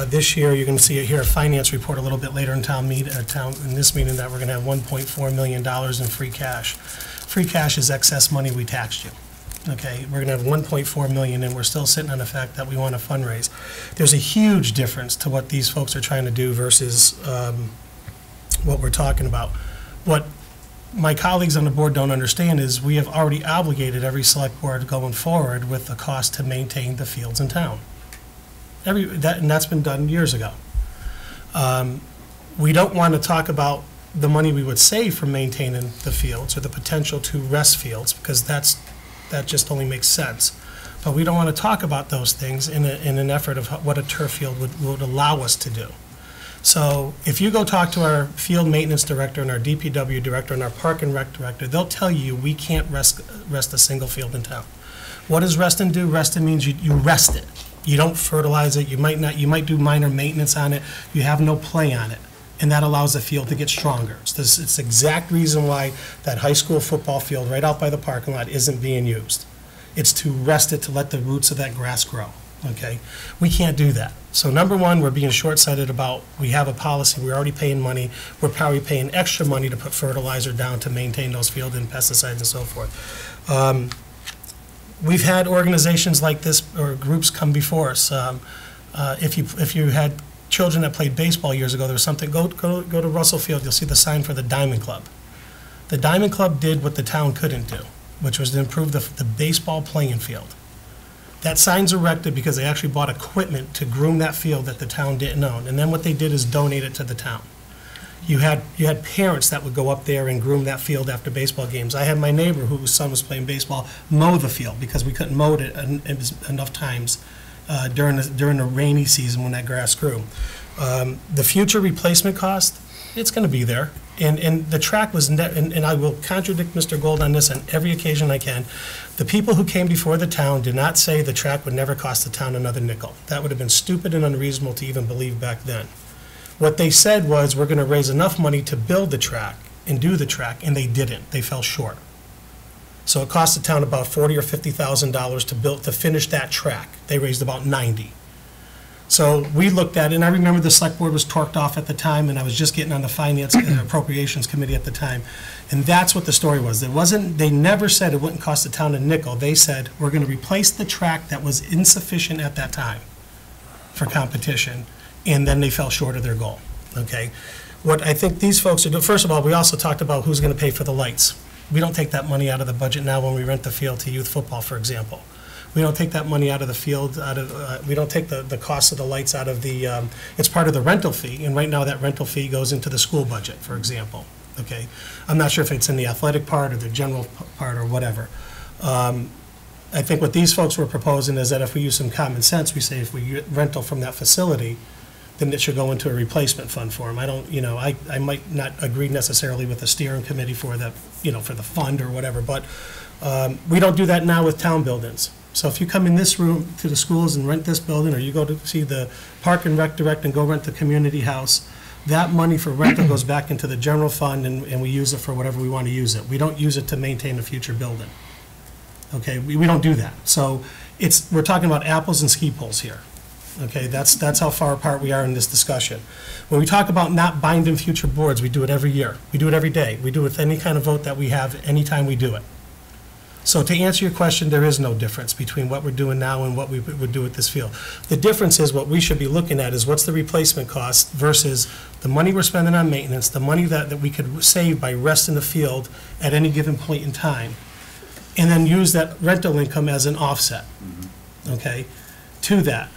This year, you're going to see it here, a finance report a little bit later in in this meeting, that we're going to have $1.4 million in free cash. Free cash is excess money we taxed you. Okay, we're going to have $1.4 million, and we're still sitting on the fact that we want to fundraise. There's a huge difference to what these folks are trying to do versus what we're talking about. What my colleagues on the board don't understand is we have already obligated every select board going forward with the cost to maintain the fields in town. And that's been done years ago. We don't want to talk about the money we would save from maintaining the fields or the potential to rest fields, because that just only makes sense. But we don't want to talk about those things in an effort of what a turf field would allow us to do. So if you go talk to our field maintenance director and our DPW director and our park and rec director, they'll tell you we can't rest a single field in town. What does resting do? Resting means you rest it. You don't fertilize it. You might do minor maintenance on it. You have no play on it. And that allows the field to get stronger. It's the exact reason why that high school football field right out by the parking lot isn't being used. It's to rest it, to let the roots of that grass grow, okay? We can't do that. So number one, we're being short-sighted about, we have a policy, we're already paying money, we're probably paying extra money to put fertilizer down to maintain those fields and pesticides and so forth. We've had organizations like this, or groups come before us. If you had children that played baseball years ago, there was something, go to Russell Field, you'll see the sign for the Diamond Club. The Diamond Club did what the town couldn't do, which was to improve the baseball playing field. That sign's erected because they actually bought equipment to groom that field that the town didn't own. And then what they did is donate it to the town. You had parents that would go up there and groom that field after baseball games. I had my neighbor whose son was playing baseball mow the field because we couldn't mow it enough times during the rainy season when that grass grew. The future replacement cost, it's going to be there. And the track was, and I will contradict Mr. Gold on this on every occasion I can. The people who came before the town did not say the track would never cost the town another nickel. That would have been stupid and unreasonable to even believe back then. What they said was, we're going to raise enough money to build the track and do the track, and they didn't. They fell short. So it cost the town about $40,000 or $50,000 to finish that track. They raised about $90,000. So we looked at it, and I remember the select board was torqued off at the time, and I was just getting on the finance and appropriations committee at the time. And that's what the story was. They never said it wouldn't cost the town a nickel. They said, we're going to replace the track that was insufficient at that time for competition, and then they fell short of their goal, okay? What I think these folks are doing, first of all, we also talked about who's going to pay for the lights. We don't take that money out of the budget now when we rent the field to youth football, for example. We don't take that money out of the field, we don't take the cost of the lights out of the, it's part of the rental fee, and right now that rental fee goes into the school budget, for example, okay? I'm not sure if it's in the athletic part or the general part or whatever. I think what these folks were proposing is that if we use some common sense, we say if we get rental from that facility, then it should go into a replacement fund for them. I don't, I might not agree necessarily with the steering committee for the, for the fund or whatever, but we don't do that now with town buildings. So if you come in this room to the schools and rent this building, or you go to see the park and rec direct and go rent the community house, that money for rental goes back into the general fund, and we use it for whatever we want to use it. We don't use it to maintain a future building. Okay, we don't do that. So we're talking about apples and ski poles here. Okay, that's how far apart we are in this discussion. When we talk about not binding future boards, we do it every year. We do it every day. We do it with any kind of vote that we have anytime we do it. So to answer your question, there is no difference between what we're doing now and what we would do with this field. The difference is what we should be looking at is what's the replacement cost versus the money we're spending on maintenance, the money that we could save by resting the field at any given point in time, and then use that rental income as an offset, okay, to that.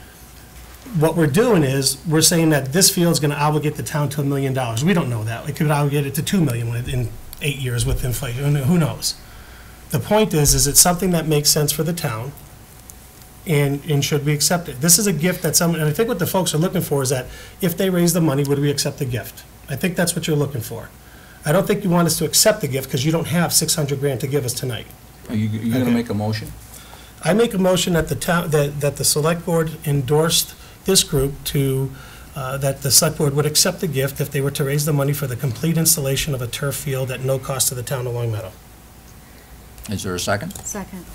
What we're doing is, we're saying that this field's gonna obligate the town to $1 million. We don't know that. It could obligate it to $2 million in 8 years with inflation, who knows? The point is it's something that makes sense for the town, and should we accept it? This is a gift that and I think what the folks are looking for is that if they raise the money, would we accept the gift? I think that's what you're looking for. I don't think you want us to accept the gift because you don't have 600 grand to give us tonight. Are you gonna make a motion? I make a motion that the town, that the select board endorsed this group to, that the select board would accept the gift if they were to raise the money for the complete installation of a turf field at no cost to the town of Long Meadow. Is there a second? Second.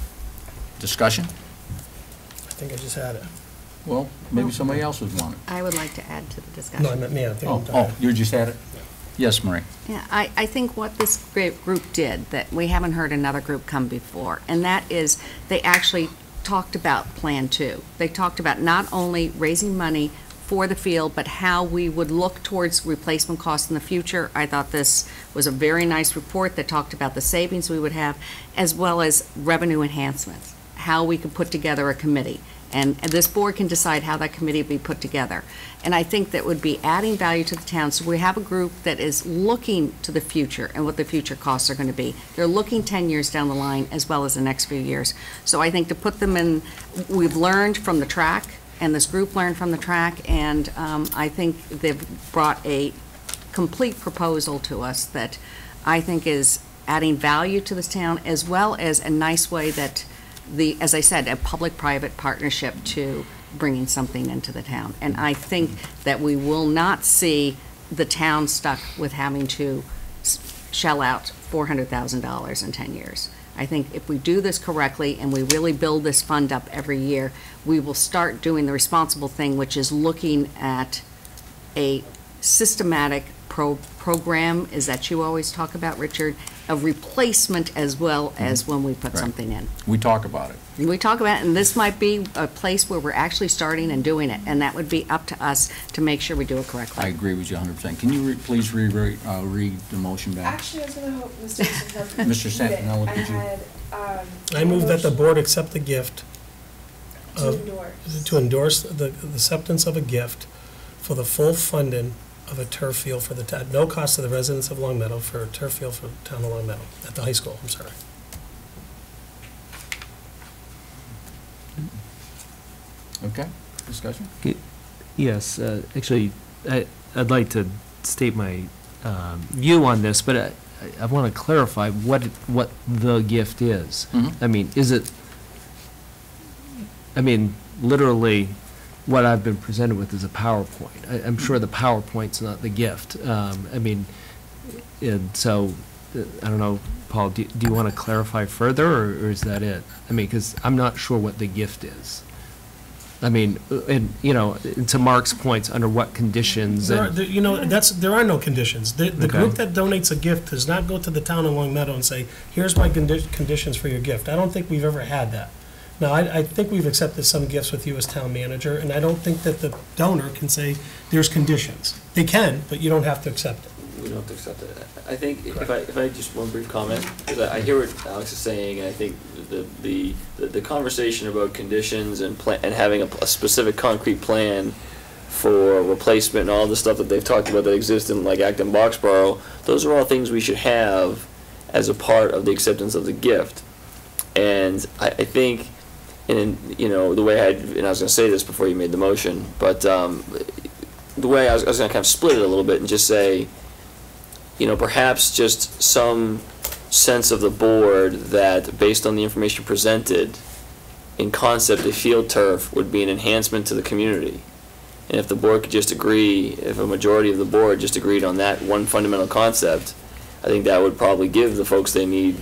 Discussion? I think I just had it. Well, maybe somebody else would want it. I would like to add to the discussion. No, I meant me. I think I'm done. You just had it? Yes, Marie. Yeah, I think what this group did, that we haven't heard another group come before, and that is they actually talked about Plan 2. They talked about not only raising money for the field, but how we would look towards replacement costs in the future. I thought this was a very nice report that talked about the savings we would have, as well as revenue enhancements, how we could put together a committee. And this board can decide how that committee will be put together. And I think that would be adding value to the town. So we have a group that is looking to the future and what the future costs are going to be. They're looking 10 years down the line as well as the next few years. So I think to put them in, we've learned from the track, and this group learned from the track, and I think they've brought a complete proposal to us that I think is adding value to this town, as well as a nice way that as I said, a public-private partnership to bringing something into the town. And I think that we will not see the town stuck with having to shell out $400,000 in 10 years. I think if we do this correctly and we really build this fund up every year, we will start doing the responsible thing, which is looking at a systematic program, is that you always talk about, Richard, a replacement as well as when we put something in. We talk about it. We talk about it, and this might be a place where we're actually starting and doing it, and that would be up to us to make sure we do it correctly. I agree with you 100%. Can you please read the motion back? Actually, I was going to hope Mr. Santinello Mr. Santinello, could you? I move that the board accept the gift endorse. to endorse the acceptance of a gift for the full funding of a turf field for the town, no cost to the residents of Long Meadow for a turf field for the town of Long Meadow, at the high school, I'm sorry. Okay, discussion? Yes, actually, I'd like to state my view on this, but I want to clarify what the gift is. I mean, literally, what I've been presented with is a PowerPoint. I'm sure the PowerPoint's not the gift. And so, I don't know, Paul, do you want to clarify further, or is that it? I mean, because I'm not sure what the gift is. I mean, and, to Mark's points, under what conditions? There are no conditions. The group that donates a gift does not go to the town of Long Meadow and say, here's my conditions for your gift. I don't think we've ever had that. Now, I think we've accepted some gifts with you as town manager, and I don't think that the donor can say there's conditions. They can, but you don't have to accept it. We don't have to accept it. I think if I just one brief comment, because I hear what Alex is saying, and I think the conversation about conditions and having a specific concrete plan for replacement and all the stuff that they've talked about that exists in like Acton Boxborough, those are all things we should have as a part of the acceptance of the gift. And I think, and the way and I was going to say this before you made the motion, but the way I was going to kind of split it a little bit and just say, perhaps just some sense of the board that based on the information presented, in concept, a field turf would be an enhancement to the community. And if the board could just agree, if a majority of the board just agreed on that one fundamental concept, I think that would probably give the folks they need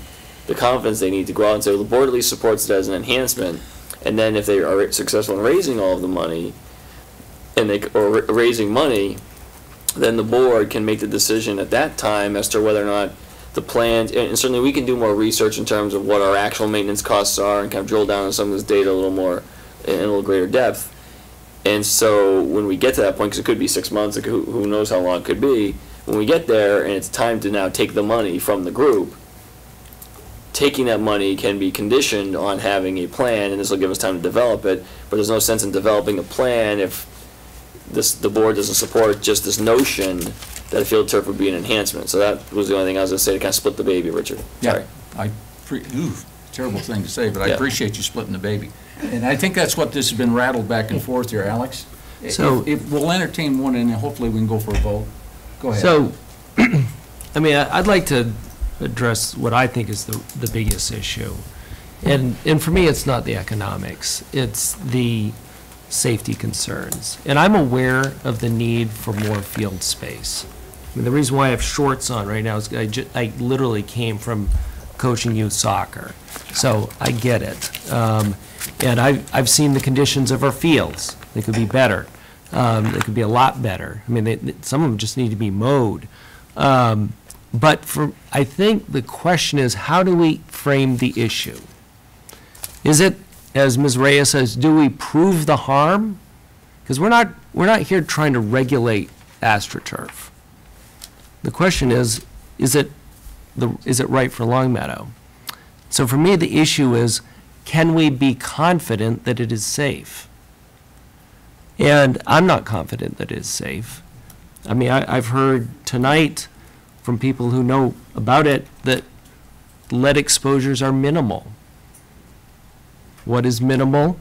the confidence they need to go out and say, well, the board at least supports it as an enhancement. And then if they are successful in raising all of the money, or raising money, then the board can make the decision at that time as to whether or not the plans, and certainly we can do more research in terms of what our actual maintenance costs are and kind of drill down on some of this data a little more, in a little greater depth. And so when we get to that point, because it could be 6 months, who knows how long it could be, when we get there and it's time to now take the money from the group, taking that money can be conditioned on having a plan, and this will give us time to develop it, but there's no sense in developing a plan if the board doesn't support just this notion that a field turf would be an enhancement. So that was the only thing I was going to say to kind of split the baby, Richard. Sorry. Terrible thing to say, but I Yeah. appreciate you splitting the baby. And I think that's what this has been rattled back and forth here, Alex. So- If we'll entertain one, and hopefully we can go for a vote. Go ahead. So, I mean, I'd like to address what I think is the biggest issue. And for me, it's not the economics, it's the safety concerns. And I'm aware of the need for more field space. I mean, the reason why I have shorts on right now is I literally came from coaching youth soccer, so I get it. And I've seen the conditions of our fields. They could be better. They could be a lot better. I mean, some of them just need to be mowed. But I think the question is, how do we frame the issue? Is it, as Ms. Reyes says, do we prove the harm? Because we're not here trying to regulate AstroTurf. The question is it right for Longmeadow? So for me, the issue is, can we be confident that it is safe? And I'm not confident that it is safe. I mean, I've heard tonight from people who know about it that lead exposures are minimal. What is minimal?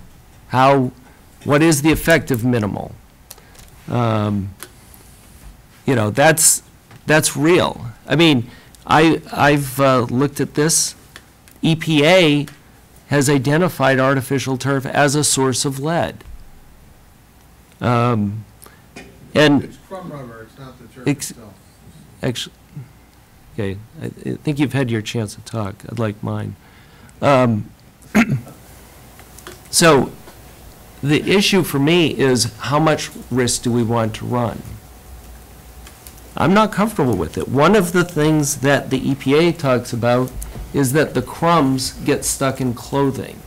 What is the effect of minimal? You know, that's real. I mean, I've looked at this. EPA has identified artificial turf as a source of lead. And It's crumb rubber, it's not the turf itself. Actually, okay, I think you've had your chance to talk. I'd like mine. So the issue for me is, how much risk do we want to run? I'm not comfortable with it. One of the things that the EPA talks about is that the crumbs get stuck in clothing.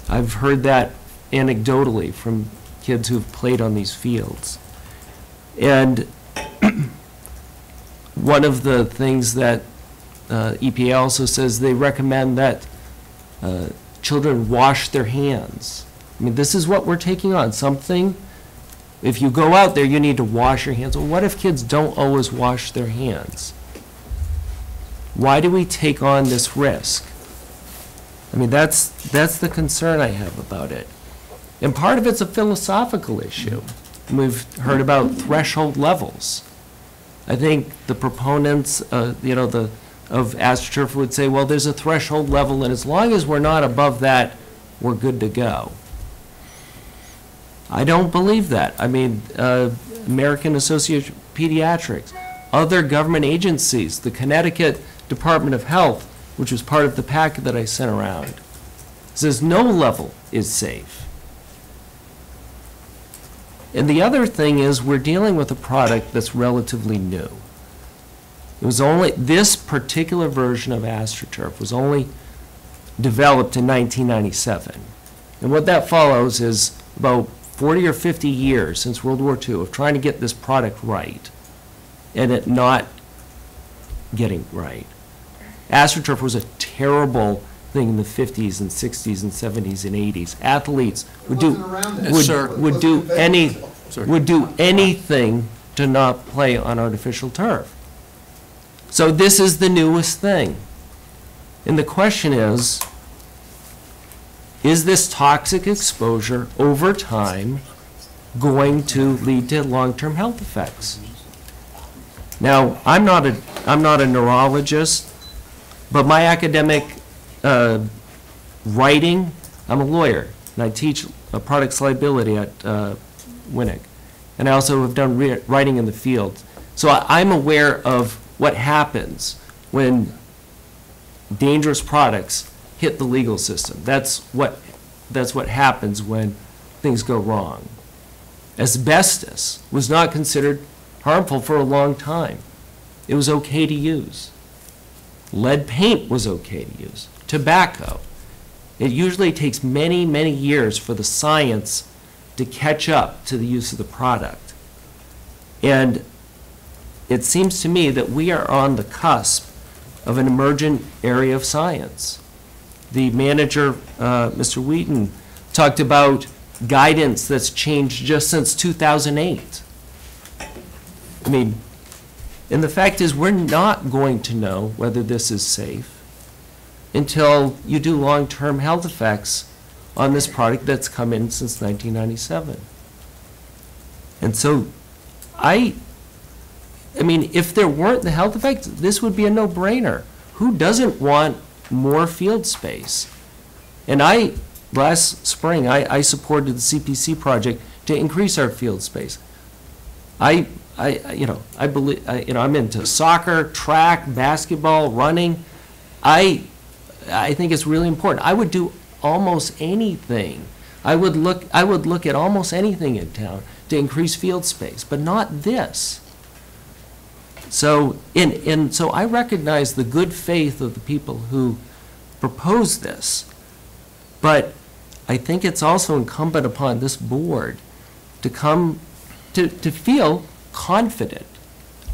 I've heard that anecdotally from kids who've played on these fields. And one of the things that EPA also says, they recommend that children wash their hands. I mean, this is what we're taking on, something, if you go out there, you need to wash your hands. Well, what if kids don't always wash their hands? Why do we take on this risk? I mean, that's the concern I have about it. And part of it's a philosophical issue. And we've heard about threshold levels. I think the proponents, of AstroTurf would say, well, there's a threshold level, and as long as we're not above that, we're good to go. I don't believe that. I mean, American Association of Pediatrics, other government agencies, the Connecticut Department of Health, which was part of the packet that I sent around, says no level is safe. And the other thing is, we're dealing with a product that's relatively new. It was only, this particular version of AstroTurf was only developed in 1997. And what that follows is about 40 or 50 years since World War II of trying to get this product right and it not getting right. AstroTurf was a terrible thing in the 50s and 60s and 70s and 80s. Athletes would do anything to not play on artificial turf. So this is the newest thing. And the question is this toxic exposure over time going to lead to long-term health effects? Now, I'm not a neurologist, but my academic writing, I'm a lawyer, and I teach products liability at Winnick. And I also have done writing in the field. So I'm aware of what happens when dangerous products hit the legal system. That's what happens when things go wrong. Asbestos was not considered harmful for a long time. It was okay to use. Lead paint was okay to use. Tobacco. It usually takes many, many years for the science to catch up to the use of the product. And it seems to me that we are on the cusp of an emergent area of science. The manager, Mr. Wheaton, talked about guidance that's changed just since 2008. I mean, and the fact is, we're not going to know whether this is safe until you do long-term health effects on this product that's come in since 1997. And so I mean, if there weren't the health effects, this would be a no-brainer. Who doesn't want more field space? And last spring, I supported the CPC project to increase our field space. I believe, I'm into soccer, track, basketball, running. I think it's really important. I would do almost anything. I would look at almost anything in town to increase field space, but not this. So, so I recognize the good faith of the people who proposed this, but I think it's also incumbent upon this board to come to feel confident,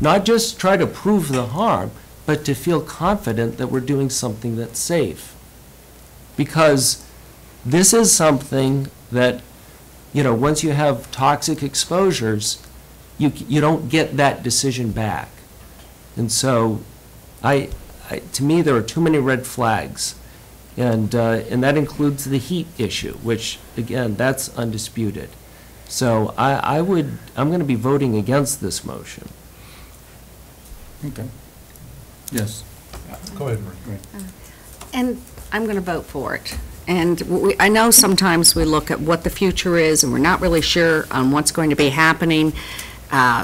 not just try to prove the harm, but to feel confident that we're doing something that's safe. Because this is something that, once you have toxic exposures, you don't get that decision back. And so, to me, there are too many red flags. And that includes the heat issue, which, again, that's undisputed. So I'm going to be voting against this motion. Okay. Yes. Go ahead, Marie. And I'm going to vote for it. And I know sometimes we look at what the future is, and we're not really sure on what's going to be happening,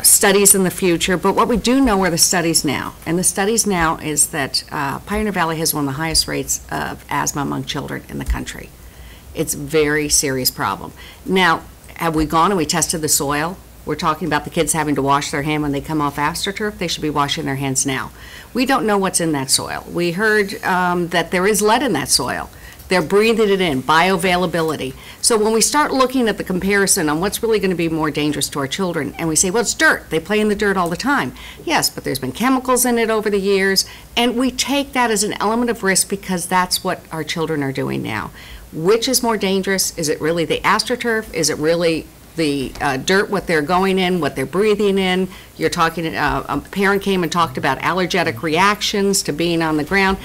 studies in the future, but what we do know are the studies now. And the studies now is that Pioneer Valley has one of the highest rates of asthma among children in the country. It's a very serious problem. Now, have we gone and we tested the soil? We're talking about the kids having to wash their hand when they come off AstroTurf. They should be washing their hands now. We don't know what's in that soil. We heard that there is lead in that soil. They're breathing it in, bioavailability. So when we start looking at the comparison on what's really going to be more dangerous to our children, and we say, well, it's dirt. They play in the dirt all the time. Yes, but there's been chemicals in it over the years, and we take that as an element of risk because that's what our children are doing now. Which is more dangerous? Is it really the AstroTurf? Is it really the dirt, what they're going in, what they're breathing in? You're talking, a parent came and talked about allergic reactions to being on the ground.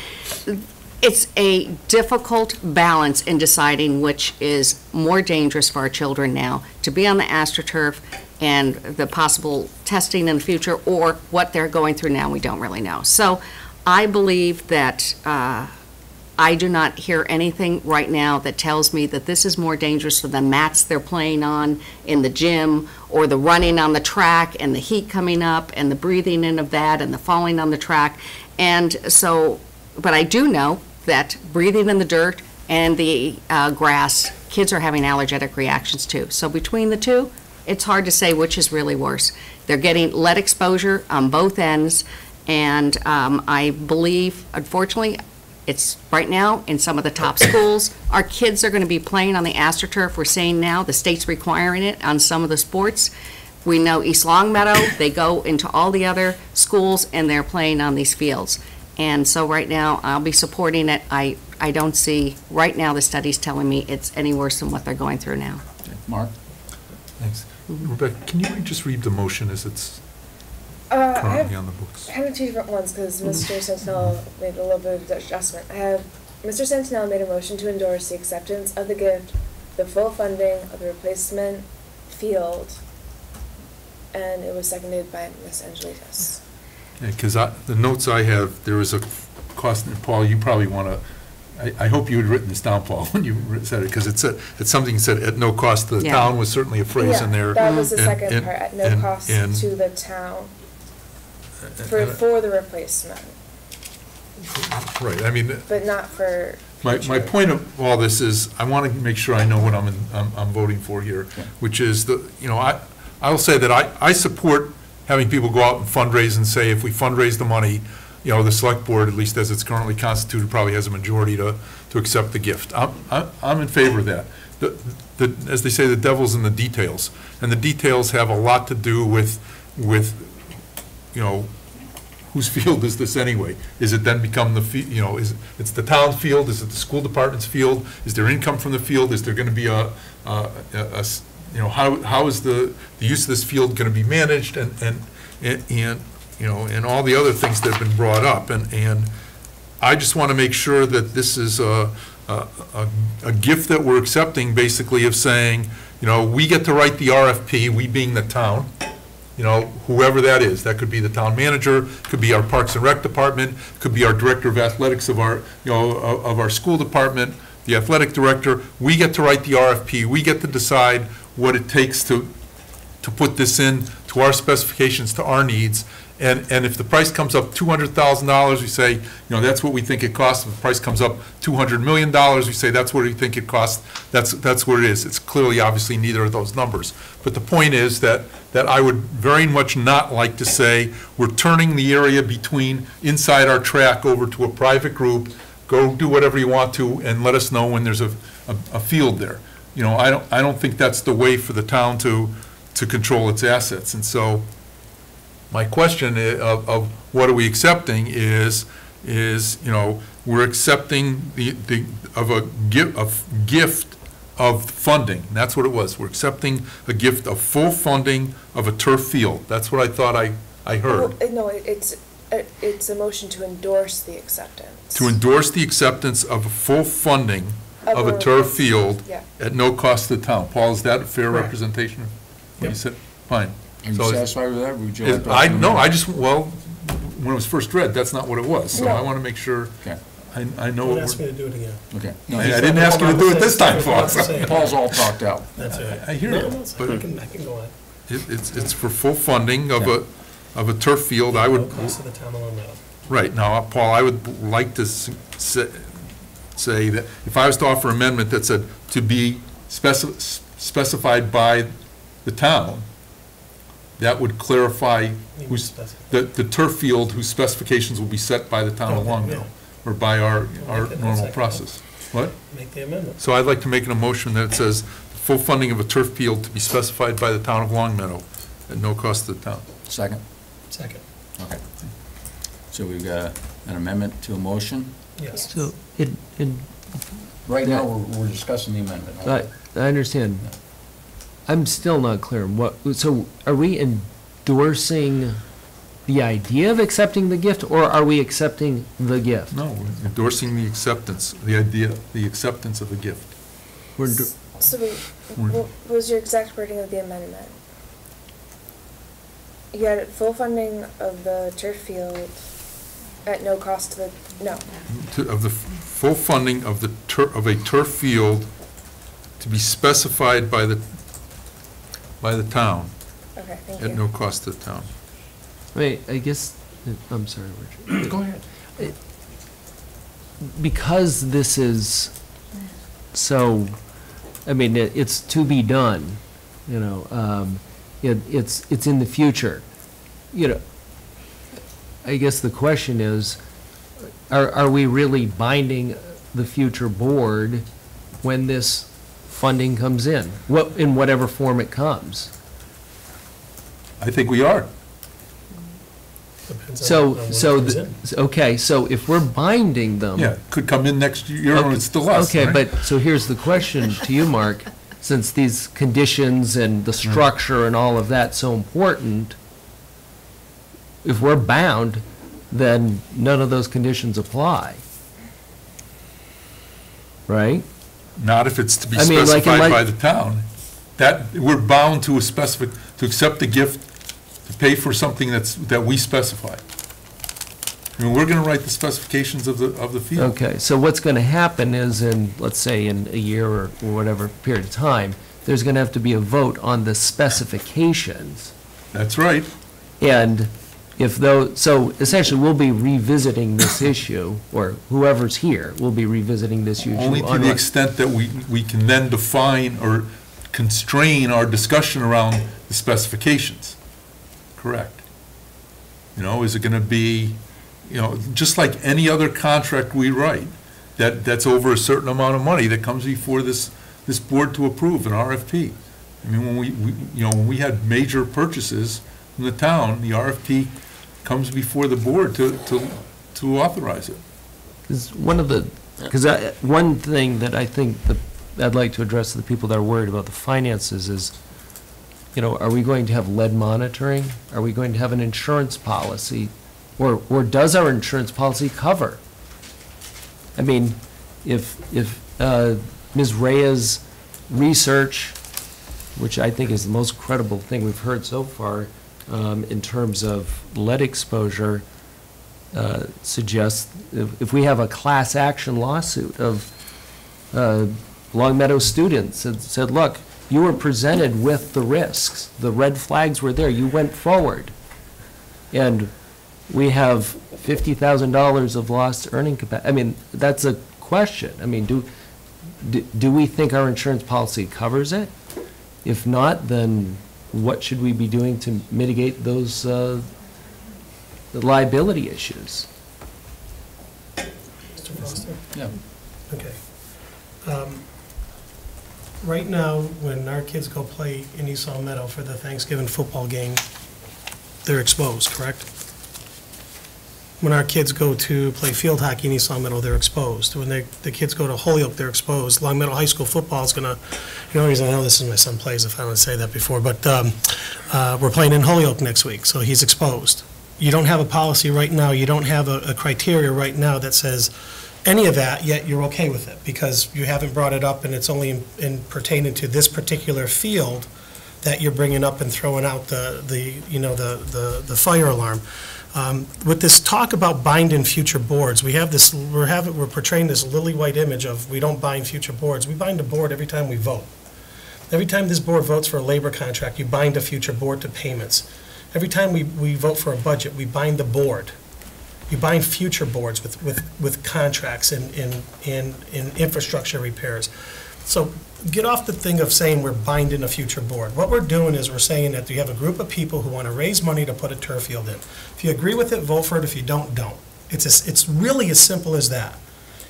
It's a difficult balance in deciding which is more dangerous for our children now, to be on the AstroTurf and the possible testing in the future, or what they're going through now, we don't really know. So I believe that I do not hear anything right now that tells me that this is more dangerous than the mats they're playing on in the gym, or the running on the track and the heat coming up and the breathing in of that and the falling on the track. And so, but I do know that breathing in the dirt and the grass, kids are having allergic reactions too. So between the two, it's hard to say which is really worse. They're getting lead exposure on both ends, and I believe, unfortunately, it's right now in some of the top schools, our kids are going to be playing on the AstroTurf. We're saying now the state's requiring it on some of the sports. We know East Longmeadow, they go into all the other schools and they're playing on these fields. And so right now, I'll be supporting it. I don't see, right now, the study's telling me it's any worse than what they're going through now. Okay. Mark? Thanks. Rebecca, can you just read the motion as it's currently on the books? I have two different ones because Mr. Sentinel made a little bit of adjustment. Mr. Sentinel made a motion to endorse the acceptance of the gift, the full funding of the replacement field, and it was seconded by Ms. Angelides. Because the notes I have, there was a cost, and Paul, you probably want to, I hope you had written this down, Paul, when you said it, because it's something you said at no cost to the town was certainly a phrase in there. That was the second part, at no cost to the town for the replacement. Right, I mean. But not for My point of all this is, I want to make sure I know what I'm voting for here, which is I'll say that I support having people go out and fundraise and say, if we fundraise the money, the select board, at least as it's currently constituted, probably has a majority to accept the gift. I'm in favor of that. As they say, the devil's in the details, and the details have a lot to do with whose field is this anyway? Is it then become the it's the town's field? Is it the school department's field? Is there income from the field? Is there going to be how is the use of this field going to be managed, and all the other things that have been brought up, and I just want to make sure that this is a gift that we're accepting, basically, of saying, we get to write the RFP, we being the town, whoever that is. That could be the town manager, could be our Parks and Rec department, could be our director of athletics of our, of our school department, the athletic director. We get to write the RFP. We get to decide what it takes to put this in to our specifications, to our needs. And if the price comes up $200,000, we say, that's what we think it costs. If the price comes up $200 million, we say that's what we think it costs. That's what it is. It's clearly, obviously, neither of those numbers. But the point is that I would very much not like to say we're turning the area between inside our track over to a private group. Go do whatever you want to, and let us know when there's a field there. I don't think that's the way for the town to control its assets. And so, my question of what are we accepting is we're accepting a gift of funding. That's what it was. We're accepting a gift of full funding of a turf field. That's what I thought I heard. Well, no, it's a motion to endorse the acceptance. To endorse the acceptance of a full funding of a turf field at no cost to the town. Paul, is that a fair representation of what you said? Fine. Are you satisfied with that? Would you like when it was first read, that's not what it was. So I want to make sure I know. Don't ask me to do it again. Okay. No, I didn't ask you to do it this time, Paul. Paul's all talked out. That's all right. I hear you. But I can go on. It's for full funding of a turf field. I would. Cost of the town alone now. Right. Now, Paul, I would like to say that if I was to offer an amendment that said to be specified by the town, that would clarify the turf field whose specifications will be set by the town of Longmeadow, or by our normal process. What? Make the amendment. So I'd like to make an motion that says full funding of a turf field to be specified by the town of Longmeadow at no cost to the town. Second? Second. Okay. So we've got an amendment to a motion? Yes. So, Right now, we're discussing the amendment. I understand. I'm still not clear. So are we endorsing the idea of accepting the gift, or are we accepting the gift? No, we're endorsing the acceptance, the idea, the acceptance of the gift. So what was your exact wording of the amendment? You had full funding of the turf field at no cost to the, Of the full funding of a turf field to be specified by the town. Okay, thank you. At no cost to the town. I guess, I'm sorry, Richard. Go ahead. Because this is so, it's to be done, it's in the future. I guess the question is, are we really binding the future board when this funding comes in, in whatever form it comes? I think we are. Okay, so if we're binding them. Yeah, could come in next year, or it's still us. Okay, right? but, so here's the question to you, Mark, since these conditions and the structure and all of that's so important, if we're bound, then none of those conditions apply. Right? Not if it's to be specified by the town. That, we're bound to to accept the gift, to pay for something that we specify. We're going to write the specifications of the field. Okay, so what's going to happen is let's say in a year or whatever period of time, there's going to have to be a vote on the specifications. That's right. And so essentially, we'll be revisiting this issue, or whoever's here will be revisiting this issue. Only to the extent that we can then define or constrain our discussion around the specifications. Correct. You know, is it going to be, you know, just like any other contract we write, that's over a certain amount of money that comes before this board to approve, an RFP. I mean, when we had major purchases in the town, the RFP comes before the board to authorize it. One thing that I think I'd like to address to the people that are worried about the finances is, you know, are we going to have lead monitoring? Are we going to have an insurance policy? Or does our insurance policy cover? I mean, if Ms. Rhea's research, which I think is the most credible thing we've heard so far in terms of lead exposure, suggests if we have a class action lawsuit of Long Meadow students that said, look, you were presented with the risks, the red flags were there, you went forward, and we have $50,000 of lost earning capacity. I mean, that's a question. I mean, do we think our insurance policy covers it? If not, then what should we be doing to mitigate those liability issues? Mr. Foster? Yeah. Okay. Right now, when our kids go play in East Long Meadow for the Thanksgiving football game, they're exposed, correct? When our kids go to play field hockey in East Long Meadow, they're exposed. When the kids go to Holyoke, they're exposed. Long Meadow High School football is going to, you know, I know this is my son plays, if I don't say that before, but we're playing in Holyoke next week, so he's exposed. You don't have a policy right now, you don't have a criteria right now that says any of that, yet you're okay with it, because you haven't brought it up and it's only in pertaining to this particular field that you're bringing up and throwing out the fire alarm. With this talk about binding future boards, we're portraying this lily white image of we don't bind future boards. We bind a board every time we vote. Every time this board votes for a labor contract, you bind a future board to payments. Every time we vote for a budget, we bind the board. You bind future boards with contracts and infrastructure repairs. So get off the thing of saying we're binding a future board. What we're doing is we're saying that you have a group of people who want to raise money to put a turf field in. If you agree with it, vote for it. If you don't, don't. It's really as simple as that.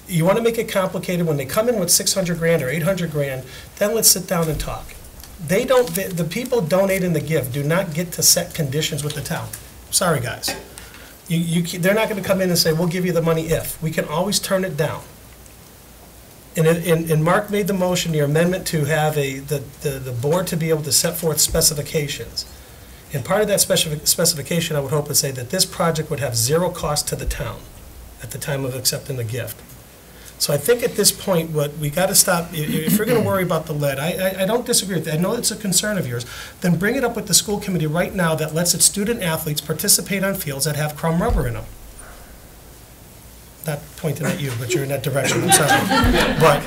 You want to make it complicated, when they come in with 600 grand or 800 grand, then let's sit down and talk. The people donating the gift do not get to set conditions with the town. Sorry, guys. They're not going to come in and say, we'll give you the money if. We can always turn it down. And Mark made the motion, your amendment, to have the board to be able to set forth specifications. And part of that specification, I would hope, would say that this project would have zero cost to the town at the time of accepting the gift. So I think at this point, what we got to stop, if we're going to worry about the lead, I don't disagree with that. I know it's a concern of yours. Then bring it up with the school committee right now that lets its student athletes participate on fields that have chrome rubber in them. Not pointing at you, but you're in that direction, I'm sorry. But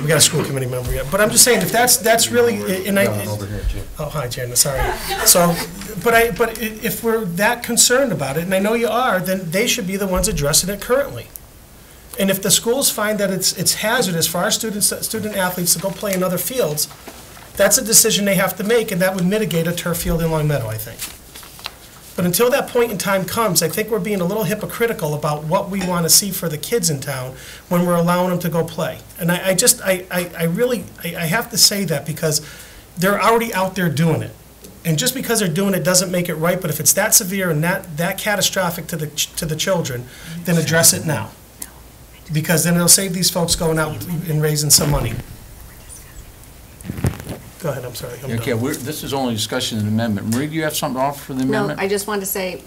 we got a school committee member yet. But I'm just saying, if that's really, and oh, hi, Jan, sorry. So, but if we're that concerned about it, and I know you are, then they should be the ones addressing it currently. And if the schools find that it's hazardous for our student athletes to go play in other fields, that's a decision they have to make, and that would mitigate a turf field in Long Meadow, I think. But until that point in time comes, I think we're being a little hypocritical about what we want to see for the kids in town when we're allowing them to go play. And I really have to say that because they're already out there doing it. And just because they're doing it doesn't make it right, but if it's that severe and that catastrophic to the children, then address it now. Because then it'll save these folks going out and raising some money. Go ahead, I'm sorry. Okay, this is only discussion of the amendment. Marie, do you have something to offer for the amendment? No, I just wanted to say,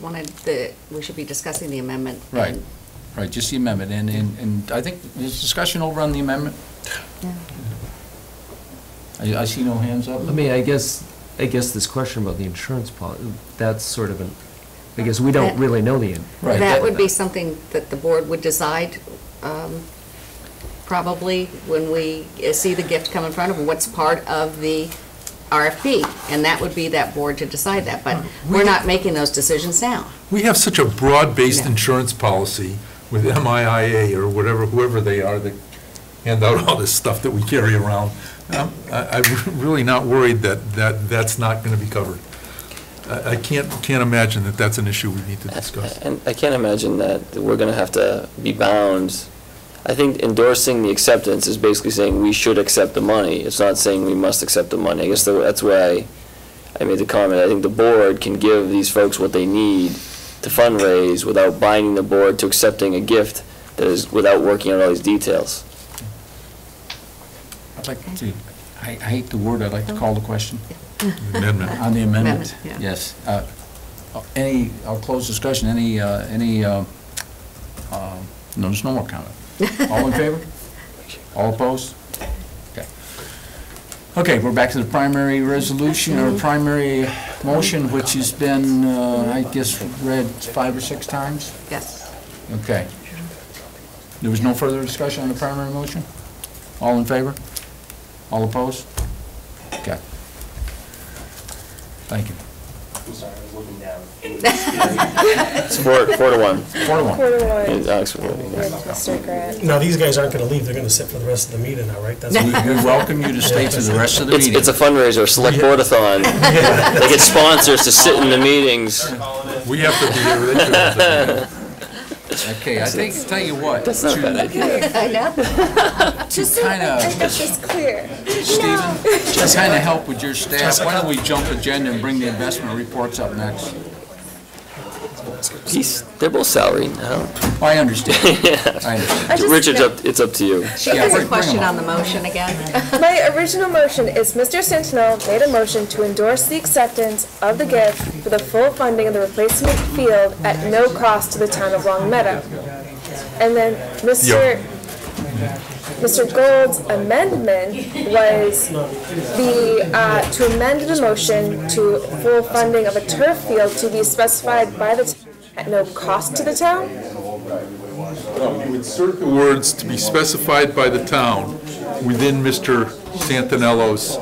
we should be discussing the amendment. Right, right, just the amendment. And I think there's discussion over on the amendment? Yeah. I see no hands up. I mean, I guess this question about the insurance policy, that's sort of I guess we don't really know the end. Right. That would be something that the board would decide probably when we see the gift come in front of them, what's part of the RFP, and that would be that board to decide that, but we're not making those decisions now. We have such a broad-based Yeah. insurance policy with MIIA or whatever, whoever they are that hand out all this stuff that we carry around. I'm really not worried that's not going to be covered. I can't imagine that that's an issue we need to discuss. And I can't imagine that we're going to have to be bound. I think endorsing the acceptance is basically saying we should accept the money. It's not saying we must accept the money. I guess that's why I made the comment. I think the board can give these folks what they need to fundraise without binding the board to accepting a gift that is without working on all these details. I'd like to, I hate the word, I'd like to call the question. Amendment. On the amendment, Amendment, yeah. yes. I'll close discussion, no, there's no more comment. All in favor? All opposed? Okay. Okay, we're back to the primary resolution, or primary motion, which has been, I guess, read 5 or 6 times? Yes. Okay. There was no further discussion on the primary motion? All in favor? All opposed? Okay. Thank you. I'm sorry, I was looking down. It's 4-1. 4-1. 4-1. Alex for voting. With Mr. Grant. Now, these guys aren't going to leave, they're going to sit for the rest of the meeting now, right? That's We welcome you to stay for the rest of the meeting. It's a fundraiser, select board-a-thon. They get sponsors to sit in the meetings. We have to be here, they should have to be here. Okay, I think, tell you what. That's not a bad idea. I know. Just so kinda- I get this clear. Stephen, to kind of help with your staff, why don't we jump agenda and bring the investment reports up next? They're both salaried. I understand. Yeah. I understand. Richard, it's up to you. She has a question on the motion again. My original motion is Mr. Sentinel made a motion to endorse the acceptance of the gift for the full funding of the replacement field at no cost to the town of Long Meadow. And then Mr. Gold's amendment was to amend the motion to full funding of a turf field to be specified by the town at no cost to the town. No, you insert the words "to be specified by the town" within Mr. Santinello's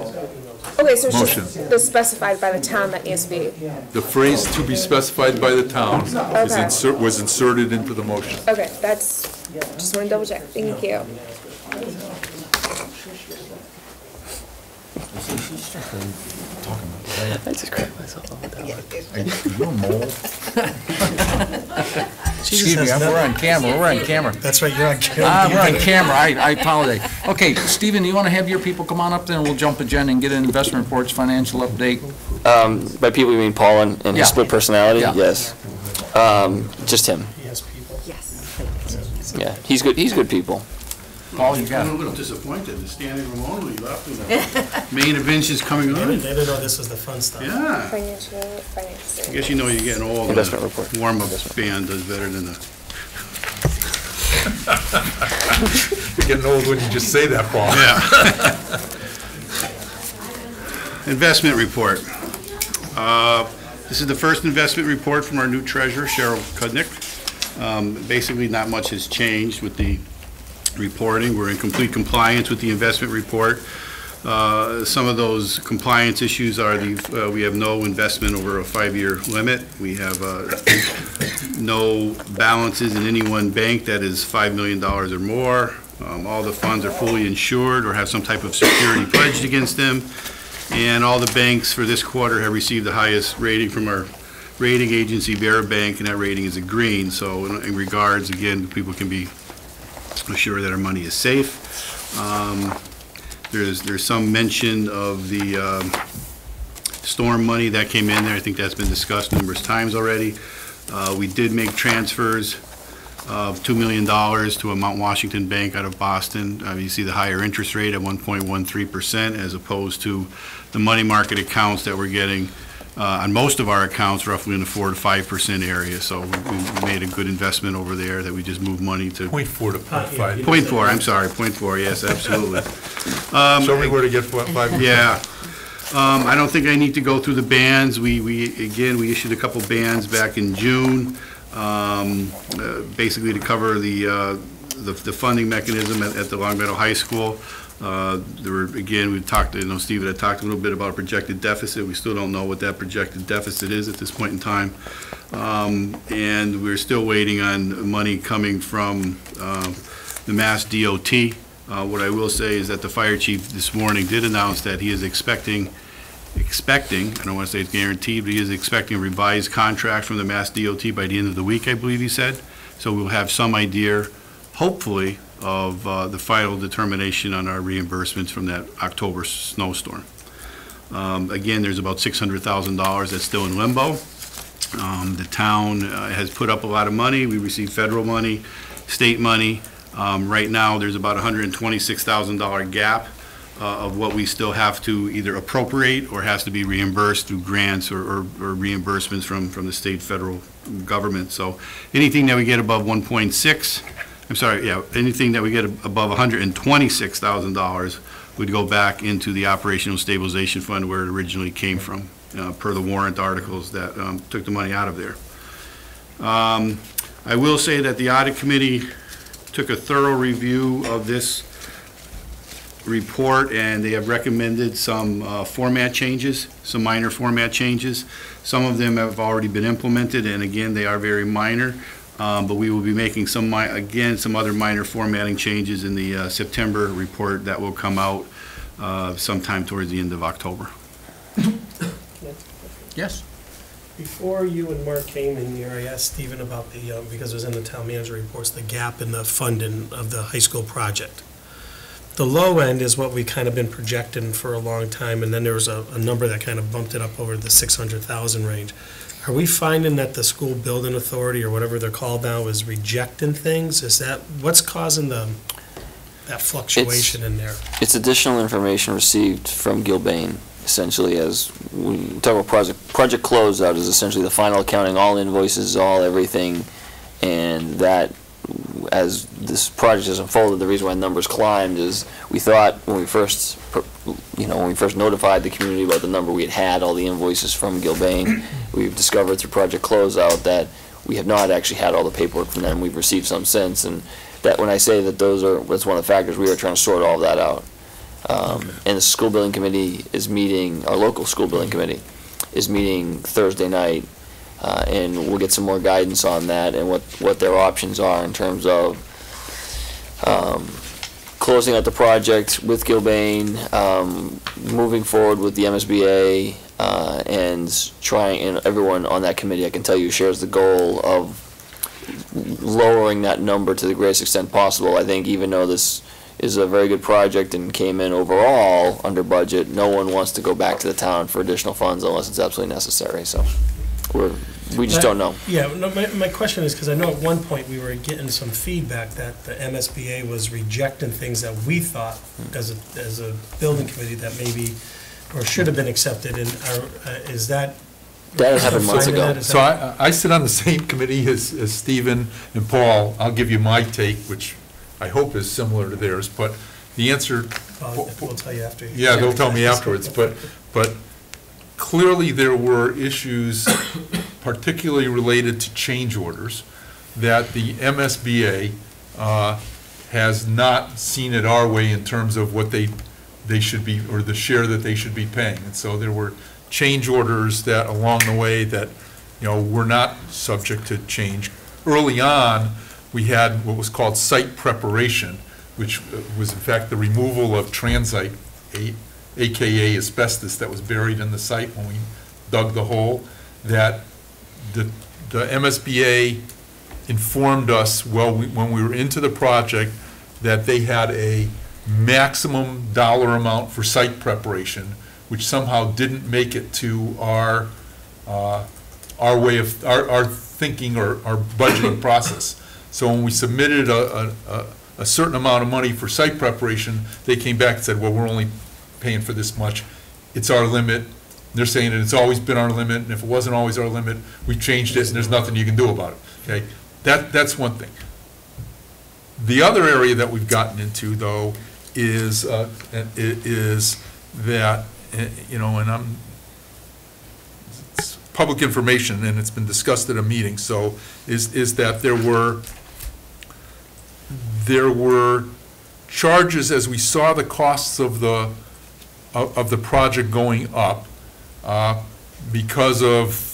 Okay, so it's motion. just the specified by the town that needs to be. The phrase "to be specified by the town" Okay. was inserted into the motion. Okay, that's, just want to double check. Thank you. I just cracked myself up with that one. Are you a mole? Excuse me, has we're on camera, we're on camera. That's right, you're on camera. We're on camera, I apologize. Okay, Stephen, you want to have your people come on up, then we'll jump agenda and get an investment reports, financial update? By people, you mean Paul and Yeah. his split personality? Yeah. Yes. Just him. Yes, people. Yes. Yeah, he's good people. Paul, you got I'm a it. little disappointed, the standing room only left, and the main event is coming They on. didn't know this was the fun stuff. Yeah, Financial, finance. I guess you know you're getting old, Investment report. the warm-up band does better than the... You're getting old when you just say that, Paul. Yeah. Investment report. This is the first investment report from our new treasurer, Cheryl Kudnick. Basically, not much has changed with the reporting. We're in complete compliance with the investment report. Some of those compliance issues are we have no investment over a 5-year limit. We have no balances in any one bank that is $5 million or more. All the funds are fully insured or have some type of security pledged against them. And all the banks for this quarter have received the highest rating from our rating agency, Bear Bank, and that rating is a green. So in regards, again, people can be assured that our money is safe. There's some mention of the storm money that came in there. I think that's been discussed numerous times already. We did make transfers of $2 million to a Mount Washington bank out of Boston. You see the higher interest rate at 1.13% as opposed to the money market accounts that we're getting on most of our accounts, roughly in the 4 to 5% area. So we made a good investment over there that we just moved money to. 0.4 to 0.5. 0.4, I'm sorry, 0.4, yes, absolutely. Show me where to get 5. Yeah. I don't think I need to go through the bans. We issued a couple bans back in June, basically to cover the funding mechanism at the Long Meadow High School. There were, again, we talked, Steve had talked a little bit about a projected deficit. We still don't know what that projected deficit is at this point in time. And we're still waiting on money coming from the Mass DOT. What I will say is that the fire chief this morning did announce that he is expecting, I don't want to say it's guaranteed, but he is expecting a revised contract from the Mass DOT by the end of the week, I believe he said. So we'll have some idea, hopefully, of the final determination on our reimbursements from that October snowstorm. Again, there's about $600,000 that's still in limbo. The town has put up a lot of money. We received federal money, state money. Right now, there's about $126,000 gap of what we still have to either appropriate or has to be reimbursed through grants or reimbursements from the state, federal government. So anything that we get above anything that we get above $126,000 would go back into the Operational Stabilization Fund where it originally came from, per the warrant articles that took the money out of there. I will say that the Audit Committee took a thorough review of this report, and they have recommended some format changes, some minor format changes. Some of them have already been implemented, and again, they are very minor. But we will be making some other minor formatting changes in the September report that will come out sometime towards the end of October. Yes. Before you and Mark came in here, I asked Stephen about the, because it was in the town manager reports, the gap in the funding of the high school project. The low end is what we kind of been projecting for a long time, and then there was a number that kind of bumped it up over the 600,000 range. Are we finding that the school building authority, or whatever they're called now, is rejecting things? Is that, what's causing that fluctuation in there? It's additional information received from Gilbane, essentially, as we talk about project closeout is essentially the final accounting, all invoices, all everything, and that, as this project has unfolded, the reason why numbers climbed is we thought when we first, notified the community about the number we had all the invoices from Gilbane, we've discovered through project closeout that we have not actually had all the paperwork from them. We've received some since, and that when I say that that's one of the factors, we are trying to sort all of that out. And the school building committee is meeting, our local school building committee is meeting Thursday night, and we'll get some more guidance on that and what their options are in terms of closing out the project with Gilbane, moving forward with the MSBA, and everyone on that committee, I can tell you, shares the goal of lowering that number to the greatest extent possible. I think even though this is a very good project and came in overall under budget, no one wants to go back to the town for additional funds unless it's absolutely necessary. So we just don't know. Yeah, no, my question is, because I know at one point we were getting some feedback that the MSBA was rejecting things that we thought as a building committee that maybe, or should have been accepted, and is that? That happened months ago. So I sit on the same committee as Stephen and Paul. I'll give you my take, which I hope is similar to theirs, but the answer. We'll tell you after. Yeah, they'll tell me afterwards, but clearly there were issues particularly related to change orders that the MSBA has not seen it our way in terms of what they should be, or the share that they should be paying. And so there were change orders that along the way that, were not subject to change. Early on, we had what was called site preparation, which was in fact the removal of transite, AKA asbestos, that was buried in the site when we dug the hole, that the MSBA informed us when we were into the project that they had a maximum dollar amount for site preparation, which somehow didn't make it to our way of our thinking or our budgeting process. So when we submitted a certain amount of money for site preparation, they came back and said, well, we're only paying for this much. It's our limit. They're saying that it's always been our limit, and if it wasn't always our limit, we changed it, and there's nothing you can do about it. Okay, that's one thing. The other area that we've gotten into, though, is that, and it's public information, and it's been discussed at a meeting. So, is that there were charges as we saw the costs of the project going up, because of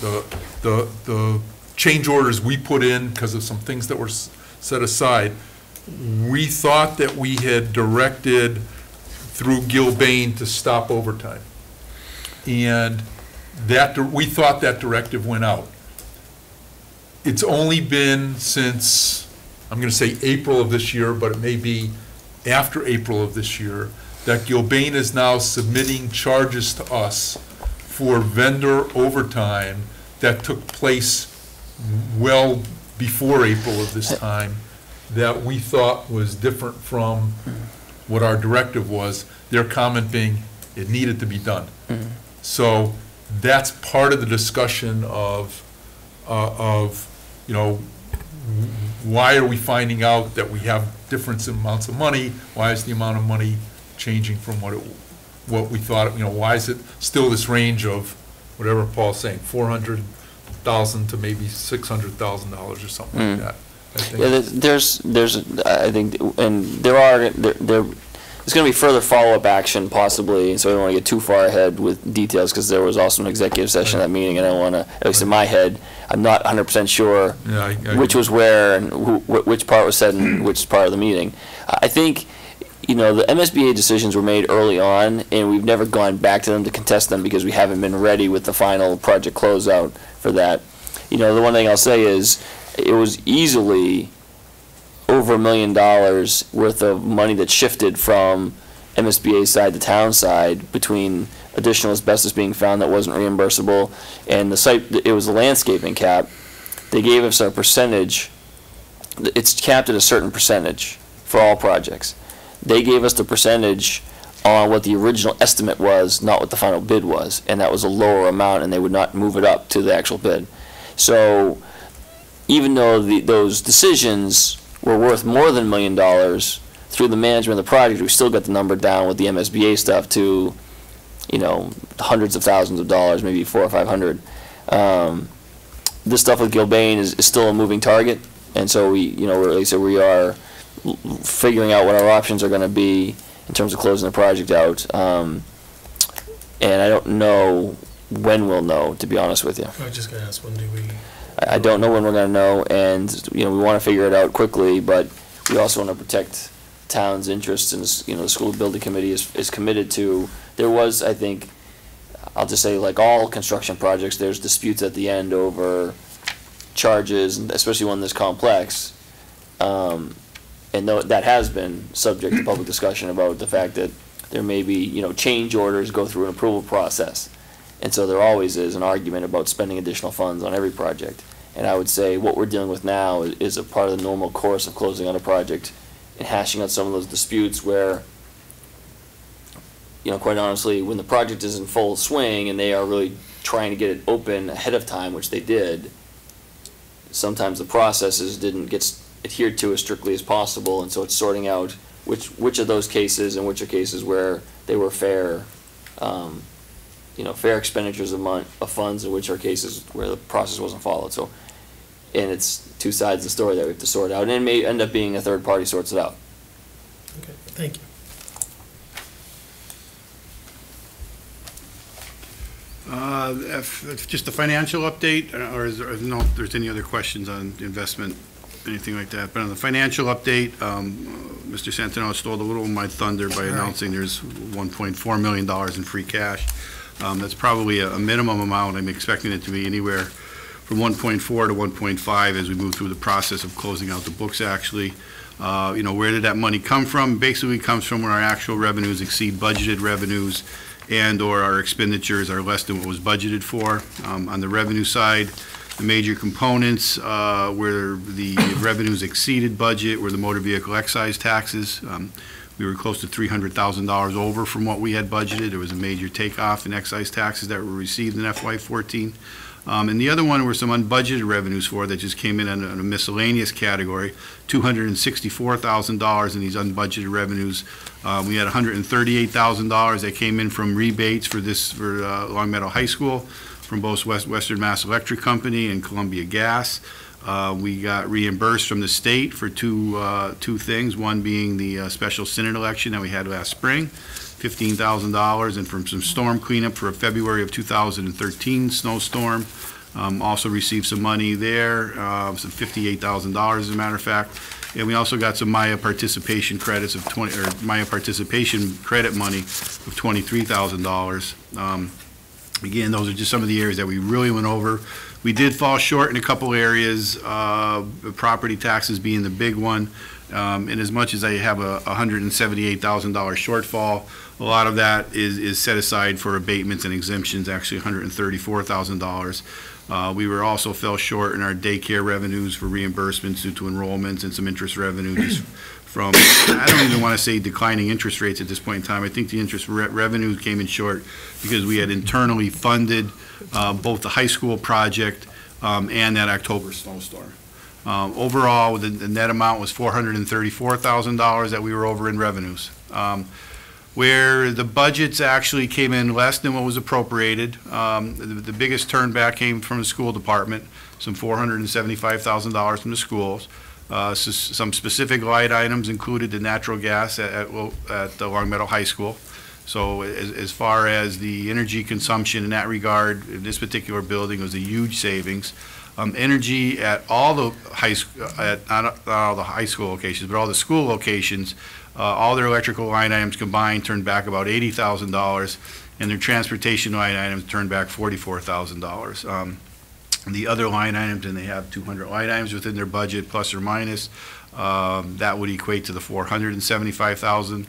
the change orders we put in because of some things that were set aside. We thought that we had directed through Gilbane to stop overtime. And that, we thought that directive went out. It's only been since, I'm going to say April of this year, but it may be after April of this year, that Gilbane is now submitting charges to us for vendor overtime that took place well before April of this time, that we thought was different from what our directive was, their comment being it needed to be done. So that's part of the discussion of you know, why are we finding out that we have different amounts of money? Why is the amount of money changing from what we thought? You know, why is it still this range of whatever Paul's saying, $400,000 to maybe $600,000 or something like that? I think. Yeah, there's I think, and there's going to be further follow-up action possibly, and so I don't want to get too far ahead with details because there was also an executive session at that meeting, and I don't want to, at least in my head, I'm not 100% sure which was where and which part was said and which part of the meeting. I think, you know, the MSBA decisions were made early on, and we've never gone back to them to contest them because we haven't been ready with the final project closeout for that. You know, the one thing I'll say is it was easily over $1 million worth of money that shifted from MSBA side to town side between additional asbestos being found that wasn't reimbursable and the site. It was the landscaping cap. They gave us a percentage. It's capped at a certain percentage for all projects. They gave us the percentage on what the original estimate was, not what the final bid was, and that was a lower amount, and they would not move it up to the actual bid. So even though those decisions were worth more than $1 million, through the management of the project, we still got the number down with the MSBA stuff to, you know, hundreds of thousands of dollars, maybe 400 or 500. This stuff with Gilbane is still a moving target, and so we, you know, like I said, we are figuring out what our options are going to be in terms of closing the project out. And I don't know when we'll know, to be honest with you. I was just going to ask, when do we? I don't know when we're going to know, and you know, we want to figure it out quickly, but we also want to protect town's interests, and you know, the school building committee is committed to. There was, I think, I'll just say, like all construction projects, there's disputes at the end over charges, and especially one this complex. And that has been subject to public discussion about the fact that there may be, you know, change orders go through an approval process. And so there always is an argument about spending additional funds on every project. And I would say what we're dealing with now is a part of the normal course of closing on a project and hashing out some of those disputes where, you know, quite honestly, when the project is in full swing and they are really trying to get it open ahead of time, which they did, sometimes the processes didn't get adhered to as strictly as possible, and so it's sorting out which of those cases and which are cases where they were fair, you know, fair expenditures of funds, and which are cases where the process wasn't followed. So, and it's two sides of the story that we have to sort out, and it may end up being a third party sorts it out. Okay, thank you. If just a financial update, or is there, I don't know if there's any other questions on investment, anything like that. But on the financial update, Mr. Santinello stole a little of my thunder by announcing there's $1.4 million in free cash. That's probably a minimum amount. I'm expecting it to be anywhere from 1.4 to 1.5 as we move through the process of closing out the books, actually. You know, where did that money come from? Basically comes from when our actual revenues exceed budgeted revenues and or our expenditures are less than what was budgeted for. On the revenue side, the major components where the revenues exceeded budget were the motor vehicle excise taxes. We were close to $300,000 over from what we had budgeted. There was a major takeoff in excise taxes that were received in FY14. And the other one were some unbudgeted revenues for that just came in on a miscellaneous category, $264,000 in these unbudgeted revenues. We had $138,000 that came in from rebates for Long Meadow High School from both Western Mass Electric Company and Columbia Gas. We got reimbursed from the state for two things, one being the special Synod election that we had last spring, $15,000, and from some storm cleanup for a February of 2013 snowstorm. Also received some money there, some $58,000 as a matter of fact. And we also got some Maya participation credits of Maya participation credit money of $23,000. Again, those are just some of the areas that we really went over. We did fall short in a couple areas, property taxes being the big one. And as much as I have a $178,000 shortfall, a lot of that is set aside for abatements and exemptions, actually $134,000. We were also fell short in our daycare revenues for reimbursements due to enrollments and some interest revenue just from, I don't even want to say declining interest rates at this point in time. I think the interest revenues came in short because we had internally funded both the high school project and that October snowstorm. Overall, the net amount was $434,000 that we were over in revenues. Where the budgets actually came in less than what was appropriated, the biggest turnback came from the school department, some $475,000 from the schools. Some specific line items included the natural gas at the Long Meadow High School. So as far as the energy consumption in that regard, in this particular building was a huge savings. Energy at all the not all the high school locations, but all the school locations, all their electrical line items combined turned back about $80,000, and their transportation line items turned back $44,000. The other line items, and they have 200 line items within their budget, plus or minus, that would equate to the $475,000.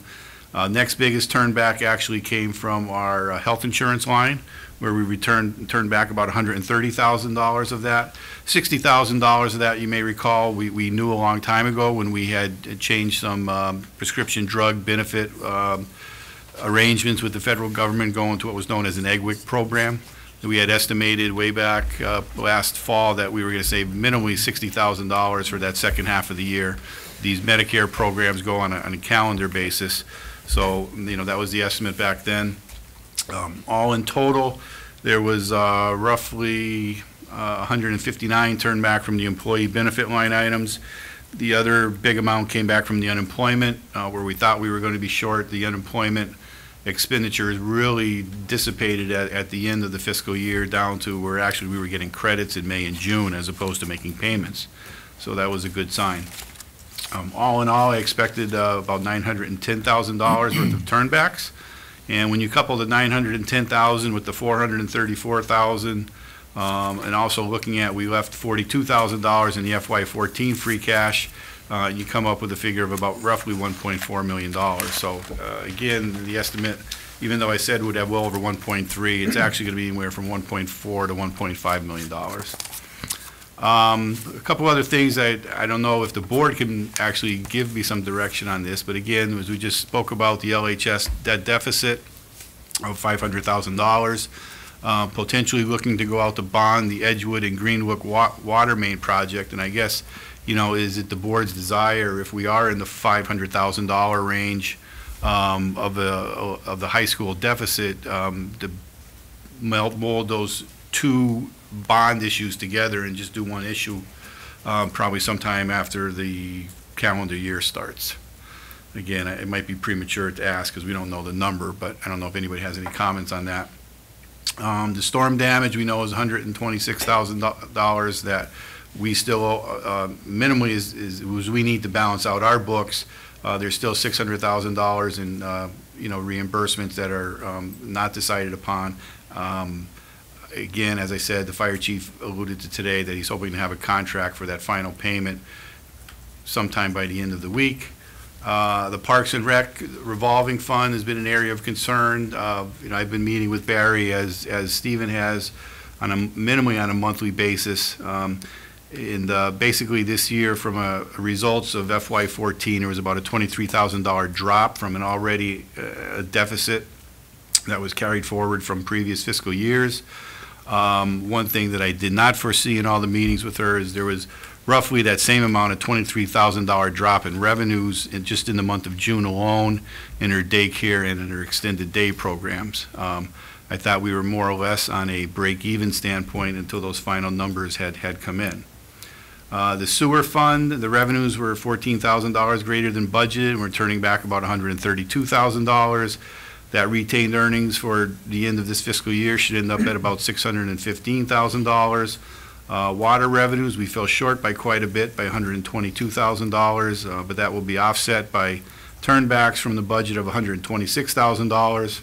Next biggest turnback actually came from our health insurance line, where we turned back about $130,000 of that. $60,000 of that, you may recall, we knew a long time ago when we had changed some prescription drug benefit arrangements with the federal government, going to what was known as an EGWIC program. We had estimated way back last fall that we were going to save minimally $60,000 for that second half of the year. These Medicare programs go on a calendar basis. So, that was the estimate back then. All in total, there was roughly 159 turned back from the employee benefit line items. The other big amount came back from the unemployment, where we thought we were going to be short. The unemployment expenditures really dissipated at the end of the fiscal year down to where actually we were getting credits in May and June as opposed to making payments. So that was a good sign. All in all, I expected about $910,000 worth of turnbacks. And when you couple the $910,000 with the $434,000, and also looking at, we left $42,000 in the FY14 free cash, you come up with a figure of about roughly $1.4 million. So again, the estimate, even though I said would have well over 1.3, it's actually going to be anywhere from 1.4 to $1.5 million. A couple other things I don't know if the board can actually give me some direction on this, but again, as we just spoke about the LHS debt deficit of $500,000, potentially looking to go out to bond the Edgewood and Greenwood water main project, and I guess, is it the board's desire, if we are in the $500,000 range of the high school deficit, to mold those two bond issues together and just do one issue probably sometime after the calendar year starts. Again, it might be premature to ask because we don't know the number, but I don't know if anybody has any comments on that. The storm damage we know is $126,000 that we still minimally is we need to balance out our books. There's still $600,000 in reimbursements that are not decided upon. Again, as I said, the fire chief alluded to today that he's hoping to have a contract for that final payment sometime by the end of the week. The Parks and Rec revolving fund has been an area of concern. I've been meeting with Barry as Stephen has minimally on a monthly basis. Basically this year, from results of FY14, there was about a $23,000 drop from an already deficit that was carried forward from previous fiscal years. One thing that I did not foresee in all the meetings with her is there was roughly that same amount of $23,000 drop in revenues just in the month of June alone in her daycare and in her extended day programs. I thought we were more or less on a break-even standpoint until those final numbers had come in. The sewer fund, the revenues were $14,000 greater than budgeted. We're turning back about $132,000. That retained earnings for the end of this fiscal year should end up at about $615,000. Water revenues, we fell short by quite a bit, by $122,000, but that will be offset by turnbacks from the budget of $126,000.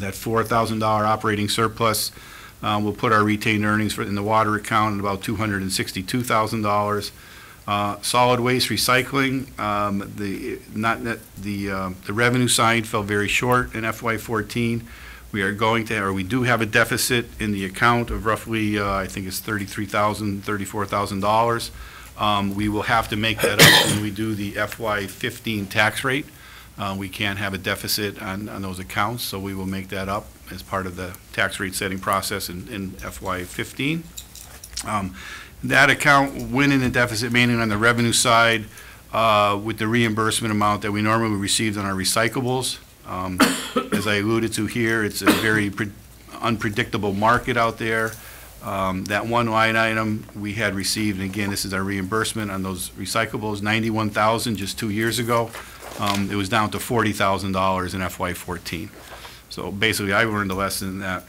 That $4,000 operating surplus will put our retained earnings in the water account at about $262,000. Solid waste recycling, the revenue side fell very short in FY14. We do have a deficit in the account of roughly, I think it's $33,000, $34,000. We will have to make that up when we do the FY15 tax rate. We can't have a deficit on those accounts, so we will make that up as part of the tax rate setting process in FY15. That account went in a deficit mainly on the revenue side with the reimbursement amount that we normally received on our recyclables. As I alluded to here, it's a very unpredictable market out there. That one line item we had received, and again, this is our reimbursement on those recyclables, $91,000 just 2 years ago. It was down to $40,000 in FY14. So basically, I learned a lesson that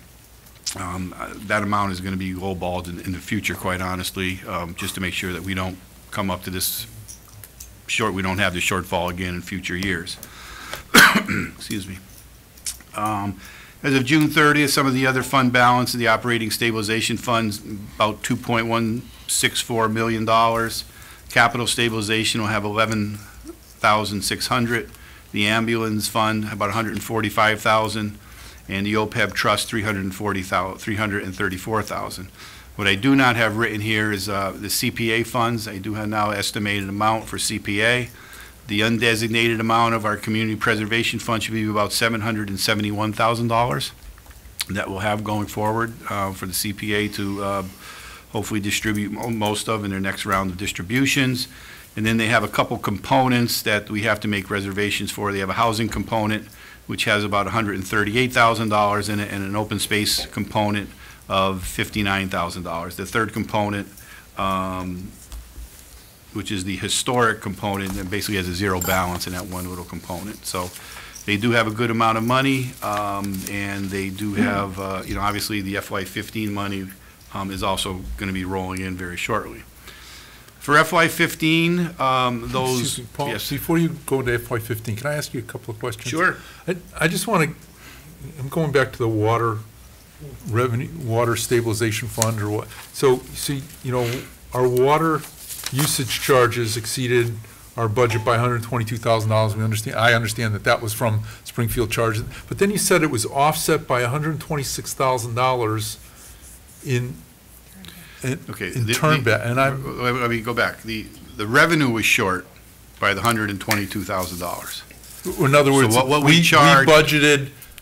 that amount is going to be lowballed in the future, quite honestly, just to make sure that we don't come up to this we don't have the shortfall again in future years. Excuse me. As of June 30th, some of the other fund balance of the operating stabilization funds, about $2.164 million. Capital stabilization will have $11,600. The ambulance fund, about $145,000. And the OPEB trust, $334,000. What I do not have written here is the CPA funds. I do have now estimated amount for CPA. The undesignated amount of our community preservation fund should be about $771,000 that we'll have going forward for the CPA to hopefully distribute most of in their next round of distributions. And then they have a couple components that we have to make reservations for. They have a housing component, which has about $138,000 in it, and an open space component of $59,000. The third component, which is the historic component, and basically has a zero balance in that one little component. So they do have a good amount of money, and they do have, obviously the FY15 money is also going to be rolling in very shortly. For FY15, those... Excuse me, Paul, yes. before you go to FY15, can I ask you a couple of questions? Sure. I just want to, I'm going back to the water revenue, water stabilization fund or what. So our water usage charges exceeded our budget by $122,000. I understand that was from Springfield charges. But then you said it was offset by $126,000 in turnback, and let me go back. The revenue was short by the $122,000. In other words, so what we charged,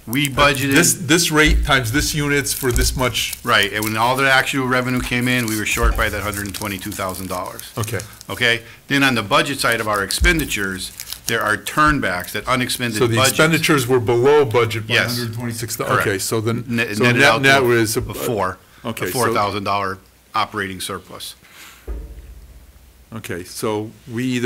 we budgeted this rate times this units for this much. Right, and when all the actual revenue came in, we were short by that $122,000. Okay. Okay. Then on the budget side of our expenditures, there are turnbacks, that unexpended budgets. So the expenditures were below budget by yes. $126,000. Okay, so then net was a $4,000 operating surplus. Okay, so we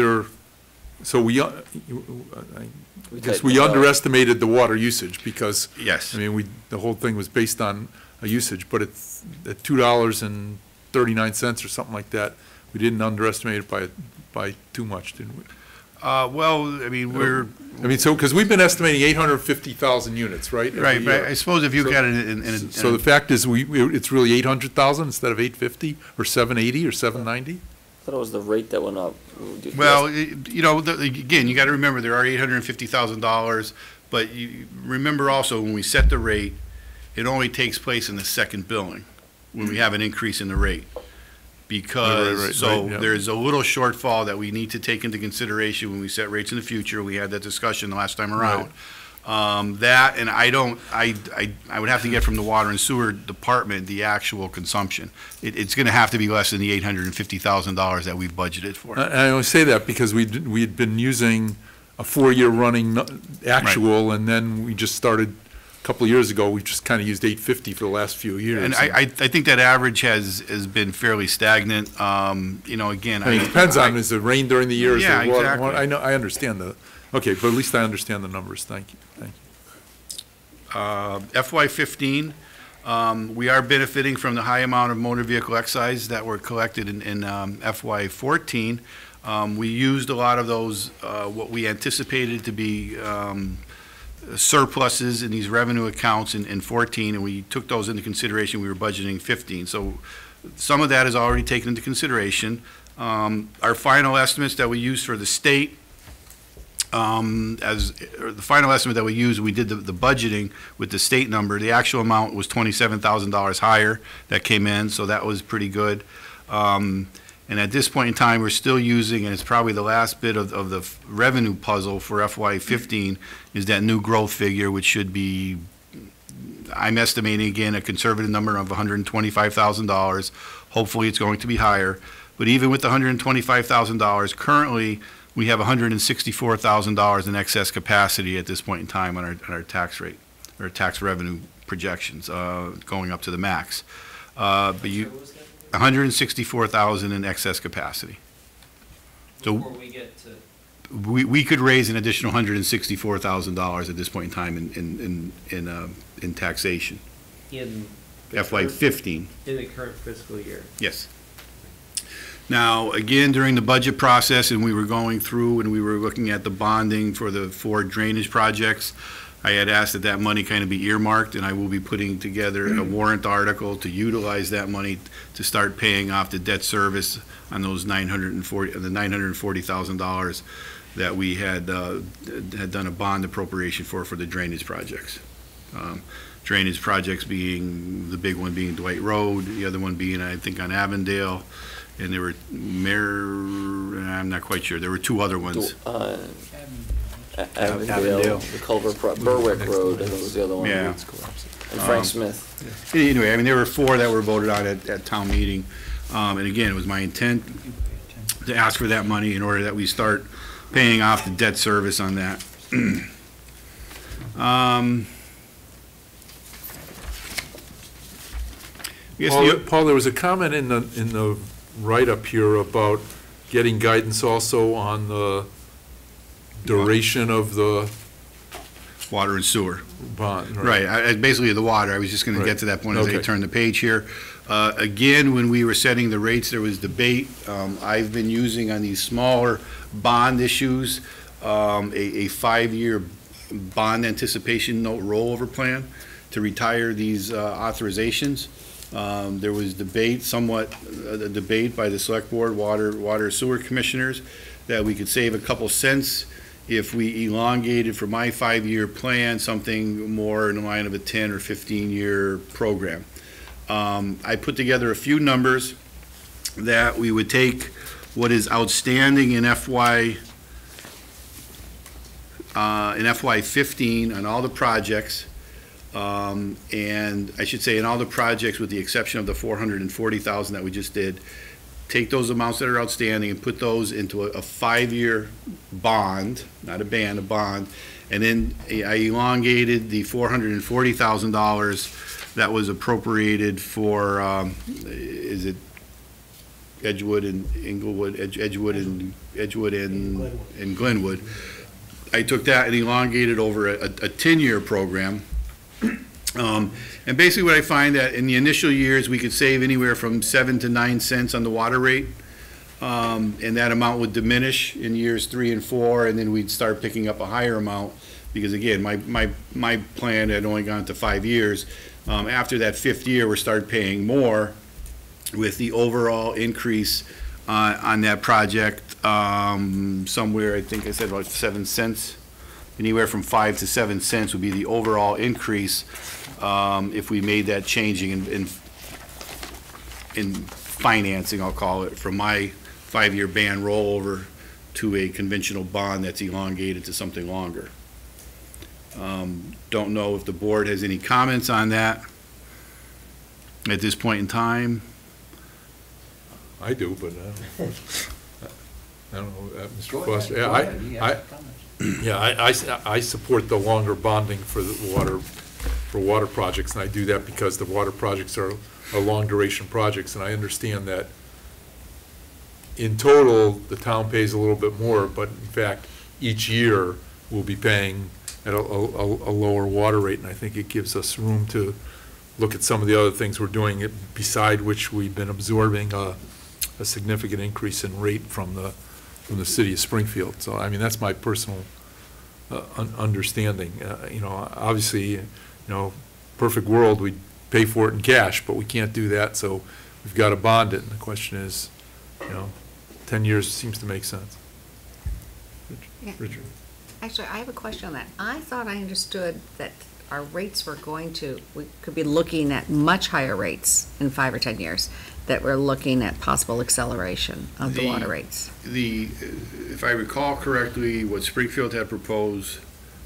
underestimated the water usage because yes, I mean the whole thing was based on a usage, but it's at $2.39 or something like that. We didn't underestimate it by too much, didn't we? Well, I mean because we've been estimating 850,000 units, right? Right, but I suppose if you got it so the fact is it's really 800,000 instead of 850 or 780 or 790. I thought it was the rate that went up. Well, again, you got to remember there are $850,000, but you remember also when we set the rate, it only takes place in the second billing when we have an increase in the rate. Because there's a little shortfall that we need to take into consideration when we set rates in the future. We had that discussion the last time around. That, and I would have to get from the Water and Sewer Department the actual consumption. It's going to have to be less than the $850,000 that we've budgeted for. I only say that because we had been using a 4-year running actual, and then we just started couple of years ago, we just kind of used 850 for the last few years. And I think that average has been fairly stagnant. You know, again, I mean, it depends on, is it rain during the year? Is Yeah, there water? exactly. I know, I understand okay, but at least I understand the numbers. Thank you. FY15, we are benefiting from the high amount of motor vehicle excise that were collected in FY14. We used a lot of those, what we anticipated to be surpluses in these revenue accounts in 14, and we took those into consideration. We were budgeting 15. So some of that is already taken into consideration. Our final estimates that we used for the state, the final estimate that we used, we did the budgeting with the state number. The actual amount was $27,000 higher that came in, so that was pretty good. And at this point in time, we're still using, and it's probably the last bit of the revenue puzzle for FY15, is that new growth figure, which should be, I'm estimating again, a conservative number of $125,000. Hopefully, it's going to be higher. But even with the $125,000, currently, we have $164,000 in excess capacity at this point in time on our tax rate, or tax revenue projections, going up to the max. But you, 164,000 in excess capacity. So Before we get to, we could raise an additional $164,000 at this point in time in taxation. in. FY15. In the current fiscal year. Yes. Now, again, during the budget process, and we were going through and we were looking at the bonding for the 4 drainage projects, I had asked that that money kind of be earmarked, and I will be putting together a warrant article to utilize that money to start paying off the debt service on those $940,000 that we had done a bond appropriation for the drainage projects. Drainage projects being, the big one being Dwight Road, the other one being, I think, on Avondale, and there were I'm not quite sure. There were 2 other ones. Avondale, the Culver, Berwick Road, I think was the other one. Yeah. And Frank Smith. Anyway, I mean, there were 4 that were voted on at town meeting. And again, it was my intent to ask for that money in order that we start paying off the debt service on that. Paul, there was a comment in the write-up here about getting guidance also on the duration of the water and sewer bond. Right, basically the water. I was just going to get to that point as I turn the page here. Again, when we were setting the rates, there was debate. I've been using on these smaller bond issues a 5-year bond anticipation note rollover plan to retire these authorizations. There was debate, a debate by the select board, water sewer commissioners, that we could save a couple cents if we elongated for my 5-year plan something more in the line of a 10 or 15-year program. I put together a few numbers that we would take what is outstanding in FY15 on all the projects. And I should say in all the projects with the exception of the $440,000 that we just did, take those amounts that are outstanding and put those into a 5-year bond, not a band, a bond, and then I elongated the $440,000 that was appropriated for, is it Edgewood and Inglewood, Edgewood and Glenwood. I took that and elongated over a 10-year program. And basically what I find that in the initial years, we could save anywhere from 7 to 9 cents on the water rate. And that amount would diminish in years 3 and 4, and then we'd start picking up a higher amount. Because again, my plan had only gone to 5 years. After that 5th year, we started paying more with the overall increase on that project. Somewhere, I think I said about 7 cents. Anywhere from 5 to 7 cents would be the overall increase if we made that changing in financing, I'll call it, from my 5-year band rollover to a conventional bond that's elongated to something longer. Don't know if the board has any comments on that at this point in time. I do, but I don't know, Mr. Foster. Yeah, I support the longer bonding for the water for water projects, and I do that because the water projects are long-duration projects, and I understand that in total, the town pays a little bit more, but in fact, each year, we'll be paying at a lower water rate, and I think it gives us room to look at some of the other things we're doing, beside which we've been absorbing a significant increase in rate from the city of Springfield. So, I mean, that's my personal understanding. You know, obviously, you know, perfect world, we'd pay for it in cash, but we can't do that, so we've got to bond it, and the question is, you know, 10 years seems to make sense. Richard? Actually, I have a question on that. I thought I understood that our rates were we could be looking at much higher rates in 5 or 10 years, that we're looking at possible acceleration of the water rates. If I recall correctly, what Springfield had proposed,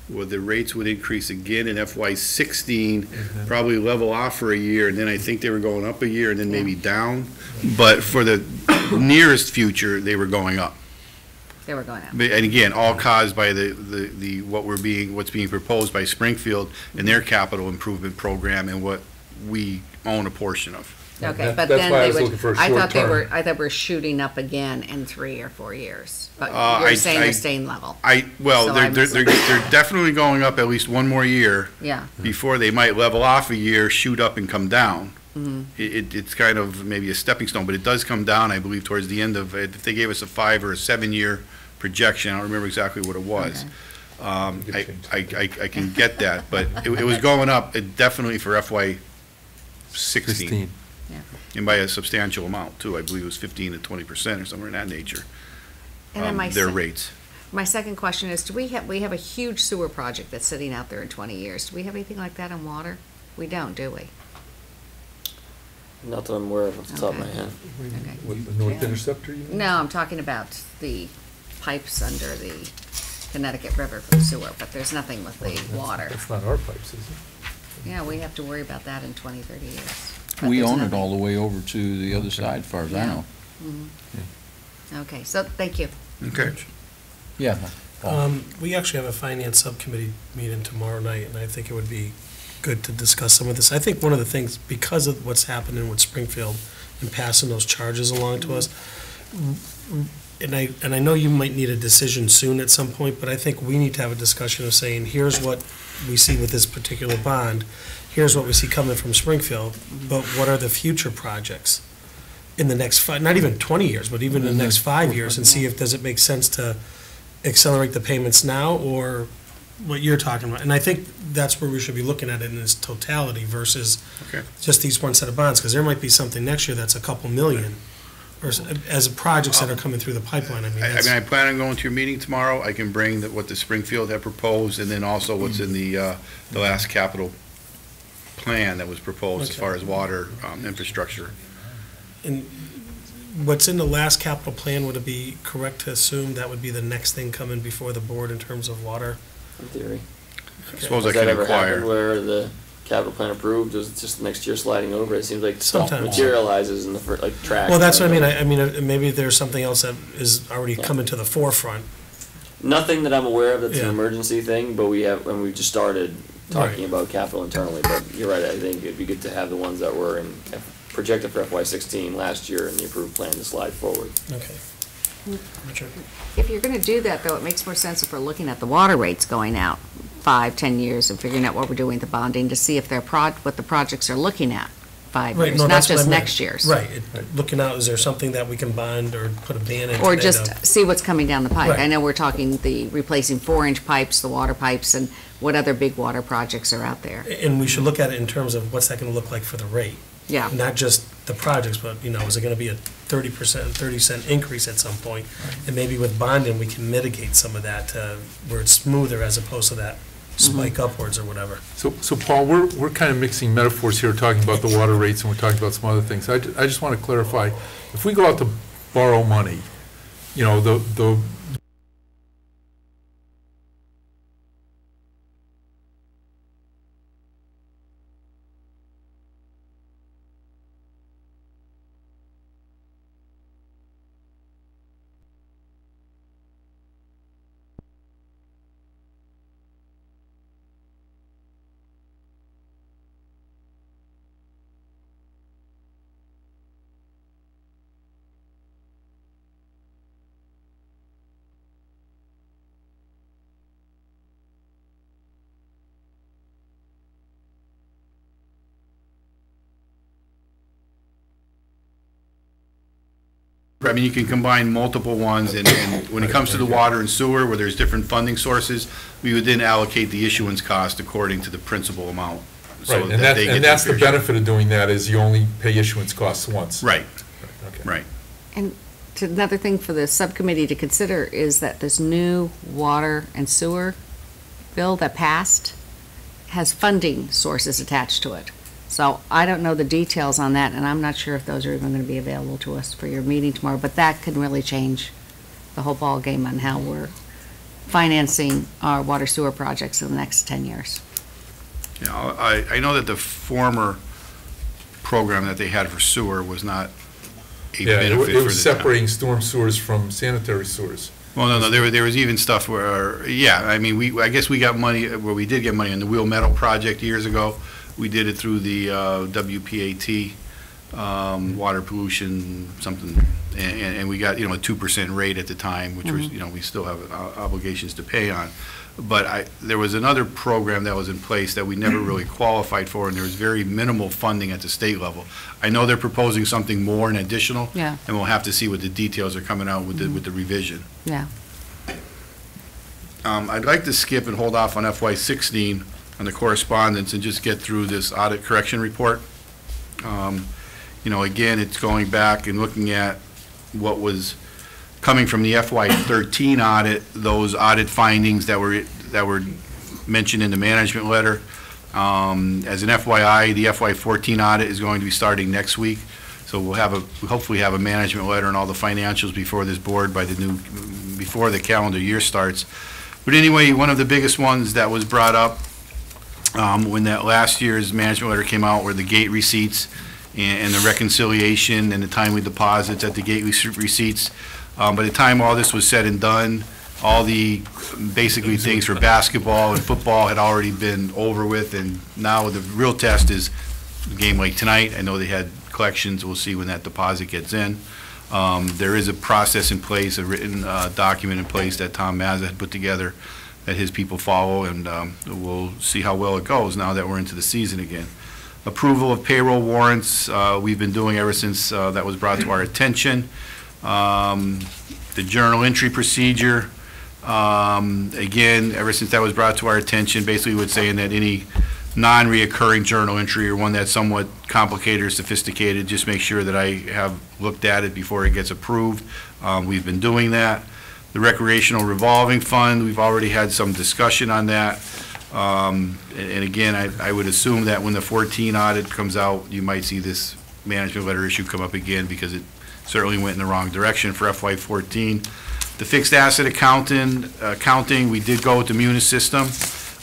the rates would increase again in FY16, probably level off for a year, and then I think they were going up a year and then maybe down. But for the nearest future, they were going up. They were going up. And again, all caused by what's being proposed by Springfield and their capital improvement program, and what we own a portion of. Okay, but then they would, I thought we're shooting up again in 3 or 4 years. But you're saying they're staying level. They're definitely going up at least one more year. Yeah. Before they might level off a year, shoot up and come down. Mhm. It's kind of maybe a stepping stone, but it does come down, I believe, towards the end of it. If they gave us a 5 or a 7 year projection, I don't remember exactly what it was. Okay. I can get that, but it was going up definitely for FY16. Yeah. And by a substantial amount, too. I believe it was 15 to 20% or somewhere in that nature, And then their rates. My second question is, we have a huge sewer project that's sitting out there in 20 years. Do we have anything like that in water? We don't, do we? Not that I'm aware of off the top of my head. What, the North Interceptor, you mean? No, I'm talking about the pipes under the Connecticut River for the sewer, but there's nothing with the water. That's not our pipes, is it? Yeah, we have to worry about that in 20, 30 years. We own it all the way over to the other side, as far as I know. Okay, so, thank you. Okay. Yeah. We actually have a finance subcommittee meeting tomorrow night, and I think it would be good to discuss some of this. I think one of the things, because of what's happening with Springfield and passing those charges along to us, and I know you might need a decision soon at some point, but I think we need to have a discussion of saying, here's what we see with this particular bond, here's what we see coming from Springfield, but what are the future projects in the next not even 20 years, but even in the next 5 years, and see if, does it make sense to accelerate the payments now, or what you're talking about. And I think that's where we should be looking at it in its totality versus just these one set of bonds, because there might be something next year that's a couple million, or as projects that are coming through the pipeline. I mean, I plan on going to your meeting tomorrow. I can bring what the Springfield had proposed, and then also what's in the last capital plan that was proposed as far as water infrastructure. And what's in the last capital plan, would it be correct to assume that would be the next thing coming before the board in terms of water? In theory. I suppose Has I can that ever inquire. happened where the capital plan approved, was it just next year sliding over? It seems like stuff Sometimes. materializes in the first, like track. Well, that's what I mean. I mean, maybe there's something else that is already coming to the forefront. Nothing that I'm aware of that's Yeah. an emergency thing, but we just started talking about capital internally. But you're right, I think it'd be good to have the ones that were projected for FY16 last year and the approved plan to slide forward. Okay. If you're gonna do that, though, it makes more sense if we're looking at the water rates going out 5, 10 years and figuring out what we're doing with the bonding to see if they're what the projects are looking at 5 Right, years, no, not that's what just I meant. next year's. Right. Looking out, is there something that we can bond or put a ban in? Or today just to- see what's coming down the pipe. Right. I know we're talking the replacing 4-inch pipes, the water pipes, and what other big water projects are out there. And we should look at it in terms of what's that gonna look like for the rate? Yeah. Not just the projects, but, is it gonna be a 30%, 30-cent increase at some point? And maybe with bonding, we can mitigate some of that, where it's smoother as opposed to that spike upwards or whatever. So Paul, we're kind of mixing metaphors here, talking about the water rates, and we're talking about some other things. I just want to clarify, if we go out to borrow money, the I mean, you can combine multiple ones, and when it comes to the water and sewer, where there's different funding sources, we would then allocate the issuance cost according to the principal amount. so Right, and that they get that's the their share. benefit of doing that, is you only pay issuance costs once. Right, Okay. right. And another thing for the subcommittee to consider is that this new water and sewer bill that passed has funding sources attached to it. So I don't know the details on that, and I'm not sure if those are even going to be available to us for your meeting tomorrow, but that could really change the whole ballgame on how we're financing our water sewer projects in the next 10 years. Yeah, I know that the former program that they had for sewer was not a Yeah, benefit for the it was town. separating storm sewers from sanitary sewers. Well, no, there was even stuff where, yeah, I mean, I guess we got money, where we did get money on the Wheel Metal project years ago. We did it through the WPAT, water pollution, something, and we got, a 2% rate at the time, which was, we still have obligations to pay on. But there was another program that was in place that we never really qualified for, and there was very minimal funding at the state level. I know they're proposing something more and additional. Yeah. And we'll have to see what the details are coming out with the revision. Yeah. I'd like to skip and hold off on FY16 on the correspondence and just get through this audit correction report. Again, it's going back and looking at what was coming from the FY13 audit, those audit findings that were mentioned in the management letter. As an FYI, the FY14 audit is going to be starting next week. So we'll hopefully have a management letter and all the financials before this board before the calendar year starts. But anyway, one of the biggest ones that was brought up when that last year's management letter came out were the gate receipts and the reconciliation and the timely deposits at the gate receipts. By the time all this was said and done, all the basically things for basketball and football had already been over with, and now the real test is a game like tonight. I know they had collections. We'll see when that deposit gets in. There is a process in place, a written document in place that Tom Mazza had put together that his people follow, and we'll see how well it goes now that we're into the season again. Approval of payroll warrants, we've been doing ever since that was brought to our attention. The journal entry procedure, again, ever since that was brought to our attention, basically would saying that any non-reoccurring journal entry or one that's somewhat complicated or sophisticated, just make sure that I have looked at it before it gets approved. We've been doing that. The recreational revolving fund, we've already had some discussion on that. And again, I would assume that when the 14 audit comes out, you might see this management letter issue come up again, because it certainly went in the wrong direction for FY14. The fixed asset accounting, we did go with the Munis system,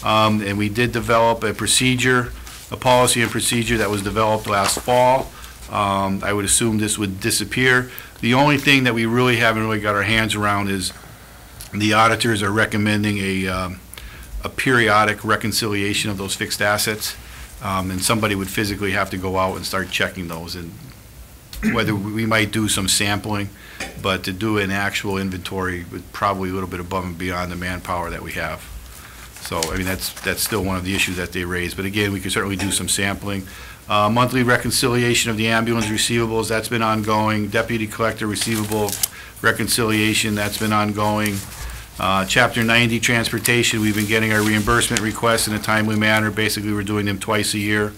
and we did develop a procedure, a policy and procedure that was developed last fall. I would assume this would disappear. The only thing that we really haven't really got our hands around is the auditors are recommending a periodic reconciliation of those fixed assets, and somebody would physically have to go out and start checking those, and whether we might do some sampling, but to do an actual inventory would probably a little bit above and beyond the manpower that we have. So, I mean, that's still one of the issues that they raised. But again, we could certainly do some sampling. Monthly reconciliation of the ambulance receivables, that's been ongoing. Deputy collector receivable reconciliation, that's been ongoing. Chapter 90 transportation, we've been getting our reimbursement requests in a timely manner. Basically, we're doing them twice a year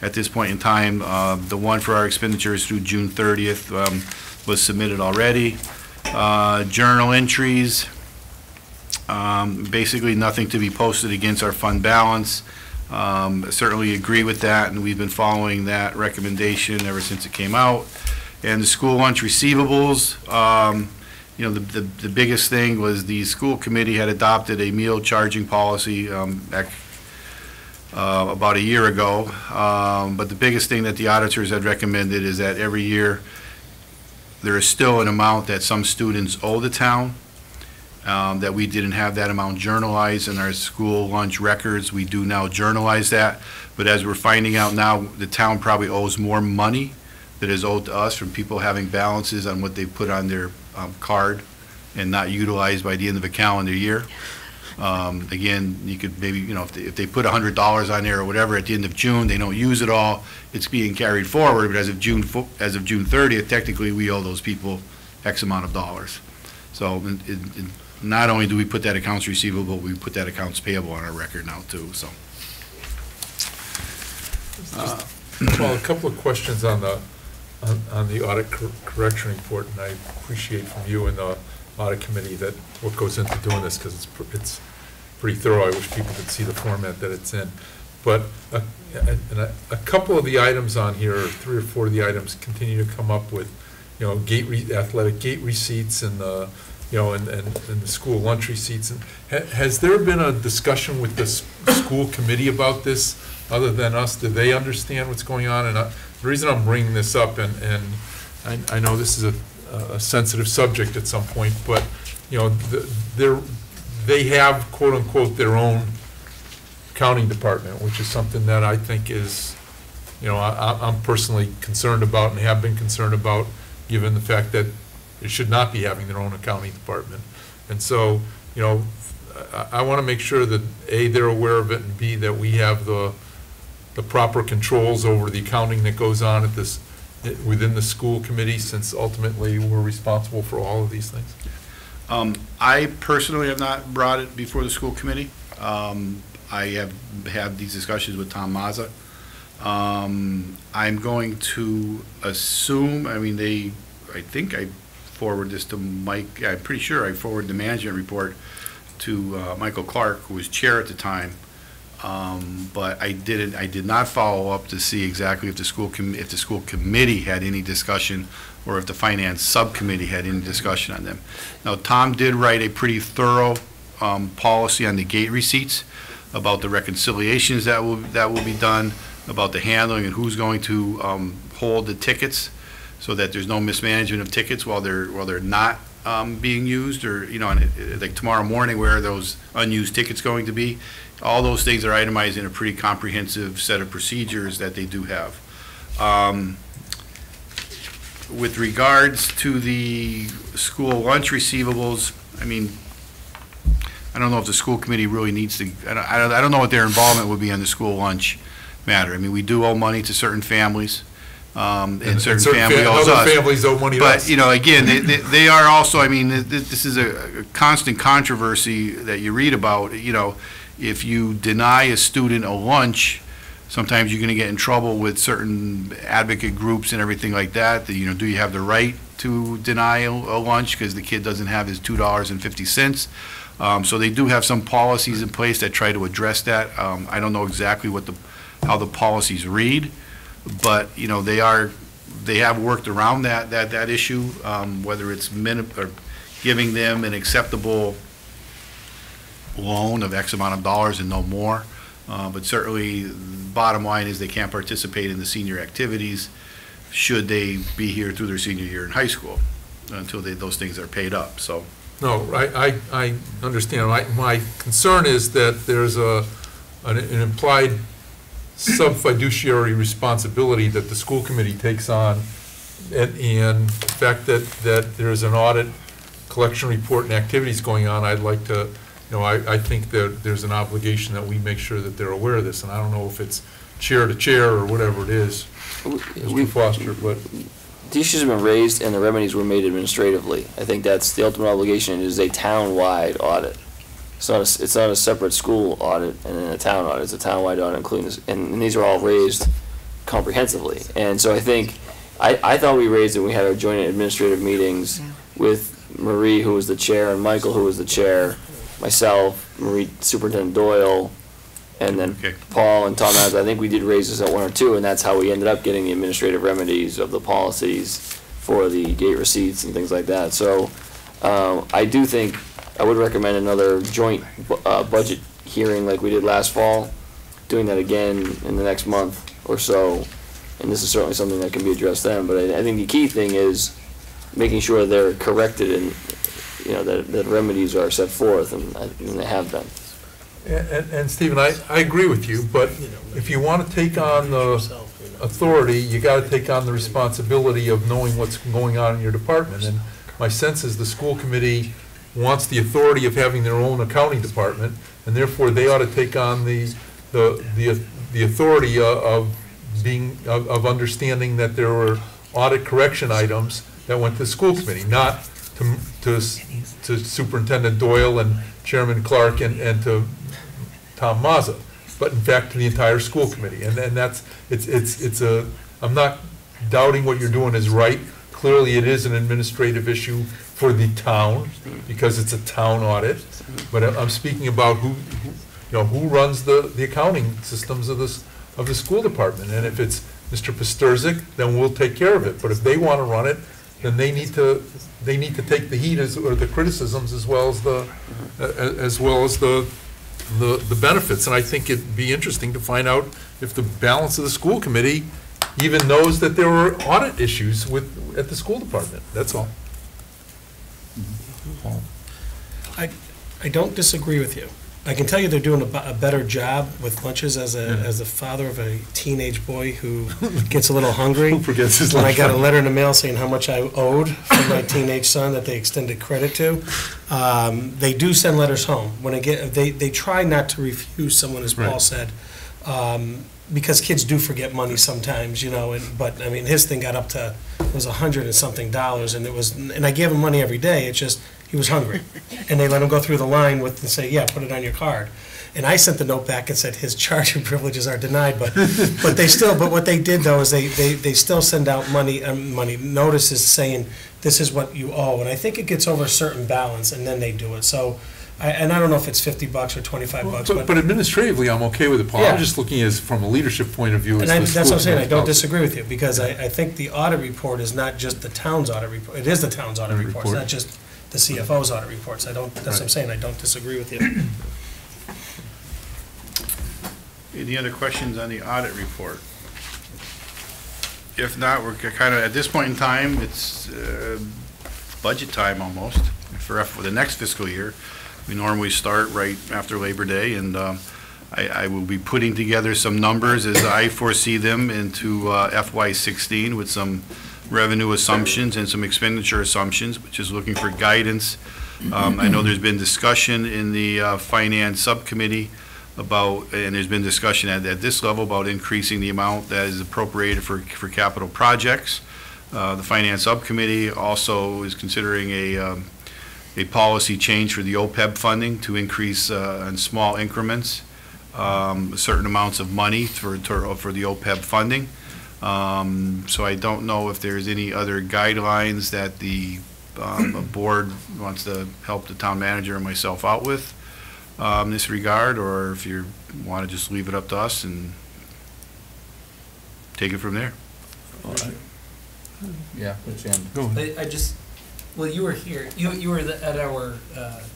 at this point in time. The one for our expenditures through June 30th was submitted already. Journal entries, basically nothing to be posted against our fund balance. Certainly agree with that, and we've been following that recommendation ever since it came out. And the school lunch receivables, the biggest thing was the school committee had adopted a meal charging policy back about a year ago. But the biggest thing that the auditors had recommended is that every year there is still an amount that some students owe the town, that we didn't have that amount journalized in our school lunch records. We do now journalize that, but as we're finding out now, the town probably owes more money that is owed to us from people having balances on what they put on their card and not utilized by the end of a calendar year. Again, you could maybe, if they put $100 on there or whatever at the end of June, they don't use it all, it's being carried forward, but as of June 30th, technically we owe those people X amount of dollars. So not only do we put that accounts receivable, we put that accounts payable on our record now too, so. Well, a couple of questions on the audit correction report, and I appreciate from you and the audit committee that what goes into doing this, because it's pretty thorough. I wish people could see the format that it's in. But a couple of the items on here, 3 or 4 of the items, continue to come up with, you know, athletic gate receipts and the, you know, and the school lunch receipts. And has there been a discussion with the school committee about this, other than us? Do they understand what's going on? And the reason I'm bringing this up, and I know this is a sensitive subject at some point, but, you know, they have, quote unquote, their own accounting department, which is something that I think is, you know, I'm personally concerned about and have been concerned about, given the fact that they should not be having their own accounting department. And so, you know, I want to make sure that, A, they're aware of it, and B, that we have the proper controls over the accounting that goes on at this, within the school committee, since ultimately we're responsible for all of these things. I personally have not brought it before the school committee. I have had these discussions with Tom Mazza. I'm going to assume, I mean, I think I forwarded this to Mike, I'm pretty sure I forwarded the management report to Michael Clark, who was chair at the time. But I did not follow up to see exactly if the school committee had any discussion, or if the finance subcommittee had any discussion on them. Now, Tom did write a pretty thorough policy on the gate receipts, about the reconciliations that will be done, about the handling and who's going to hold the tickets, so that there's no mismanagement of tickets while they're not being used, or, you know, and like tomorrow morning, where are those unused tickets going to be? All those things are itemized in a pretty comprehensive set of procedures that they do have. With regards to the school lunch receivables, I mean, I don't know if the school committee really needs to, I don't know what their involvement would be on the school lunch matter. I mean, we do owe money to certain families, and certain families owes us. Other families owe money to us. But, you know, again, they are also, I mean, this is a constant controversy that you read about. You know, if you deny a student a lunch, sometimes you're going to get in trouble with certain advocate groups and everything like that. You know, do you have the right to deny a lunch because the kid doesn't have his $2.50? So they do have some policies in place that try to address that. I don't know exactly how the policies read, but, you know, they have worked around that issue, whether it's or giving them an acceptable loan of X amount of dollars and no more. But certainly, bottom line is they can't participate in the senior activities should they be here through their senior year in high school until those things are paid up. So. No, I understand. My concern is that there's an implied sub-fiduciary responsibility that the school committee takes on, and the fact that there's an audit, collection report, and activities going on. I'd like to, you know, I think that there's an obligation that we make sure that they're aware of this, and I don't know if it's chair to chair or whatever it is, Mr. Foster, but. The issues have been raised and the remedies were made administratively. I think that's the ultimate obligation. It is a town-wide audit. It's not a separate school audit and then a town audit. It's a town-wide audit, including this, and these are all raised comprehensively. And so I think, I thought we raised it when we had our joint administrative meetings with Marie, who was the chair, and Michael, who was the chair, myself, Marie, Superintendent Doyle, and then Paul and Tom Adams. I think we did raise this at 1 or 2, and that's how we ended up getting the administrative remedies of the policies for the gate receipts and things like that. So I do think I would recommend another joint budget hearing like we did last fall, doing that again in the next month or so. And this is certainly something that can be addressed then. But I think the key thing is making sure they're corrected and, you know, that remedies are set forth, and they have been. And Stephen, I agree with you, but if you want to take on the authority, you got to take on the responsibility of knowing what's going on in your department. And my sense is the school committee wants the authority of having their own accounting department, and therefore they ought to take on the authority of understanding that there were audit correction items that went to the school committee, not to Superintendent Doyle and Chairman Clark and to Tom Mazza, but in fact to the entire school committee. And that's, I'm not doubting what you're doing is right. Clearly, it is an administrative issue for the town, because it's a town audit, but I'm speaking about who runs the accounting systems of the school department. And if it's Mr. Pasturzik, then we'll take care of it. But if they want to run it, then they need to take the heat or the criticisms as well as the benefits. And I think it'd be interesting to find out if the balance of the school committee even knows that there were audit issues at the school department. That's all. I don't disagree with you. I can tell you they're doing a better job with lunches as a father of a teenage boy who gets a little hungry. Who forgets his When lunch? I got a letter in the mail saying how much I owed from my teenage son that they extended credit to. They do send letters home. When they try not to refuse someone, as Paul Right. said, because kids do forget money sometimes, but I mean, his thing got up to, it was $100 and something, and I gave him money every day. It's just, he was hungry. And they let him go through the line and say, yeah, put it on your card. And I sent the note back and said his charging privileges are denied, but what they did though is they still send out money notices saying this is what you owe. And I think it gets over a certain balance and then they do it. So, I don't know if it's $50 or $25, But administratively, I'm okay with it, Paul. Yeah. I'm just looking from a leadership point of view. And as the that's what I'm school saying, I committee don't policy. disagree with you, because I think the audit report is not just the town's audit report, it is the town's audit report, it's not just the CFO's audit reports. That's what I'm saying, I don't disagree with you. Any other questions on the audit report? If not, we're kind of, at this point in time, it's budget time almost for the next fiscal year. We normally start right after Labor Day, and I will be putting together some numbers as I foresee them into FY16 with some revenue assumptions and some expenditure assumptions, which is looking for guidance. I know there's been discussion in the Finance Subcommittee about, and there's been discussion at this level about increasing the amount that is appropriated for capital projects. The Finance Subcommittee also is considering a policy change for the OPEB funding to increase in small increments certain amounts of money for the OPEB funding. So I don't know if there's any other guidelines that the board wants to help the town manager and myself out with in this regard, or if you want to just leave it up to us and take it from there. Yeah, I just, well, you were here, you were at our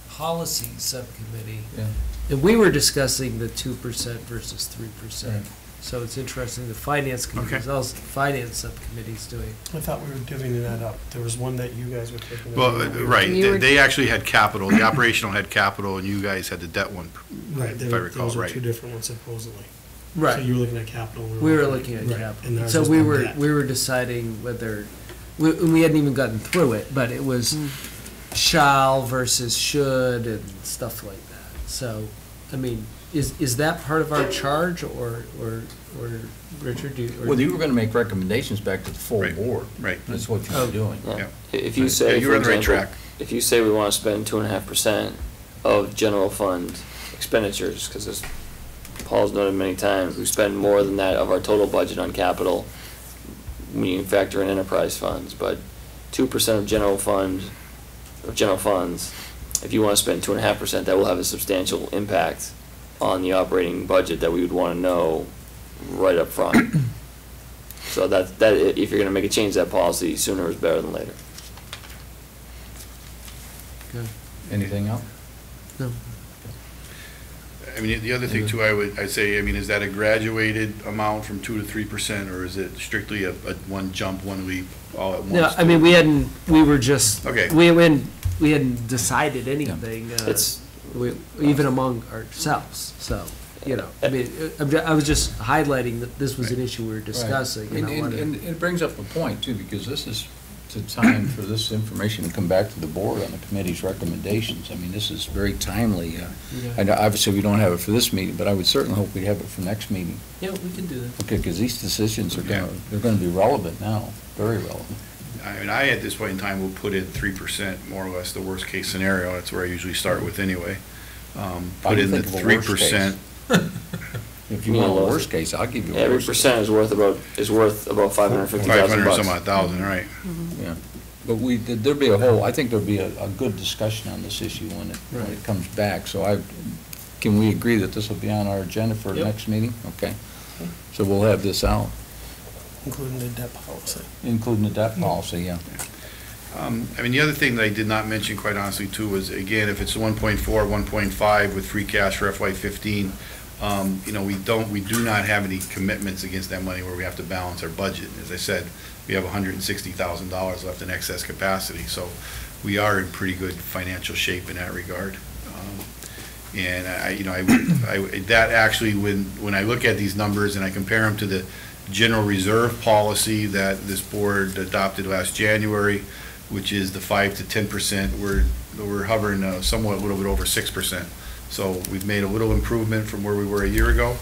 policy subcommittee. Yeah. And we were discussing the 2% versus 3%. Right. So it's interesting, the finance committee, Okay. how's the finance subcommittee's doing? I thought we were divvying that up. There was one that you guys were taking. Well, right, they actually had capital, the operational had capital, and you guys had the debt one, Right, if I recall, those were right. two different ones supposedly. So Right. you were looking at capital. and We were looking at right, capital. and ours So was we on were, debt. we were deciding whether, we hadn't even gotten through it, but it was shall versus should and stuff like that. So, I mean, is that part of our charge, or Richard, do you? or- Well, you were going to make recommendations back to the full Right. board. Right. That's what you were doing. Yeah. If you say, Yeah, you're for on the right example, track. if you say we want to spend 2.5% of general fund expenditures, because as Paul's noted many times, we spend more than that of our total budget on capital when you factor in enterprise funds, but 2% of general fund, or general funds, if you want to spend 2.5%, that will have a substantial impact on the operating budget that we would want to know right up front. So that if you're going to make a change to that policy, sooner is better than later. Good. Anything else? No. I mean, the other thing too, I'd say, I mean, is that a graduated amount from 2 to 3%, or is it strictly a one jump, one leap, all at once? No, I mean, we were just, Okay. we hadn't decided anything, It's- even among ourselves, so, I mean, I was just highlighting that this was an issue we were discussing. Right. and I And wanted- it brings up a point, too, because this is the time for this information to come back to the board on the committee's recommendations. I mean, this is very timely. I know, obviously, we don't have it for this meeting, but I would certainly hope we'd have it for next meeting. Yeah, we can do that. Okay, because these decisions are they're going to be relevant now, very relevant. I mean, I, at this point in time, will put in 3%, more or less, the worst-case scenario. That's where I usually start with anyway. Put in the 3%. If you want a worst case, I'll give you a Every worst case. percent is worth about $550,000. 500 some odd thousand, right. Yeah, but there'd be I think there'd be a good discussion on this issue when it comes back. So can we agree that this will be on our agenda for the next meeting? Okay. So we'll have this out. Including the debt policy. Including the debt policy, yeah. I mean, the other thing that I did not mention, quite honestly, too, was, again, if it's 1.4, 1.5 with free cash for FY15, you know, we do not have any commitments against that money where we have to balance our budget. As I said, we have $160,000 left in excess capacity, so we are in pretty good financial shape in that regard. And that actually, when I look at these numbers and I compare them to the general reserve policy that this board adopted last January, which is the 5 to 10%, we're hovering somewhat a little bit over 6%. So we've made a little improvement from where we were a year ago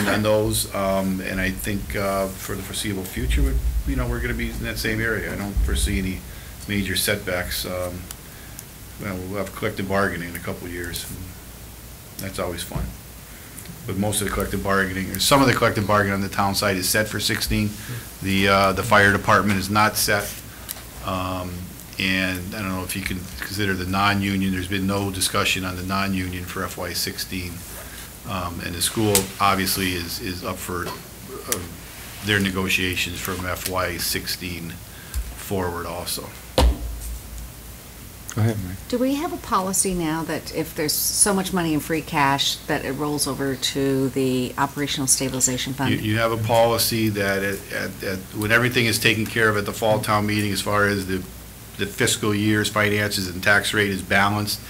on those, and I think for the foreseeable future, we're going to be in that same area. I don't foresee any major setbacks. We'll have collective bargaining in a couple of years. That's always fun. But most of the collective bargaining, or some of the collective bargaining on the town side is set for 16. The fire department is not set. And I don't know if you can consider the non-union. There's been no discussion on the non-union for FY16. And the school obviously is up for their negotiations from FY16 forward also. Go ahead, Mike. Do we have a policy now that if there's so much money in free cash, that it rolls over to the operational stabilization fund? You have a policy that when everything is taken care of at the fall town meeting, as far as the fiscal year's finances and tax rate is balanced,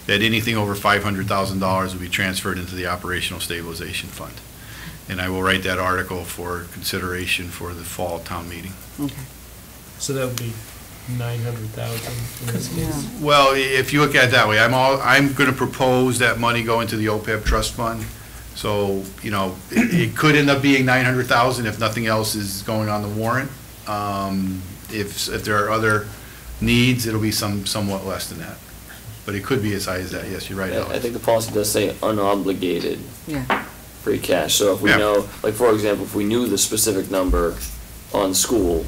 that anything over $500,000 will be transferred into the operational stabilization fund. And I will write that article for consideration for the fall town meeting. Okay. So that would be 900,000 in this case? Well, if you look at it that way, I'm going to propose that money go into the OPEB trust fund. So, you know, it could end up being 900,000 if nothing else is going on the warrant. If there are other needs, it'll be somewhat less than that. But it could be as high as that, yes, you're right, Alex. I think the policy does say unobligated free cash. So if we know, like for example, if we knew the specific number on school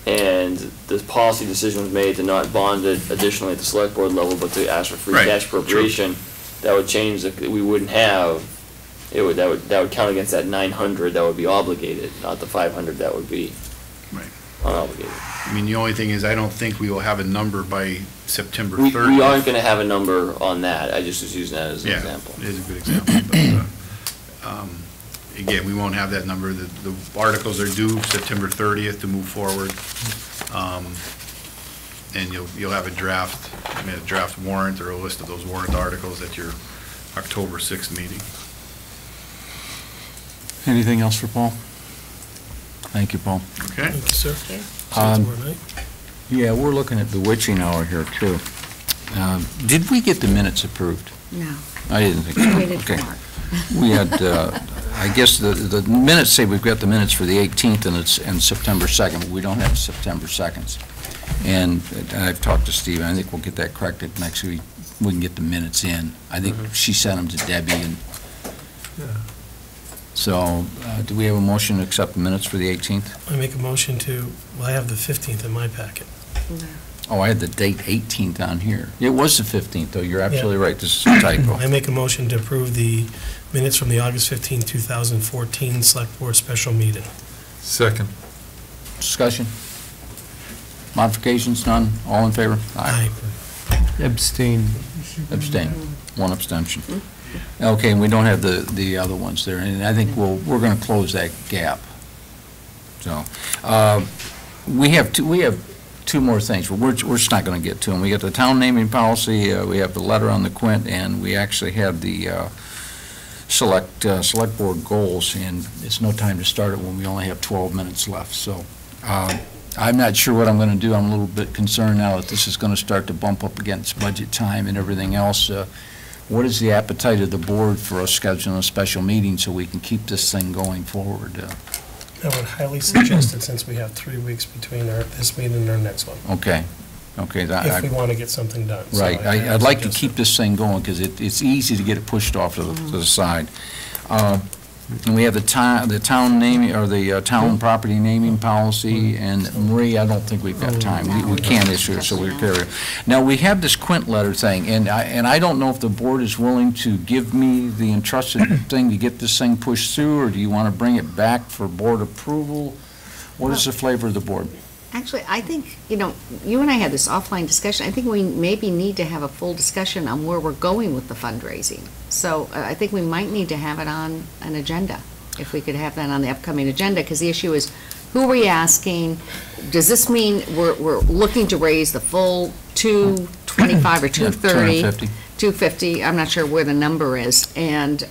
and the policy decision was made to not bond it additionally at the select board level, but to ask for free cash appropriation, that would change, we wouldn't have, that would count against that 900 that would be obligated, not the 500 that would be unobligated. I mean, the only thing is, I don't think we will have a number by September 30th. We aren't going to have a number on that. I just was using that as an example. Yeah, it is a good example. But, again, we won't have that number. The articles are due September 30th to move forward. And you'll have a draft warrant or a list of those warrant articles at your October 6th meeting. Anything else for Paul? Thank you, Paul. Okay. Thank you, sir. Yeah, we're looking at the witching hour here, too. Did we get the minutes approved? No. I didn't think so. Waited for Okay. Mark. We had, I guess the minutes say we've got the minutes for the 18th and September 2nd, but we don't have September 2nd. And I've talked to Steve, and I think we'll get that corrected next week. We can get the minutes in. I think she sent them to Debbie, and so do we have a motion to accept the minutes for the 18th? I make a motion I have the 15th in my packet. Oh, I had the date 18th on here. It was the 15th, though. You're absolutely right. This is a typo. I make a motion to approve the minutes from the August 15, 2014 Select Board Special Meeting. Second. Discussion? Modifications? None? All in favor? Aye. Abstain. Abstain. One abstention. Okay, and we don't have the other ones there, and I think we're going to close that gap. So, we have two more things. We're just not going to get to them. We got the town naming policy, we have the letter on the Quint, and we actually have the select board goals, and it's no time to start it when we only have 12 minutes left. So I'm not sure what I'm going to do. I'm a little bit concerned now that this is going to start to bump up against budget time and everything else. What is the appetite of the board for us scheduling a special meeting so we can keep this thing going forward? I would highly suggest it, since we have 3 weeks between this meeting and our next one, Okay, if we want to get something done. So right. I I'd like to suggest keep this thing going, because it's easy to get it pushed off to the side. And we have the town naming, or the town property naming policy, and Marie, I don't think we've got time. We can't issue it, so we're carrying. Now, we have this Quint letter thing, and I don't know if the board is willing to give me the entrusted thing to get this thing pushed through, or do you want to bring it back for board approval? What is the flavor of the board? Actually, I think, you and I had this offline discussion. I think we maybe need to have a full discussion on where we're going with the fundraising. So I think we might need to have it on an agenda, if we could have that on the upcoming agenda, because the issue is, who are we asking? Does this mean we're looking to raise the full 225 or 230? 250, I'm not sure where the number is. And,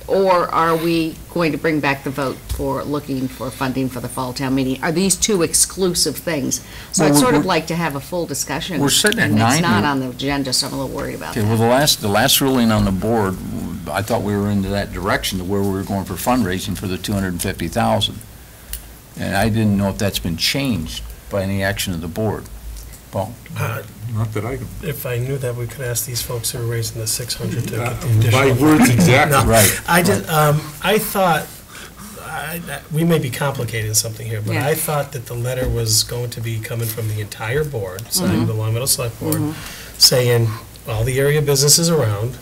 or are we going to bring back the vote for looking for funding for the fall town meeting? Are these two exclusive things? So I'd sort of like to have a full discussion. We're sitting at and 9 it's not here. on the agenda, so I'm a little worried about Okay, that. well, the last ruling on the board, I thought we were into that direction, to where we were going for fundraising for the 250,000. And I didn't know if that's been changed by any action of the board. Paul? Not that I can. If I knew that, we could ask these folks who are raising the 600 to get the additional. My words exactly. No, Right. I thought, we may be complicating something here, but Yeah. I thought that the letter was going to be coming from the entire board, signed the Long Meadow Select Board, saying, all the area businesses around,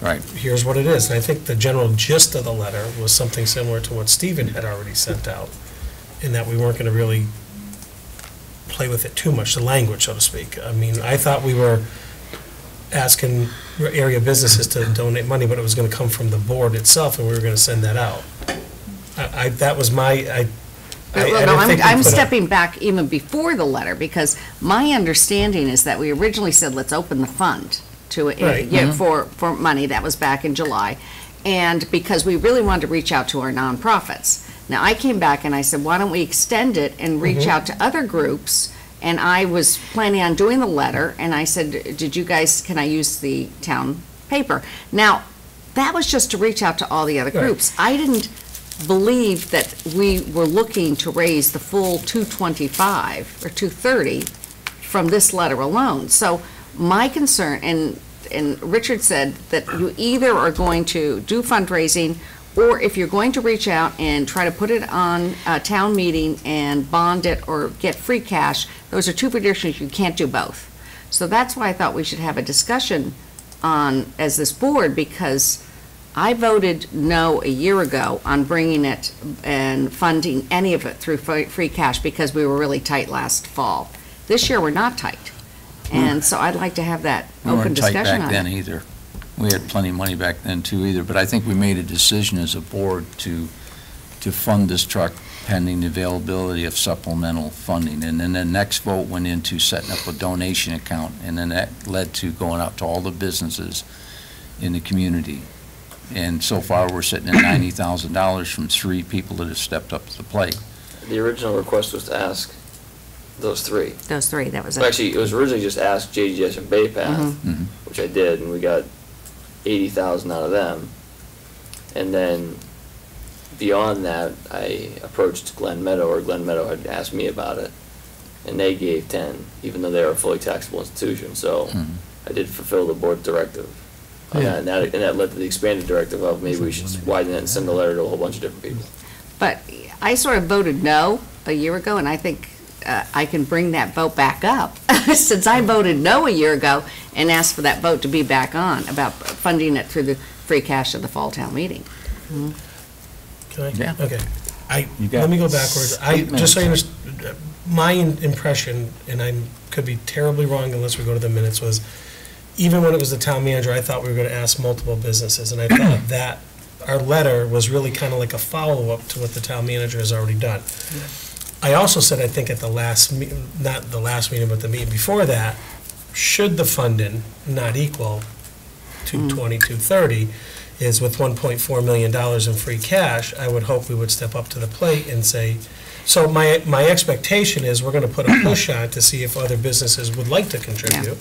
Right. here's what it is. And I think the general gist of the letter was something similar to what Stephen had already sent out, in that we weren't going to really play with it too much, the language, so to speak. I mean, I thought we were asking area businesses to donate money, but it was going to come from the board itself, and we were going to send that out. That was my, I didn't think we I'm put a- stepping back even before the letter, because my understanding is that we originally said, let's open the fund to, Right. for money. That was back in July. And because we really wanted to reach out to our nonprofits. Now, I came back and I said, why don't we extend it and reach out to other groups? And I was planning on doing the letter, and I said, can I use the town paper? Now, that was just to reach out to all the other Right. groups. I didn't believe that we were looking to raise the full 225 or 230 from this letter alone. So my concern, and Richard said that you either are going to do fundraising, or if you're going to reach out and try to put it on a town meeting and bond it or get free cash, those are two conditions. You can't do both. So that's why I thought we should have a discussion on, as this board, because I voted no a year ago on bringing it and funding any of it through free cash, because we were really tight last fall. This year, we're not tight. And so I'd like to have that We open weren't tight discussion back on then it. either. We had plenty of money back then too either, but I think we made a decision as a board to fund this truck pending the availability of supplemental funding. And then the next vote went into setting up a donation account, and then that led to going out to all the businesses in the community. And so far, we're sitting at $90,000 from 3 people that have stepped up to the plate. The original request was to ask those three. Those three, that was it. Actually, it was originally just ask JGS and Bay Path, which I did, and we got 80,000 out of them. And then beyond that, I approached Glen Meadow, or Glen Meadow had asked me about it, and they gave 10, even though they were a fully taxable institution. So I did fulfill the board directive. And that led to the expanded directive of maybe we should widen it and send a letter to a whole bunch of different people. But I sort of voted no a year ago, and I think I can bring that vote back up, since I voted no a year ago and asked for that vote to be back on about funding it through the free cash of the fall town meeting. Can I? Yeah. Okay. You got Let me go backwards. Just so you minutes. understand, my impression, and I could be terribly wrong unless we go to the minutes, was even when it was the town manager, I thought we were going to ask multiple businesses, and I thought that our letter was really kind of like a follow-up to what the town manager has already done. I also said, I think at the last, not the last meeting, but the meeting before that, should the funding not equal 220, 230, is with $1.4 million in free cash, I would hope we would step up to the plate and say, so my expectation is we're going to put a push on to see if other businesses would like to contribute.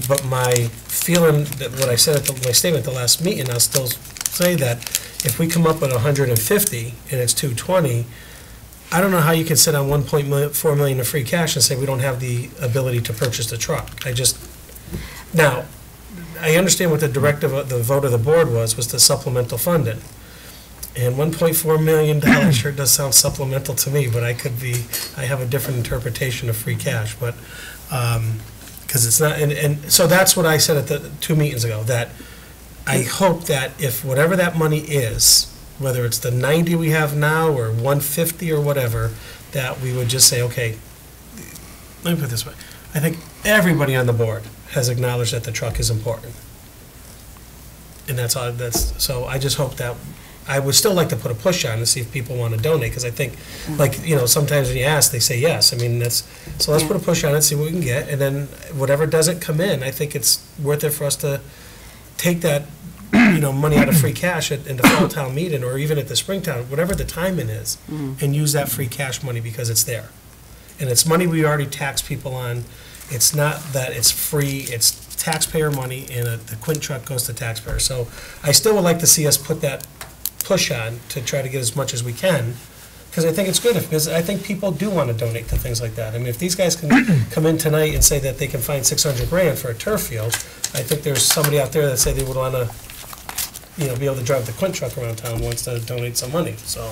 But my feeling, that what I said at my statement at the last meeting, I'll still say that if we come up with 150 and it's 220, I don't know how you can sit on 1.4 million of free cash and say we don't have the ability to purchase the truck. Now, I understand what the directive, the vote of the board was the supplemental funding. And $1.4 million sure does sound supplemental to me, but I have a different interpretation of free cash, but, because it's not, and so that's what I said at the 2 meetings ago, that I hope that if whatever that money is, whether it's the 90 we have now or 150 or whatever, that we would just say, okay, let me put it this way. I think everybody on the board has acknowledged that the truck is important. And that's all, so I just hope that, I would still like to put a push on to see if people want to donate, because I think, like, sometimes when you ask, they say yes. I mean, so let's put a push on it, see what we can get, and then whatever doesn't come in, I think it's worth it for us to take that money out of free cash in the fall town meeting, or even at the Springtown, whatever the timing is, and use that free cash money because it's there. And it's money we already tax people on. It's not that it's free, it's taxpayer money, and the Quint truck goes to taxpayers. So I still would like to see us put that push on to try to get as much as we can, because I think it's good, because I think people do want to donate to things like that. I mean, if these guys can come in tonight and say that they can find 600 grand for a turf field, I think there's somebody out there that say they would want to be able to drive the Quint truck around town, wants to donate some money. So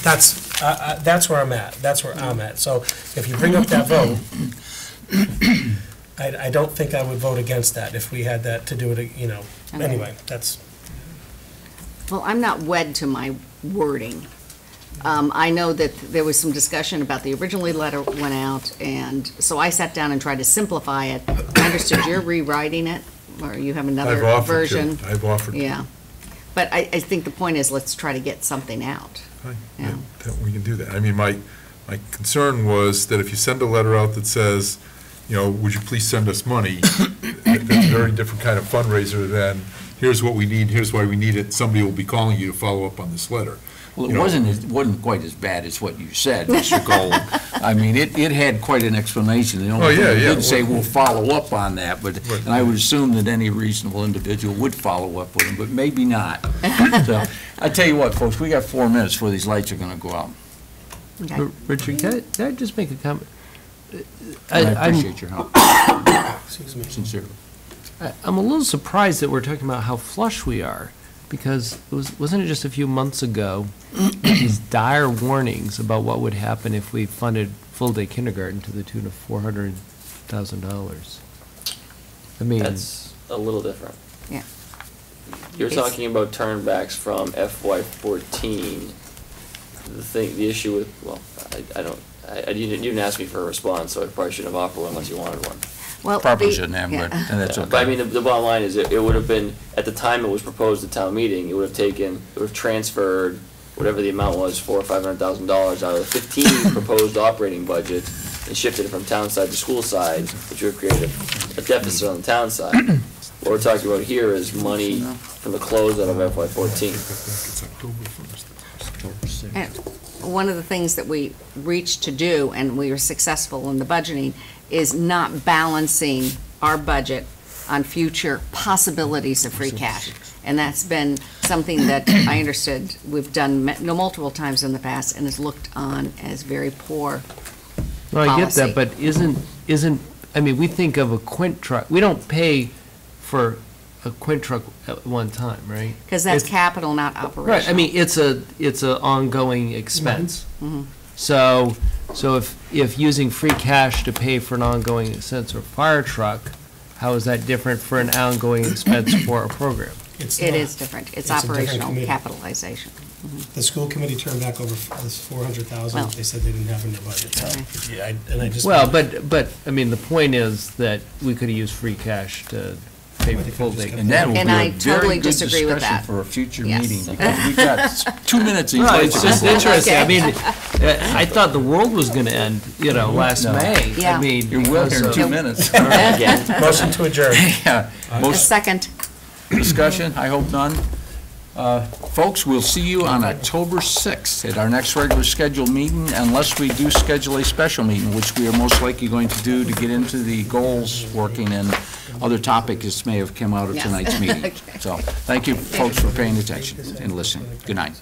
that's where I'm at. That's where I'm at. So if you bring up that vote, I don't think I would vote against that if we had that to do it, Anyway, that's. Well, I'm not wed to my wording. I know that there was some discussion about the originally letter went out, and so I sat down and tried to simplify it. I understood you're rewriting it, or you have another version. I've offered to. Yeah. But I think the point is, let's try to get something out. Yeah. We can do that. I mean, my concern was that if you send a letter out that says, would you please send us money, that's a very different kind of fundraiser than, here's what we need, here's why we need it, somebody will be calling you to follow up on this letter. Well, it wasn't quite as bad as what you said, Mr. Gold. I mean, it had quite an explanation. The only thing it didn't say we'll follow up on that, and I would assume that any reasonable individual would follow up with them, but maybe not. So, I tell you what, folks, we got 4 minutes before these lights are going to go out. Okay. Richard, can I just make a comment? I appreciate your help. Excuse me. Sincerely. I'm a little surprised that we're talking about how flush we are, because wasn't it just a few months ago, these dire warnings about what would happen if we funded full-day kindergarten to the tune of $400,000? I mean. That's a little different. Yeah. You're talking about turnbacks from FY14. The issue with, well, you didn't ask me for a response, so I probably shouldn't have offered one unless you wanted one. Well, probably shouldn't have, but that's okay. But I mean, the bottom line is, it would have been, at the time it was proposed at town meeting, it would have transferred whatever the amount was, $400,000 or $500,000 out of the 15 proposed operating budget, and shifted it from town side to school side, which would have created a deficit on the town side. What we're talking about here is money from the closeout of FY14. And one of the things that we reached to do, and we were successful in the budgeting, is not balancing our budget on future possibilities of free cash. And that's been something that I understood we've done multiple times in the past, and is looked on as very poor Well, I get policy. that, but I mean, we think of a Quint truck, we don't pay for a Quint truck at one time, right? Because that's It's- capital, not operational. Right, I mean, it's a ongoing expense. So if using free cash to pay for an ongoing expense or fire truck, how is that different for an ongoing expense for a program? It's It not. is different. It's It's a different operational committee. capitalization. The school committee turned back over this 400,000 Well. they said they didn't have in their budget. So, yeah, and I just. Well, but, I mean, the point is that we could have used free cash to pay for full day. And that will be And I a totally very good disagree with discussion that. for a future Yes. meeting, because we've got 2 minutes. No, it's just interesting. I Okay. mean, I thought the world was going to end, last No. May. Yeah. I mean. You will here in because 2 of- minutes. Motion to adjourn. Yeah. A Most second. discussion, I hope none. Folks, we'll see you on October 6th at our next regular scheduled meeting, unless we do schedule a special meeting, which we are most likely going to do to get into the goals working. And other topics may have come out of Yes. tonight's meeting. Okay. So, thank you, folks, for paying attention and listening. Good night.